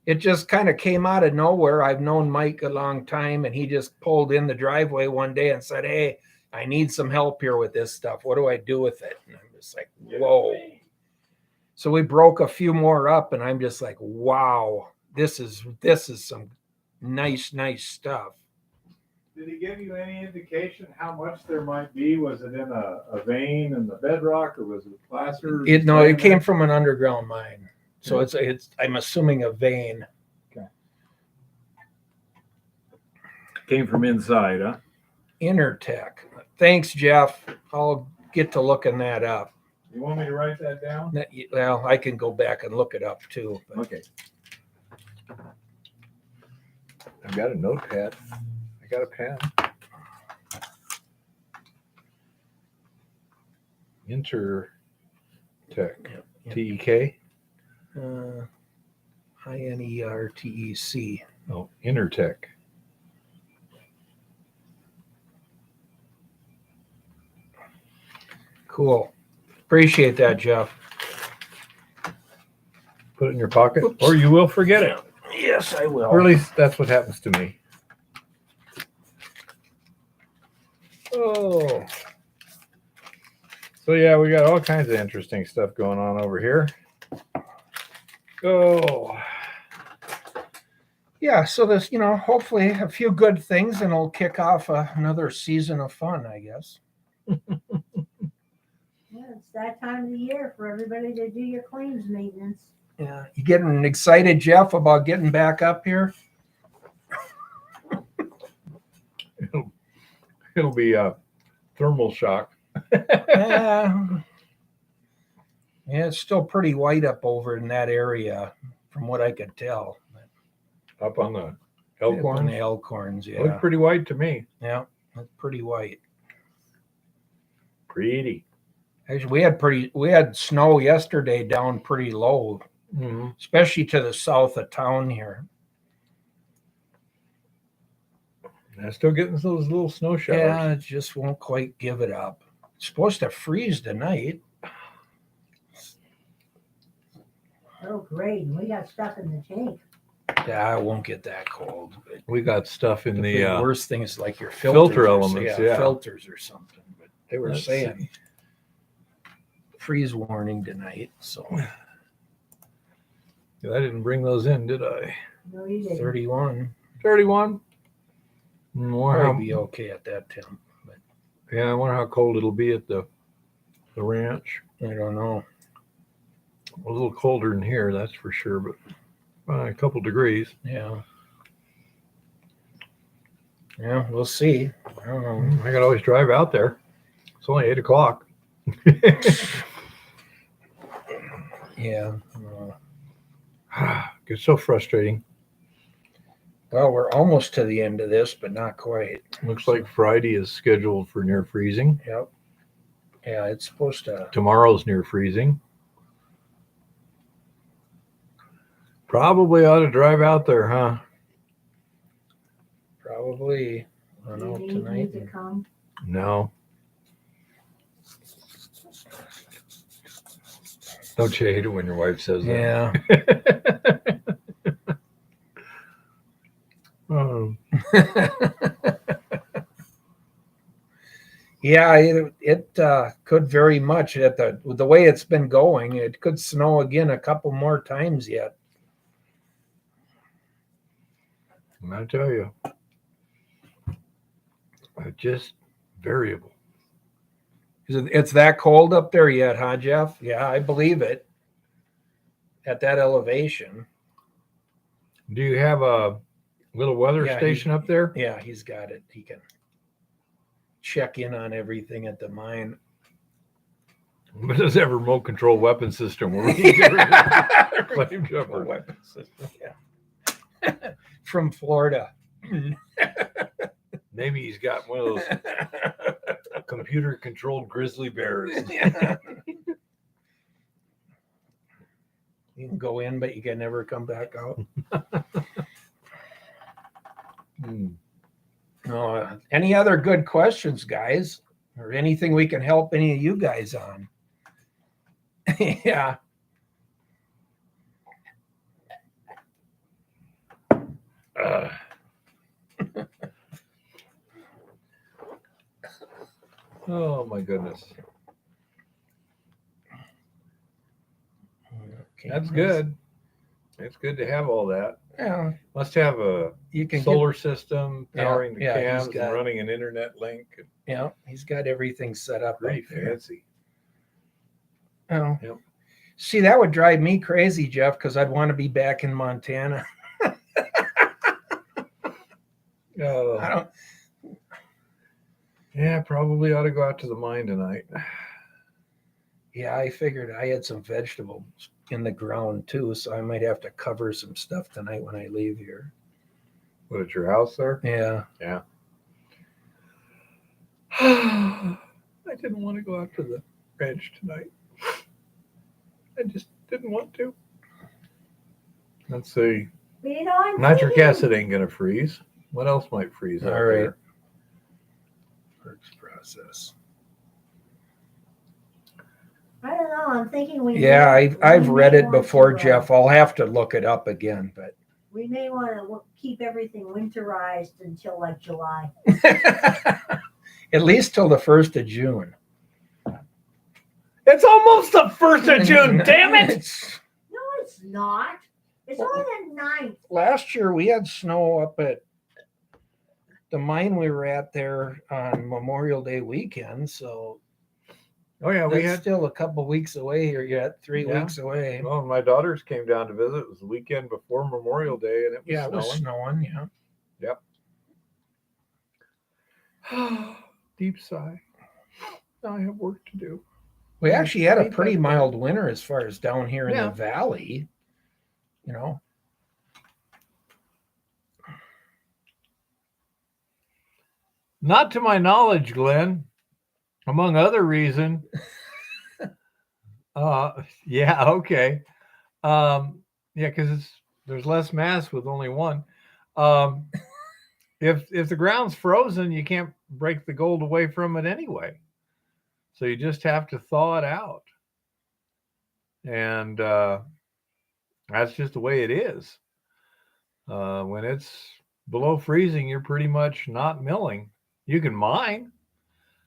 It just kind of came out of nowhere. I've known Mike a long time, and he just pulled in the driveway one day and said, "Hey, I need some help here with this stuff. What do I do with it?" And I'm just like, whoa. So we broke a few more up, and I'm just like, wow, this is some nice stuff. Did he give you any indication how much there might be? Was it in a vein in the bedrock, or was it placer? It came from an underground mine. So it's I'm assuming a vein. Okay. Came from inside, huh? Intertech. Thanks, Jeff. I'll get to looking that up. You want me to write that down? Well, I can go back and look it up too. But. Okay. I've got a notepad. I got a pen. Intertech. T-E-K? INERTEC. Oh, Intertech. Cool. Appreciate that, Jeff. Put it in your pocket, Oops. or you will forget it. Yes, I will. Or at least that's what happens to me. Oh. So yeah, we got all kinds of interesting stuff going on over here. Oh. Yeah, so this, hopefully a few good things, and it'll kick off another season of fun, I guess. Yeah, it's that time of the year for everybody to do your claims maintenance. Yeah, you getting excited, Jeff, about getting back up here? It'll be a thermal shock. Yeah, it's still pretty white up over in that area, from what I could tell. Up on the Up on Elkhorn. the Elkhorns, yeah. Looked pretty white to me. Yeah, that's pretty white. Pretty. Actually, we had snow yesterday down pretty low, Mm-hmm. especially to the south of town here. I'm still getting those little snow showers. Yeah, it just won't quite give it up. It's supposed to freeze tonight. Oh, great. We got stuff in the tank. Yeah, it won't get that cold. But We got stuff in the the worst thing is like your filter filters elements, yeah. filters or something. But they were Let's saying see. freeze warning tonight. So I didn't bring those in, did I? No, you didn't. 31 31. More probably be okay at that temp. But yeah, I wonder how cold it'll be at the ranch. I don't know. A little colder in here, that's for sure, but a couple degrees. Yeah. Yeah, we'll see. I don't know. I could always drive out there. It's only 8 o'clock. Yeah. It's so frustrating. Well, we're almost to the end of this, but not quite. Looks like Friday is scheduled for near freezing. Yep. Yeah, it's supposed to. Tomorrow's near freezing. Probably ought to drive out there, huh? Probably. I don't know Do you need me tonight. to come? No. Don't you hate it when your wife says Yeah. that? Oh. Yeah, it could very much at the way it's been going. It could snow again a couple more times yet. I tell you, just variable. It's that cold up there yet, huh, Jeff? Yeah, I believe it. At that elevation. Do you have a little weather Yeah, station up there? Yeah, he's got it. He can check in on everything at the mine. But does that remote control weapon system where we can get rid of the flame jumper? Weapon system, yeah. From Florida. Maybe he's got one of those computer controlled grizzly bears. Yeah. You can go in, but you can never come back out. Any other good questions, guys? Or anything we can help any of you guys on? Yeah. Oh my goodness. Okay, That's good. It's good to have all that. Yeah, Must have a you can solar system powering the yeah, he's cams got- and running an internet link. Yeah, he's got everything set up. Pretty up there. fancy. Oh. Yep. See, that would drive me crazy, Jeff, because I'd want to be back in Montana. Oh, I don't. yeah, probably ought to go out to the mine tonight. Yeah, I figured I had some vegetables in the ground too, so I might have to cover some stuff tonight when I leave here. What, at your house there? Yeah. Yeah. I didn't want to go out to the ranch tonight. I just didn't want to. Let's see. You know, I'm Nitric thinking- acid ain't gonna freeze. What else might freeze out All right. there? Works process. I don't know. I'm thinking we. Yeah, I've we read may it want before, to, Jeff. I'll have to look it up again, but We may want to keep everything winterized until like July. at least till the 1st of June. It's almost the 1st of June, damn it! No, it's not. It's only the 9th. Last year we had snow up at the mine we were at there on Memorial Day weekend, so Oh yeah, we that's had. still a couple weeks away here yet, 3 Yeah. weeks away. Well, my daughters came down to visit. It was the weekend before Memorial Day, and it was Yeah, it was snowing. snowing, yeah. Deep sigh. Now I have work to do. We actually had a Ain't pretty that mild bad. winter as far as down here in Yeah. the valley. You know, Not to my knowledge, Glenn. Among other reason. Yeah, okay. Yeah, because there's less mass with only one. If the ground's frozen, you can't break the gold away from it anyway. So you just have to thaw it out. And that's just the way it is. When it's below freezing, you're pretty much not milling. You can mine.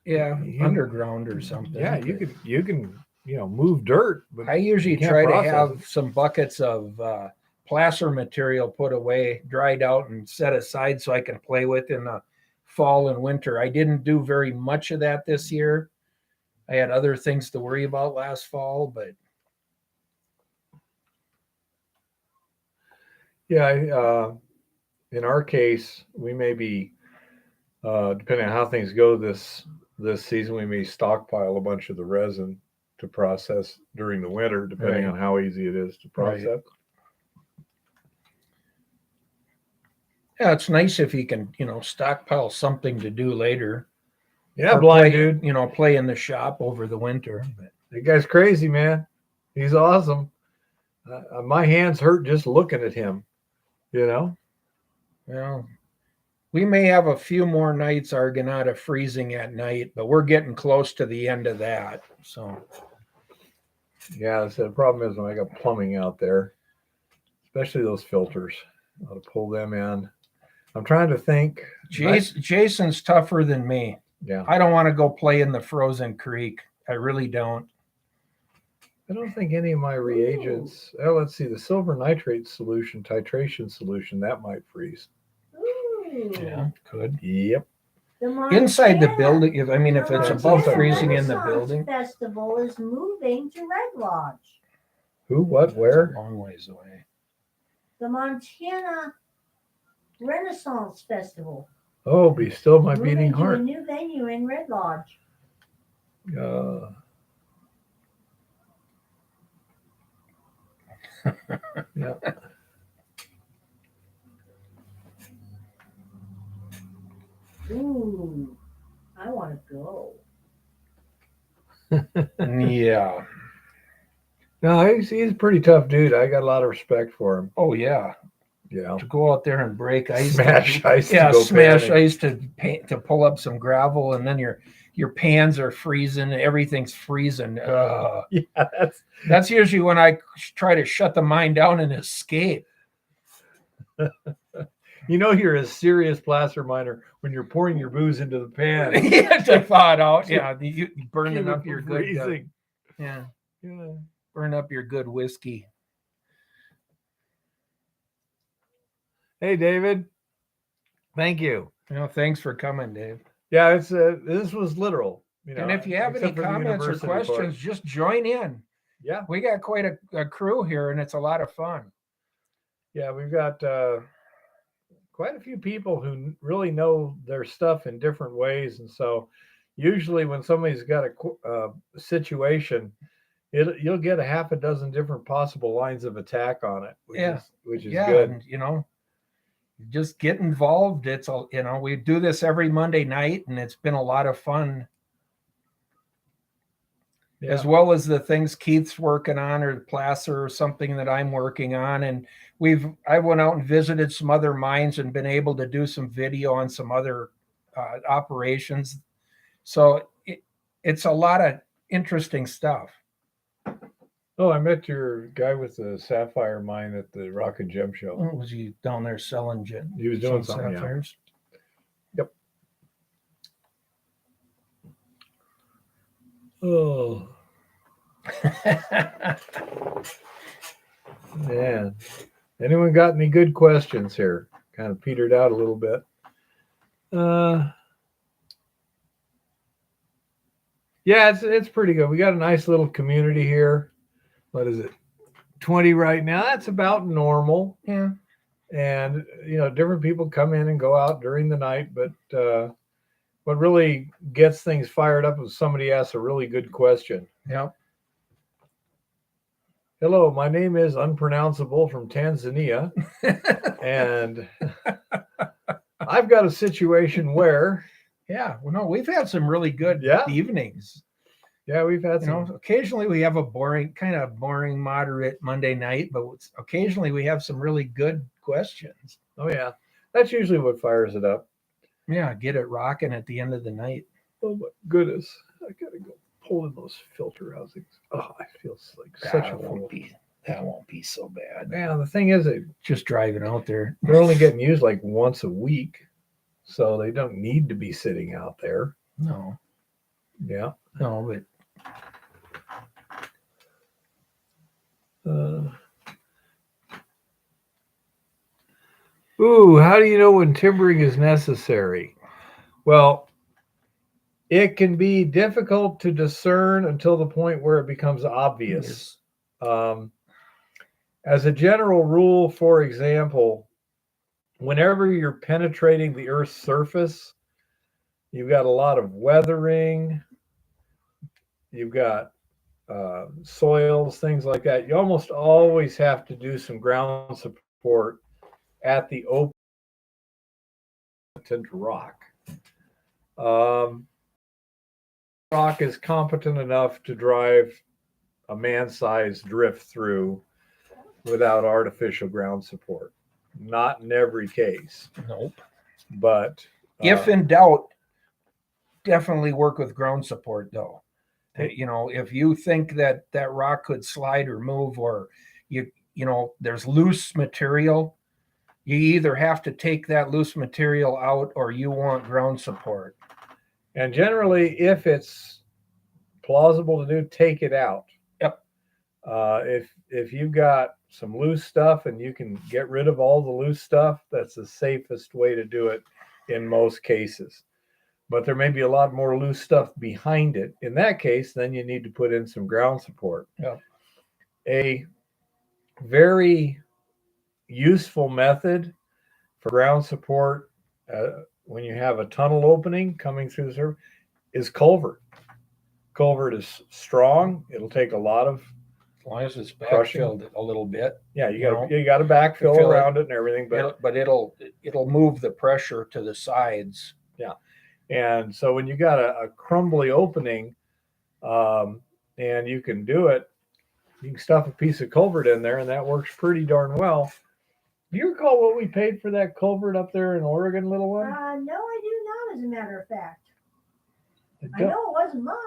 yeah, You- underground or something. Yeah, but you can move dirt. But I usually you can't try to process have it. some buckets of placer material put away, dried out, and set aside so I can play with in the fall and winter. I didn't do very much of that this year. I had other things to worry about last fall, but Yeah, in our case, we may be depending on how things go this season, we may stockpile a bunch of the resin to process during the winter, depending Right. on how easy it is to process. Right. yeah, it's nice if you can, stockpile something to do later. Yeah, Or blind play, dude. play in the shop over the winter. But That guy's crazy, man. He's awesome. My hands hurt just looking at him. well, we may have a few more nights Argonauta freezing at night, but we're getting close to the end of that. So Yeah, the problem is when I got plumbing out there, especially those filters. I ought to pull them in. I'm trying to think. Jason's tougher than me. Yeah. I don't want to go play in the frozen creek. I really don't. I don't think any of my reagents. Oh, let's see. The silver nitrate solution, titration solution, that might freeze. Ooh. Yeah, could. Yep. Inside the building, if it's Yeah, above inside. freezing in the Renaissance building, Festival is moving to Red Lodge. Who? What? a Where? long ways away. The Montana Renaissance Festival. Oh, be still my Moving beating to a heart. new venue in Red Lodge. Yeah. Ooh, I want to go. Yeah. No, he's a pretty tough dude. I got a lot of respect for him. Oh yeah. Yeah. To go out there and break ice. Smash ice. Yeah, to go smash panning. ice to paint, to pull up some gravel, and then your pans are freezing. Everything's freezing. Yeah, That's usually when I try to shut the mine down and escape. you're a serious placer miner when you're pouring your booze into the pan. You have to thaw it out. Yeah, you burning Keep it up your from good. freezing. Yeah, Yeah. burn up your good whiskey. Hey, David. Thank you. Thanks for coming, Dave. Yeah, it's this was literal. And if you have any except for the comments or university part. questions, just join in. Yeah, We got quite a crew here, and it's a lot of fun. yeah, we've got quite a few people who really know their stuff in different ways, and so usually when somebody's got a situation, you'll get a half a dozen different possible lines of attack on it, which is good. And, just get involved. It's all, we do this every Monday night, and it's been a lot of fun. Yeah. As well as the things Keith's working on, or placer, or something that I'm working on. And I went out and visited some other mines and been able to do some video on some other operations. So it's a lot of interesting stuff. Oh, I met your guy with the sapphire mine at the Rock and Gem show. Was he down there selling He was doing some something. sapphires? Yep. Oh. Man, anyone got any good questions here? Kind of petered out a little bit. Yeah, it's pretty good. We got a nice little community here. What is it? 20 right now. That's about normal. Yeah. And different people come in and go out during the night, but what really gets things fired up is somebody asks a really good question. Yep. Hello, my name is Unpronounceable from Tanzania, and I've got a situation where, Yeah. Well, no, we've had some really good Yeah. evenings. yeah, we've had You some. know, occasionally we have a kind of boring, moderate Monday night, but occasionally we have some really good questions. Oh yeah, that's usually what fires it up. Yeah, get it rocking at the end of the night. Oh my goodness, I gotta go pull in those filter housings. Oh, I feel like such a fool. That won't be so bad. Man, the thing is, Just driving out there. they're only getting used like once a week, so they don't need to be sitting out there. No, Yeah. but Ooh, how do you know when timbering is necessary? Well, it can be difficult to discern until the point where it becomes obvious. As a general rule, for example, whenever you're penetrating the Earth's surface, you've got a lot of weathering, you've got soils, things like that. You almost always have to do some ground support at the open rock. Rock is competent enough to drive a man-sized drift through without artificial ground support. Not in every case, nope. but If in doubt, definitely work with ground support though. You know, if you think that rock could slide or move, or you know, there's loose material, you either have to take that loose material out or you want ground support. and generally, if it's plausible to do, take it out. Yep. If you've got some loose stuff and you can get rid of all the loose stuff, that's the safest way to do it in most cases. But there may be a lot more loose stuff behind it. In that case, then you need to put in some ground support. Yeah. A very useful method for ground support when you have a tunnel opening coming through the surface is culvert. Culvert is strong. It'll take a lot of, As long as it's Crushing. backfilled a little bit. yeah, You know, you got to backfill fill it. around it and everything, but It'll move the pressure to the sides. and so when you got a crumbly opening, and you can do it, you can stuff a piece of culvert in there, and that works pretty darn well. Do you recall what we paid for that culvert up there in Oregon, little one? No, I do not, as a matter of fact. I I know it wasn't much.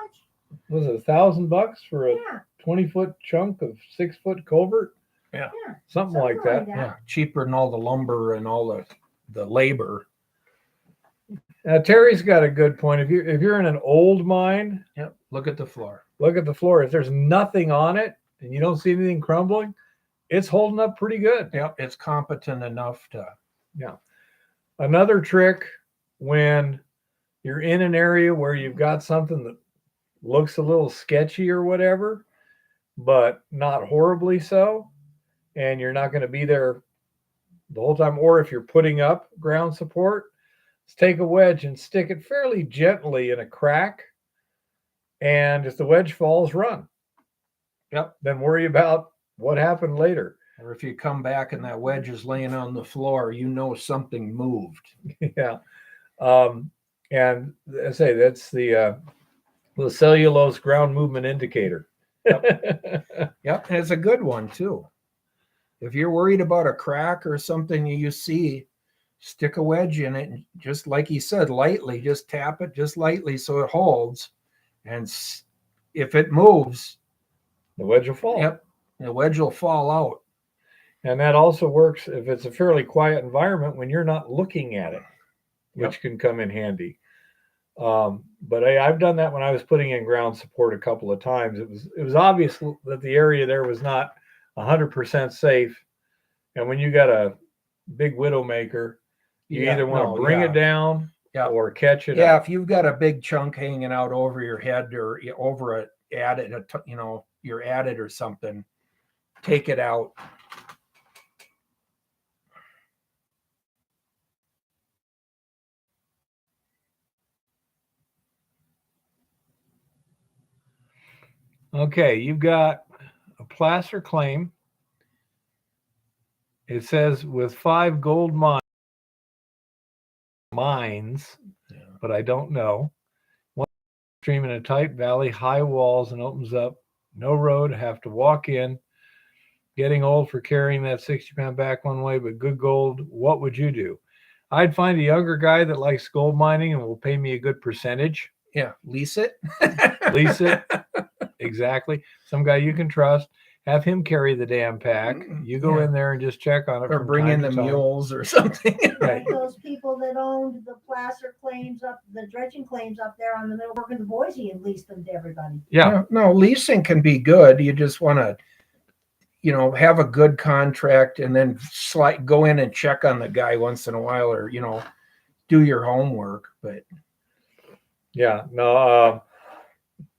Was it $1,000 for a Yeah. 20-foot chunk of 6-foot culvert? Yeah. Something like that. Yeah, cheaper than all the lumber and all the labor. Now Terry's got a good point. If you're in an old mine, Yep. Look at the floor. look at the floor. If there's nothing on it and you don't see anything crumbling, it's holding up pretty good. Yep, it's competent enough to. Another trick, when you're in an area where you've got something that looks a little sketchy or whatever, but not horribly so, and you're not going to be there the whole time, or if you're putting up ground support, take a wedge and stick it fairly gently in a crack, and if the wedge falls, run. Yep. Then worry about what happened later. Or if you come back and that wedge is laying on the floor, you know something moved. Yeah. And I say that's the cellulose ground movement indicator. Yep, and it's a good one too. If you're worried about a crack or something you see, stick a wedge in it, and just like he said, lightly, just tap it just lightly so it holds. And if it moves, The wedge will fall. yep, the wedge will fall out. And that also works if it's a fairly quiet environment when you're not looking at it, which can come in handy. But I've done that when I was putting in ground support a couple of times. It was obvious that the area there was not 100% safe. And when you got a big widowmaker, you either want to bring it down or catch it up. If you've got a big chunk hanging out over your head or over you're at it or something, take it out. Okay, you've got a placer claim. It says with 5 gold mines, Yeah. but I don't know. One stream in a tight valley, high walls, and opens up. No road, have to walk in. Getting old for carrying that 60-pound back one way, but good gold. What would you do? I'd find a younger guy that likes gold mining and will pay me a good percentage. Yeah, lease it. Lease it. Exactly. Some guy you can trust. Have him carry the damn pack. You go in there and just check on it. Or bring in the mules or something. Like those people that owned the placer claims up, the dredging claims up there on the middle work of the Boise and leased them to everybody. Yeah. No, leasing can be good. You just want to, have a good contract and then go in and check on the guy once in a while, or, do your homework. But Yeah, no,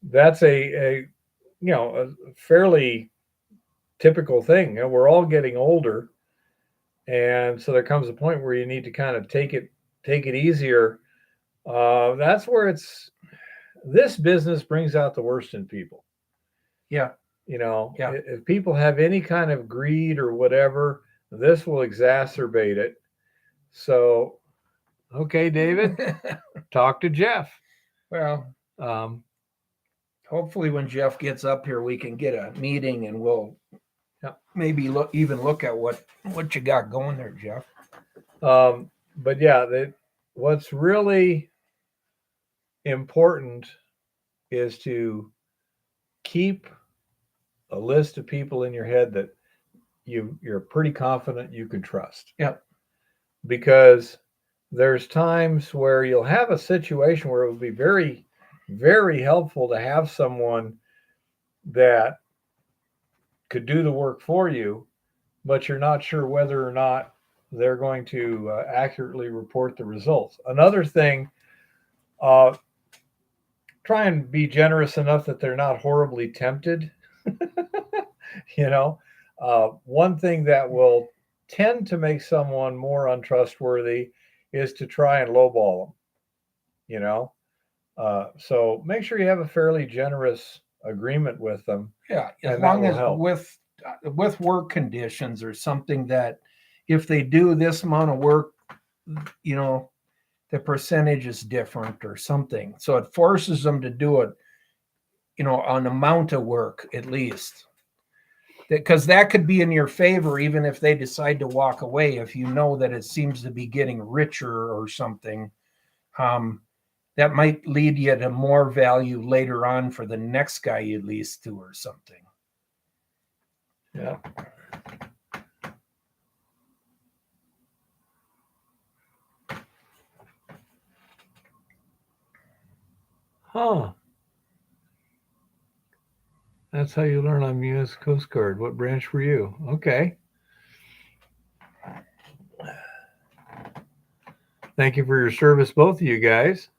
that's a fairly typical thing. We're all getting older, and so there comes a point where you need to kind of take it easier. That's where this business brings out the worst in people. yeah, If people have any kind of greed or whatever, this will exacerbate it. So, okay, David, talk to Jeff. Well, hopefully when Jeff gets up here, we can get a meeting and we'll maybe look at what you got going there, Jeff. But yeah, what's really important is to keep a list of people in your head that you're pretty confident you can trust. Yeah. Because there's times where you'll have a situation where it would be very, very helpful to have someone that could do the work for you, but you're not sure whether or not they're going to accurately report the results. Another thing, try and be generous enough that they're not horribly tempted. One thing that will tend to make someone more untrustworthy is to try and lowball them. So make sure you have a fairly generous agreement with them. Yeah, as long as with work conditions or something that if they do this amount of work, the percentage is different or something. So it forces them to do it, an amount of work at least. Because that could be in your favor, even if they decide to walk away, if you know that it seems to be getting richer or something. That might lead you to more value later on for the next guy you lease to or something. Yeah. Huh. That's how you learn on U.S. Coast Guard. What branch were you? Okay. Thank you for your service, both of you guys.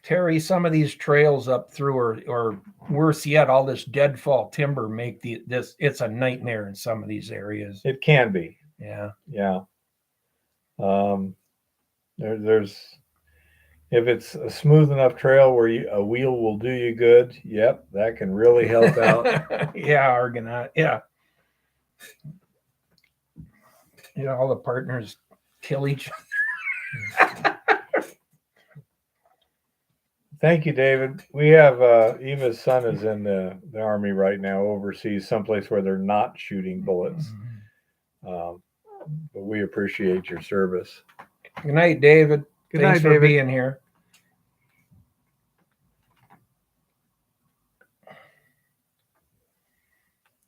Terry, some of these trails up through, or worse yet, all this deadfall timber make it's a nightmare in some of these areas. It can be. Yeah. Yeah. There's if it's a smooth enough trail where a wheel will do you good, yep, that can really help out. Yeah, Argonaut. Yeah. All the partners kill each other. Thank you, David. We have Eva's son is in the Army right now, overseas, someplace where they're not shooting bullets. But we appreciate your service. Good night, David. Thanks for being here.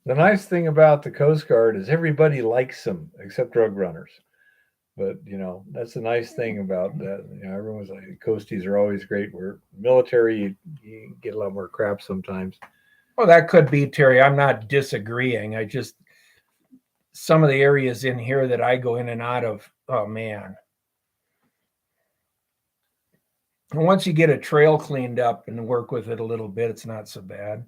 The nice thing about the Coast Guard is everybody likes them except drug runners. But, that's the nice thing about that. Everyone's like, coasties are always great. We're military, you get a lot more crap sometimes. Well, that could be, Terry. I'm not disagreeing. Some of the areas in here that I go in and out of, oh, man. And once you get a trail cleaned up and work with it a little bit, it's not so bad.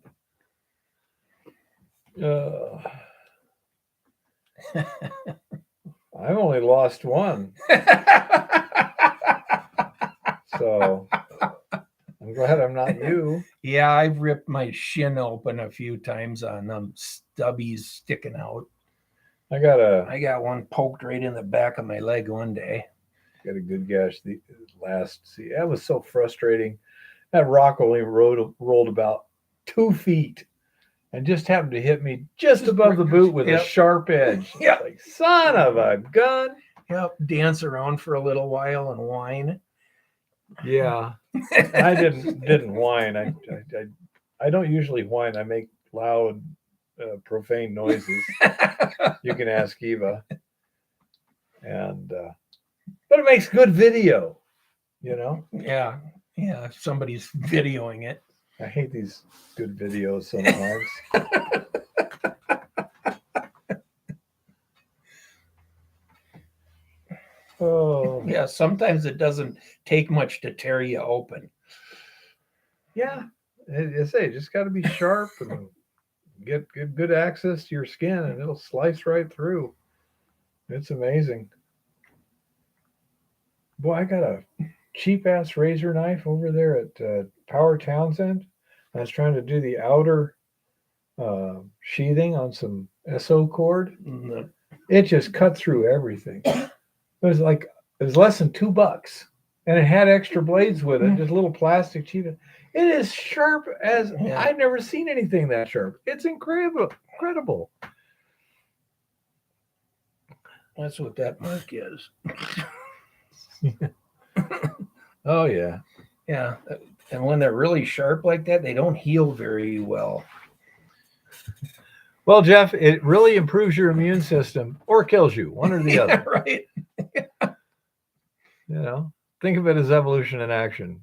I've only lost one. So I'm glad I'm not you. Yeah, I've ripped my shin open a few times on them stubbies sticking out. I got I got one poked right in the back of my leg one day. a good gash the last. See, that was so frustrating. That rock only rolled about 2 feet, and just happened to hit me just above the boot with Yep. a sharp edge. Yep. Like, son of a gun. Yep, dance around for a little while and whine. Yeah, I didn't whine. I don't usually whine. I make loud, profane noises. You can ask Eva. And but it makes good video, you know. Yeah, if somebody's videoing it. I hate these good videos sometimes. Oh, Yeah, sometimes it doesn't take much to tear you open. yeah. I say, just got to be sharp and get good access to your skin, and it'll slice right through. It's amazing. Boy, I got a cheap ass razor knife over there at Power Townsend. I was trying to do the outer sheathing on some SO cord. Mm, It just cut through everything. It was less than $2, and it had extra blades with it, just little plastic cheap. It is sharp as Yeah. I've never seen anything that sharp. It's incredible. That's what that mark is. Oh yeah. Yeah, and when they're really sharp like that, they don't heal very well. Well, Jeff, it really improves your immune system or kills you, one or the Yeah, other. right. You know, think of it as evolution in action.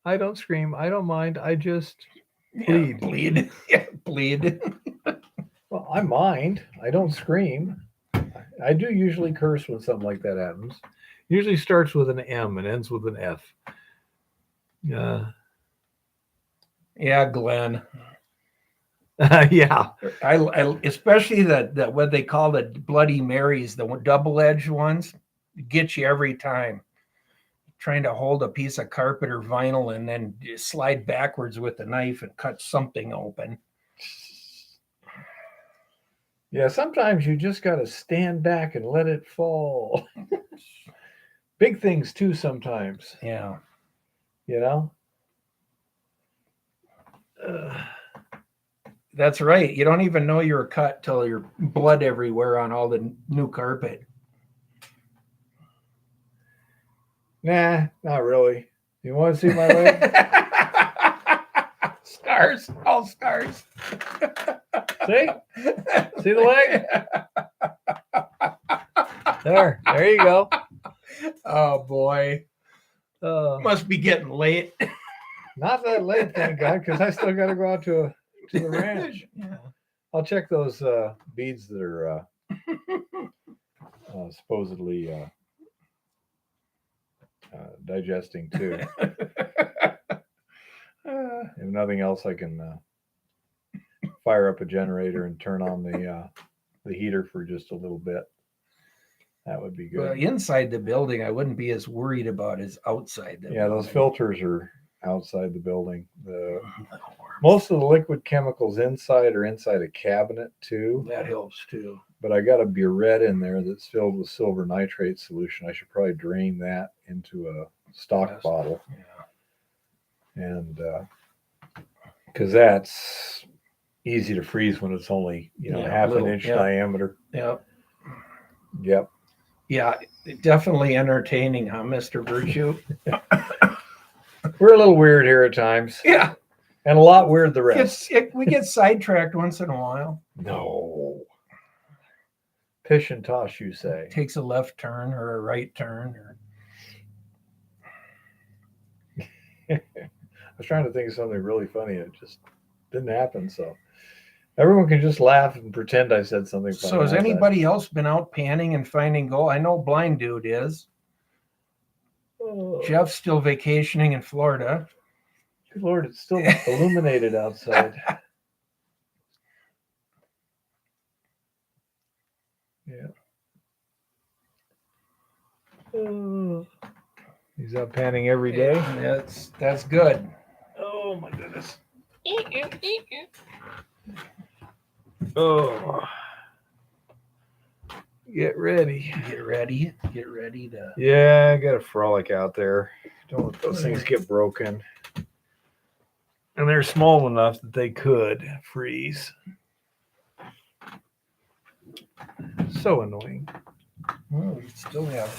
I don't scream. I don't mind. I just bleed. Yeah, bleed. Yeah, bleed. Well, I mind. I don't scream. I do usually curse when something like that happens. Usually starts with an M and ends with an F. Yeah, Glenn. Yeah. I especially that what they call the Bloody Marys, the double-edged ones, get you every time. Trying to hold a piece of carpet or vinyl and then slide backwards with the knife and cut something open. Yeah, sometimes you just got to stand back and let it fall. Big things too sometimes, Yeah. you know? That's right. You don't even know you're cut till you're blood everywhere on all the new carpet. Nah, not really. You want to see my leg? Scars, all scars. See? See the leg? There you go. Oh boy, must be getting late. Not that late, thank God, because I still got to go out to the ranch. Yeah. I'll check those beads that are supposedly digesting too. If nothing else, I can fire up a generator and turn on the heater for just a little bit. That would be good. Well, inside the building, I wouldn't be as worried about as outside the building. Those filters are outside the building. Most of the liquid chemicals inside are inside a cabinet too. That helps too. But I got a burette in there that's filled with silver nitrate solution. I should probably drain that into a stock bottle. Yeah. And because that's easy to freeze when it's only half an inch diameter. Yep. Yep. Yeah, definitely entertaining, huh, Mr. Virtue? We're a little weird here at times. Yeah. And a lot weird the rest. We get sidetracked once in a while. No. Pish and toss, you say. Takes a left turn or a right turn. I was trying to think of something really funny. It just didn't happen. So everyone can just laugh and pretend I said something funny. So has anybody else been out panning and finding gold? I know Blind Dude is. Jeff's still vacationing in Florida. Good Lord, it's still illuminated outside. Yeah. He's up panning every day. That's good. Oh my goodness. Oh. Get ready. Get ready. Get ready to. Yeah, I got a frolic out there. Don't let those things get broken. And they're small enough that they could freeze. So annoying. Well, we still have.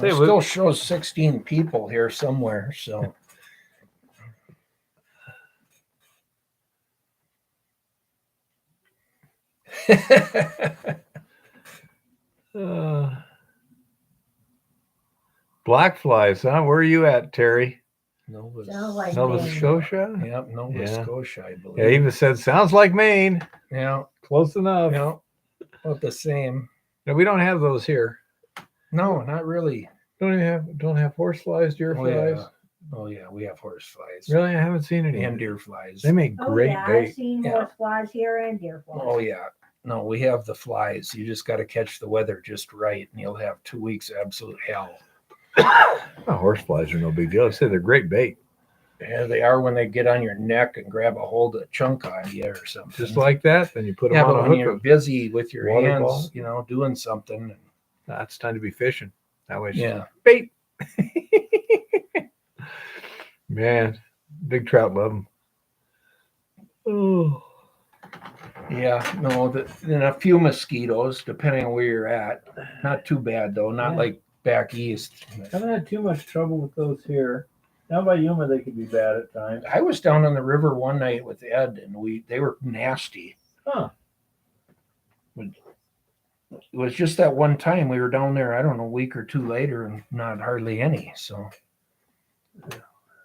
Say It what- still shows 16 people here somewhere. So. Black flies, huh? Where are you at, Terry? Sounds like Nova Maine. Scotia? Yep, Nova Yeah. Scotia, I believe. Yeah, even said, sounds like Maine. Yeah, Close enough. yeah, about the same. No, we don't have those here. No, not really. Don't have horse flies, deer Oh flies. yeah, oh yeah, we have horse flies Really, I haven't seen any. and deer flies. They make Oh great yeah, I've bait. seen Yeah. horse flies here and deer flies. Oh yeah, no, we have the flies. You just got to catch the weather just right, and you'll have 2 weeks of absolute hell. Oh, horse flies are no big deal. I say they're great bait. Yeah, they are when they get on your neck and grab a hold of a chunk on you or something. Just like that, then you put them yeah, on but a when hook. you're busy with your water hands, ball. you know, doing something. It's time to be fishing. That way, it's Yeah. bait. Man, big trout love them. Oh, Yeah, no, and a few mosquitoes, depending on where you're at. Not too bad though, not Yeah. like back east. Haven't had too much trouble with those here. Down by Yuma, they could be bad at times. I was down on the river one night with Ed, and they were nasty. Huh. It was just that one time we were down there. I don't know, a week or two later, and not hardly any. So,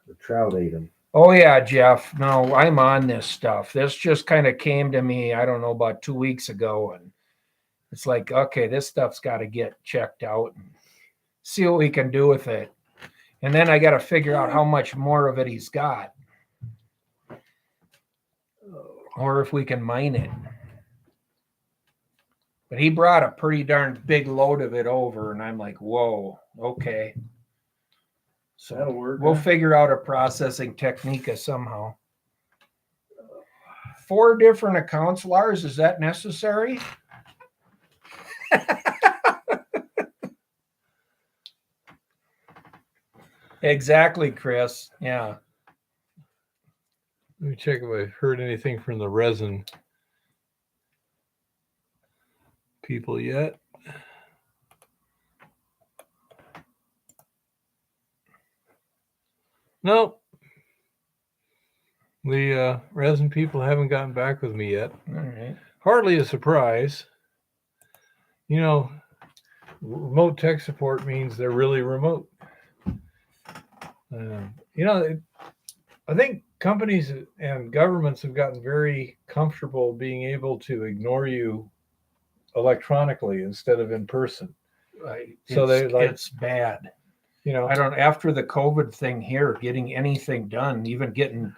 The trout ate them. oh yeah, Jeff. No, I'm on this stuff. This just kind of came to me. I don't know, about 2 weeks ago, and it's like, okay, this stuff's got to get checked out and see what we can do with it. And then I got to figure out how much more of it he's got, or if we can mine it. But he brought a pretty darn big load of it over, and I'm like, whoa, okay. So That'll work. we'll huh? figure out a processing technique somehow. 4 different accounts, Lars, is that necessary? Exactly, Chris. Yeah. let me check if I heard anything from the resin people yet. Nope. The resin people haven't gotten back with me yet. All right. Hardly a surprise. You know, remote tech support means they're really remote. You know, I think companies and governments have gotten very comfortable being able to ignore you electronically instead of in person. So they like, it's bad. you know, I don't, after the COVID thing here, getting anything done, even getting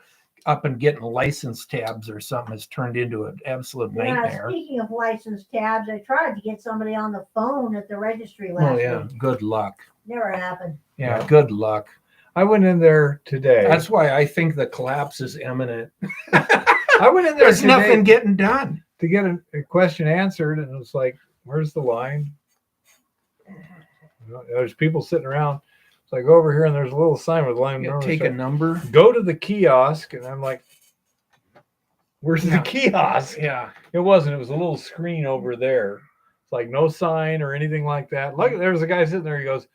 up and getting license tabs or something has turned into an absolute Yeah, nightmare. speaking of license tabs, I tried to get somebody on the phone at the registry Oh last yeah, week. good luck. Never happened. Yeah, Yeah. good luck. I went in there today. That's why I think the collapse is imminent. I went in there There's today nothing getting done. to get a question answered, and it was like, where's the line? You know, there's people sitting around. So I go over here and there's a little sign with line You number. take a number. Go to the kiosk, and I'm like, where's Yeah. the kiosk? Yeah. It wasn't. It was a little screen over there. It's like no sign or anything like that. Look, there's a guy sitting there. He goes,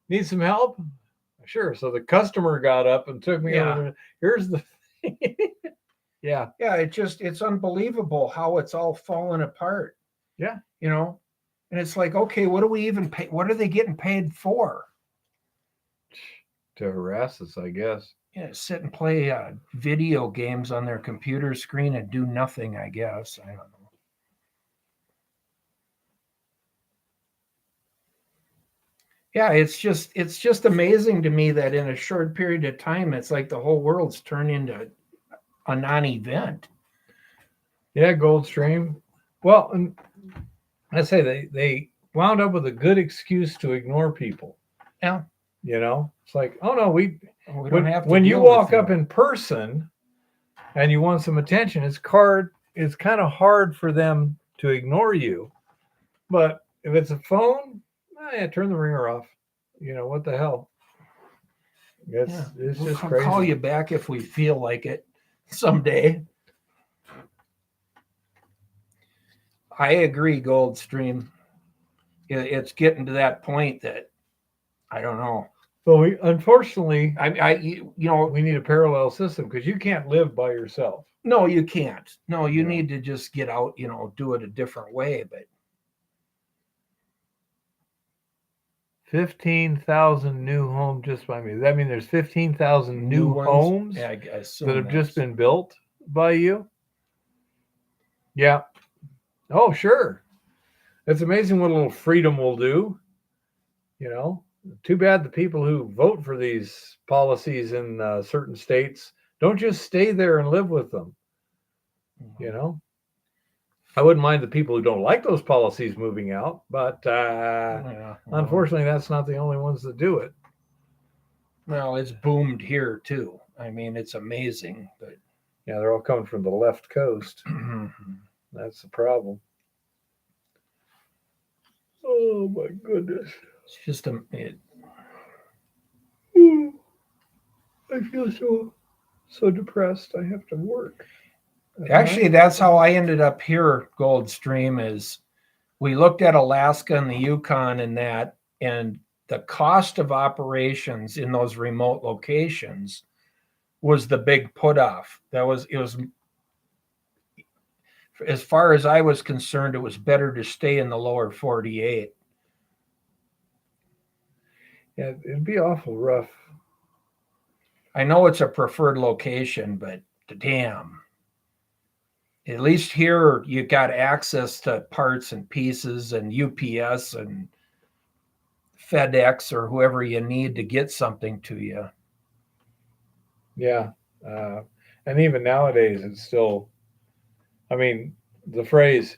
need some help? Sure. So the customer got up and took me Yeah. over. Here's the yeah. Yeah, it's unbelievable how it's all fallen apart. Yeah. You know, and it's like, okay, what do we even pay? What are they getting paid for? To harass us, I guess. Yeah, sit and play video games on their computer screen and do nothing, I guess. I don't know. Yeah, it's just amazing to me that in a short period of time, it's like the whole world's turned into a non-event. Yeah, Goldstream. Well, and I say they wound up with a good excuse to ignore people. Yeah. You know, it's like, oh no, We don't when, have to when you deal walk with up in person and you want some attention, it's kind of hard for them to ignore you. But if it's a phone, yeah, turn the ringer off. You know, what the hell? It's We'll just crazy. call you back if we feel like it someday. I agree, Goldstream. It's getting to that point that I don't know. Well, unfortunately, you know, we need a parallel system because you can't live by yourself. no, you can't. No, you Yeah. need to just get out, you know, do it a different way. But 15,000 new homes just by me. Does that mean there's 15,000 new ones, homes yeah, I assume that have just that's- been built by you? Yeah. Oh, sure. It's amazing what a little freedom will do. You know, too bad the people who vote for these policies in certain states don't just stay there and live with them. You know, I wouldn't mind the people who don't like those policies moving out, but Yeah, well, unfortunately, that's not the only ones that do it. well, it's boomed here too. I mean, it's amazing, but Yeah, they're all coming from the left coast. That's the problem. Oh my goodness. it's just I feel so depressed. I have to work. actually, that's how I ended up here, Goldstream, is we looked at Alaska and the Yukon and that, and the cost of operations in those remote locations was the big put off. It was, as far as I was concerned, it was better to stay in the lower 48. Yeah, it'd be awful rough. I know it's a preferred location, but damn. At least here you got access to parts and pieces and UPS and FedEx or whoever you need to get something to you. Yeah. And even nowadays, it's still, I mean, the phrase,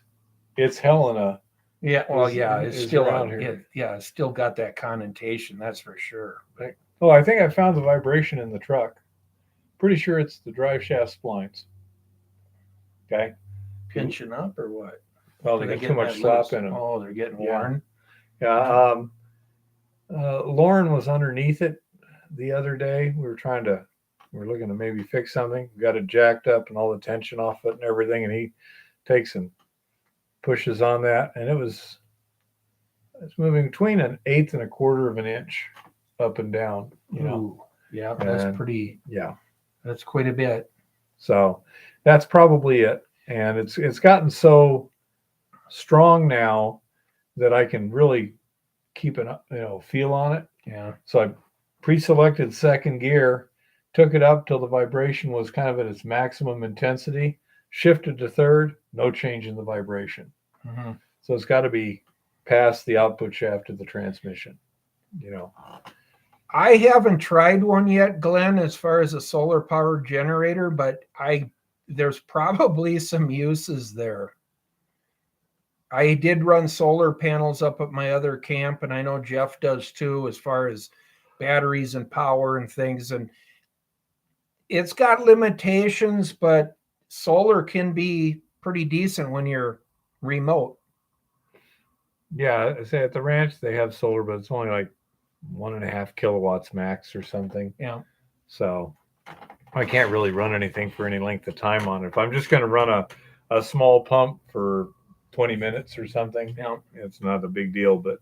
it's hell in a, Yeah, well, yeah, is it's still around here. it's still got that connotation, that's for sure. But oh, I think I found the vibration in the truck. Pretty sure it's the drive shaft splines. Okay. pinching up or what? Well, Are they they got too getting much that slop loose? in them. Oh, they're getting Yeah. worn. Yeah. Lauren was underneath it the other day. We were looking to maybe fix something. Got it jacked up and all the tension off it and everything. And he takes and pushes on that. And it's moving between an eighth and a quarter of an inch up and down, you know? Ooh, yeah, that's And- pretty, Yeah. that's quite a bit. So that's probably it. And it's gotten so strong now that I can really keep an feel on it. Yeah. So I pre-selected second gear, took it up till the vibration was kind of at its maximum intensity, shifted to third, no change in the vibration. Mm-hmm. So it's got to be past the output shaft of the transmission, you know. I haven't tried one yet, Glenn, as far as a solar powered generator, but there's probably some uses there. I did run solar panels up at my other camp, and I know Jeff does too, as far as batteries and power and things. And it's got limitations, but solar can be pretty decent when you're remote. Yeah, I say at the ranch they have solar, but it's only like 1.5 kilowatts max or something. Yeah. So I can't really run anything for any length of time on it. If I'm just going to run a small pump for 20 minutes or something, Yeah. it's not a big deal. But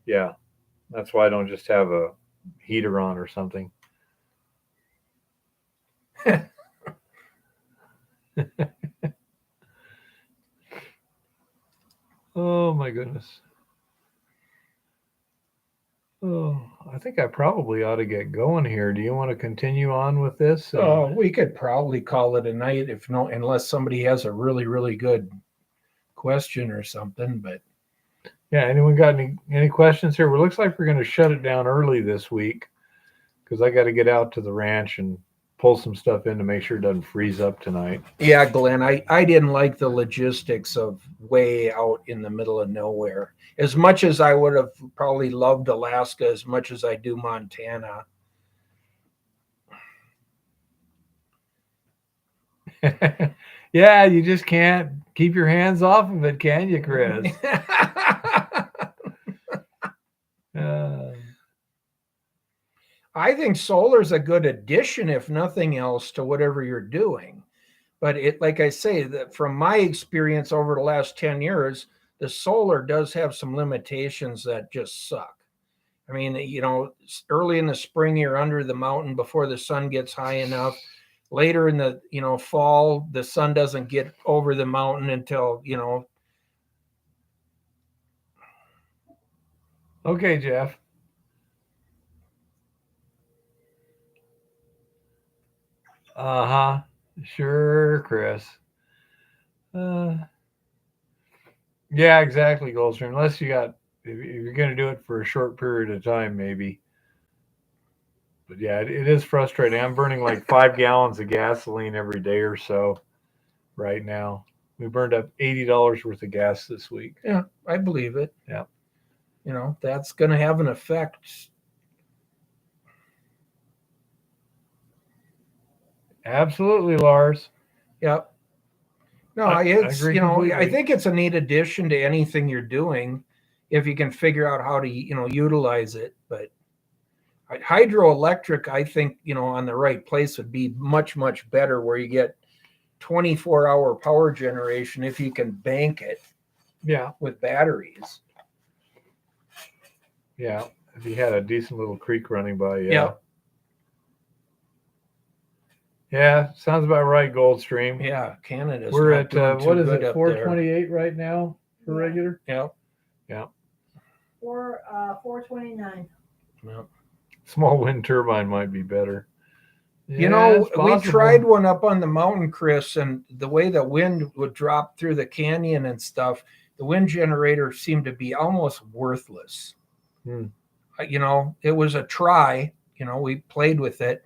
yeah, that's why I don't just have a heater on or something. Oh my goodness. Oh, I think I probably ought to get going here. Do you want to continue on with this? Oh, we could probably call it a night unless somebody has a really, really good question or something. But Yeah, anyone got any questions here? Well, it looks like we're going to shut it down early this week because I got to get out to the ranch and pull some stuff in to make sure it doesn't freeze up tonight. Yeah, Glenn, I didn't like the logistics of way out in the middle of nowhere. As much as I would have probably loved Alaska, as much as I do Montana. Yeah, you just can't keep your hands off of it, can you, Chris? I think solar's a good addition, if nothing else, to whatever you're doing. But it, like I say, that from my experience over the last 10 years, the solar does have some limitations that just suck. I mean, early in the spring, you're under the mountain before the sun gets high enough. Later in the, fall, the sun doesn't get over the mountain until, Okay, Jeff. Uh-huh. Sure, Chris. Yeah, exactly, Goldstream. Unless if you're going to do it for a short period of time, maybe. But yeah, it is frustrating. I'm burning like 5 gallons of gasoline every day or so right now. We burned up $80 worth of gas this week. Yeah, I believe it. Yeah. That's going to have an effect. Absolutely, Lars. Yep. No, I it's, agree completely. I think it's a neat addition to anything you're doing if you can figure out how to, utilize it. But hydroelectric, I think, on the right place would be much, much better, where you get 24-hour power generation if you can bank it. Yeah. With batteries. Yeah. If you had a decent little creek running by, yeah. Yeah. Yeah, sounds about right, Goldstream. Yeah, Canada's. We're not at doing too what is good it, up 428 right now for regular? there. Yeah. 429. Yeah. Small wind turbine might be better. We possible. tried one up on the mountain, Chris, and the way the wind would drop through the canyon and stuff, the wind generator seemed to be almost worthless. It was a try. We played with it,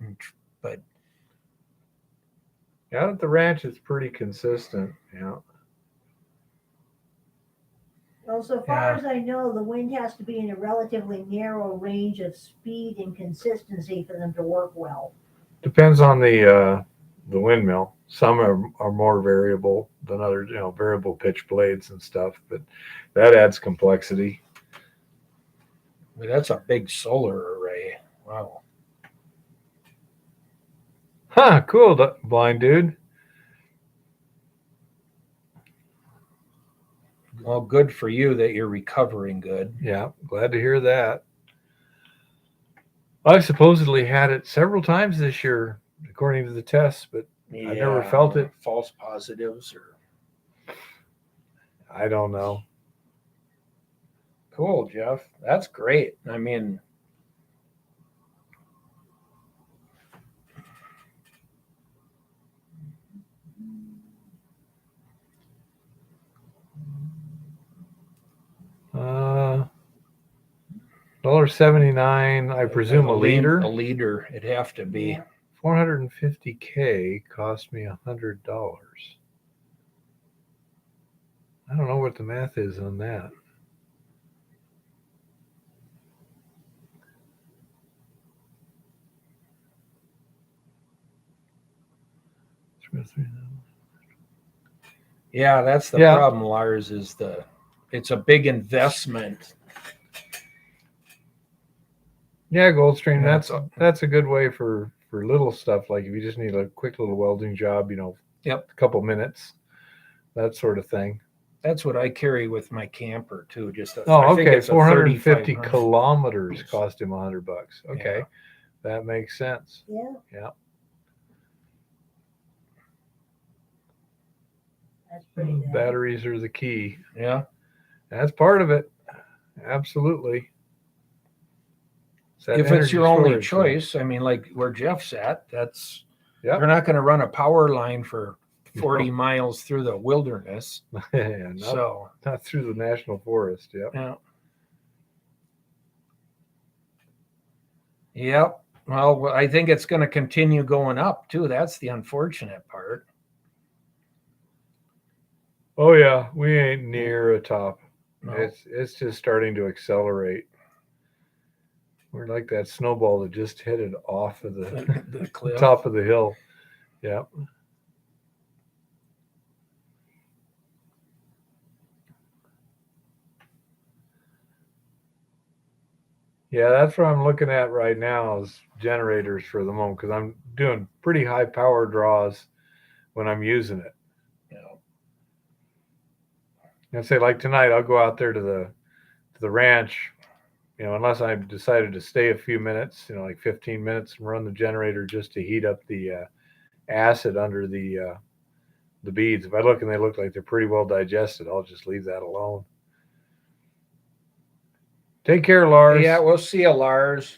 but out at the ranch, it's pretty consistent. Yeah. Well, so far as I know, the wind has to be in a relatively narrow range of speed and consistency for them to work well. Depends on the windmill. Some are more variable than others, variable pitch blades and stuff, but that adds complexity. that's a big solar array. Wow. Huh, cool, blind dude. Well, good for you that you're recovering good. Yeah, glad to hear that. I've supposedly had it several times this year, according to the tests, but I never felt it. False positives or I don't know. Cool, Jeff. That's great. I mean, $1.79, I presume a liter. A liter, it'd have to be. Yeah. 450K cost me $100. I don't know what the math is on that. Yeah, that's the problem, Lars, is it's a big investment. Yeah, Goldstream, that's a good way for little stuff, like if you just need a quick little welding job, Yep. a couple minutes, that sort of thing. That's what I carry with my camper too. I think it's 450 $3,500. kilometers cost him $100. Okay, Yeah. that makes sense. Yeah. Yeah. That's pretty good. Batteries are the key. Yeah. That's part of it. Absolutely. If it's your only choice, I mean, like where Jeff's at, they're not going to run a power line for 40 miles through the wilderness. Yeah, not through the national forest. Yep. Yeah. Yep. Well, I think it's going to continue going up too. That's the unfortunate part. Oh yeah, we ain't near a top. No. It's just starting to accelerate. We're like that snowball that just hit it off of the The cliff. top of the hill. Yeah. Yeah, that's what I'm looking at right now is generators for the moment because I'm doing pretty high power draws when I'm using it. And say like tonight, I'll go out there to the ranch, unless I decided to stay a few minutes, like 15 minutes, and run the generator just to heat up the acid under the beads. If I look and they look like they're pretty well digested, I'll just leave that alone. Take care, Lars. Yeah, we'll see you, Lars.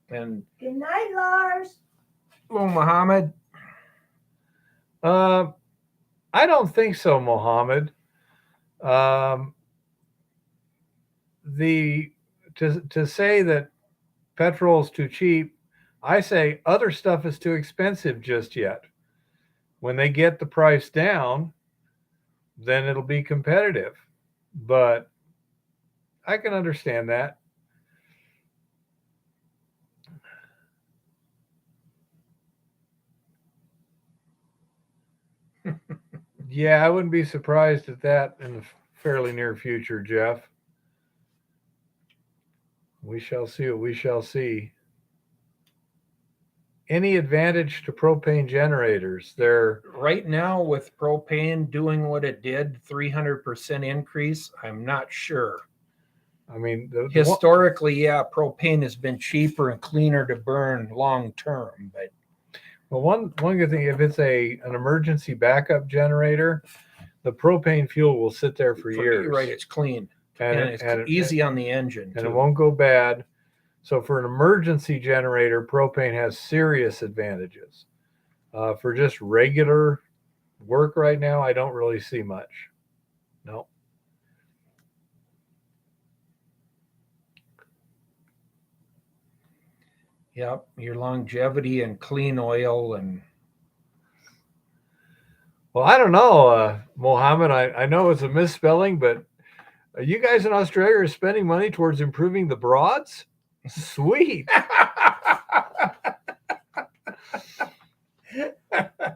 And Good night, Lars. well, Muhammad. I don't think so, Mohammed. To say that petrol is too cheap, I say other stuff is too expensive just yet. When they get the price down, then it'll be competitive. But I can understand that. Yeah, I wouldn't be surprised at that in the fairly near future, Jeff. We shall see what we shall see. Any advantage to propane generators? They're Right now with propane doing what it did, 300% increase, I'm not sure. I mean, Historically, yeah, propane has been cheaper and cleaner to burn long term, but well, one good thing, if it's an emergency backup generator, the propane fuel will sit there for years. Right, it's clean and it's easy on the engine and too. it won't go bad. So for an emergency generator, propane has serious advantages. For just regular work right now, I don't really see much. No. Yep, your longevity and clean oil and Well, I don't know, Mohammed. I know it's a misspelling, but you guys in Australia are spending money towards improving the broads? Sweet.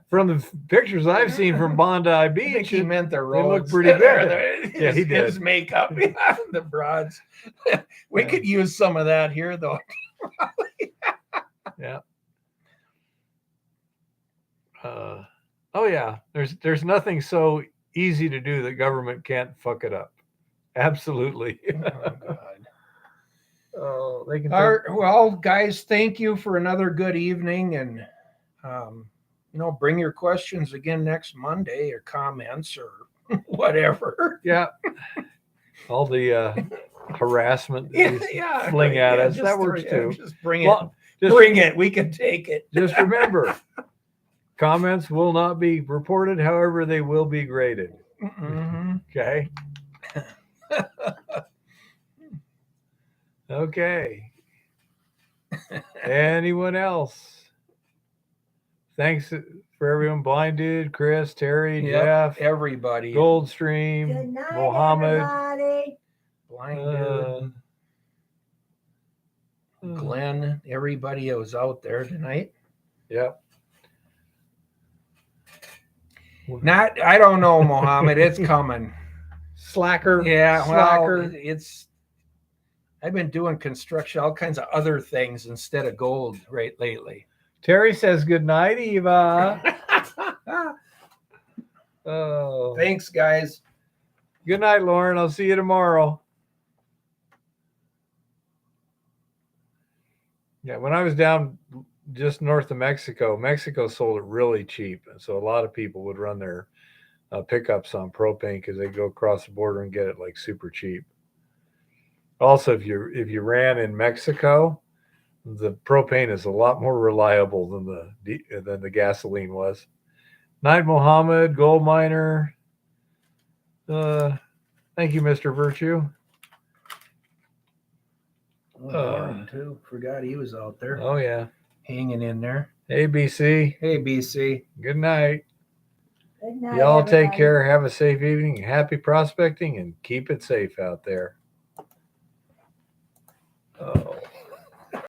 From the pictures I've seen from Bondi I think Beach, he meant the they roads. look pretty good. Yeah, he did. His makeup, the broads. We could use some of that here, though. Yeah. Oh yeah. There's nothing so easy to do that government can't fuck it up. Absolutely. Oh, God. Oh, they can. Well, guys, thank you for another good evening, and bring your questions again next Monday or comments or whatever. Yeah. All the harassment that you fling at us. That works too. Just bring it. Bring it. We can take it. Just remember, comments will not be reported. However, they will be graded. Mm-hmm. Okay. Okay. Anyone else? Thanks for everyone. Blind Dude, Chris, Terry, Jeff, everybody. Goldstream, Good night, Mohammed, everybody. Blind Dude, Glenn, everybody that was out there tonight. Yep. I don't know, Mohammed. It's coming. Slacker. Yeah, Slacker. well, I've been doing construction, all kinds of other things instead of gold lately. Terry says good night, Eva. Oh. Thanks, guys. Good night, Lauren. I'll see you tomorrow. Yeah, when I was down just north of Mexico sold it really cheap. And so a lot of people would run their pickups on propane because they go across the border and get it like super cheap. Also, if you ran in Mexico, the propane is a lot more reliable than the gasoline was. Night, Mohammed, gold miner. Thank you, Mr. Virtue. Lauren too. Forgot he was out there. Oh yeah. hanging in there. Hey, BC. Hey, BC. Good night. Good night, Y'all take everybody. care. Have a safe evening. Happy prospecting and keep it safe out there. Oh.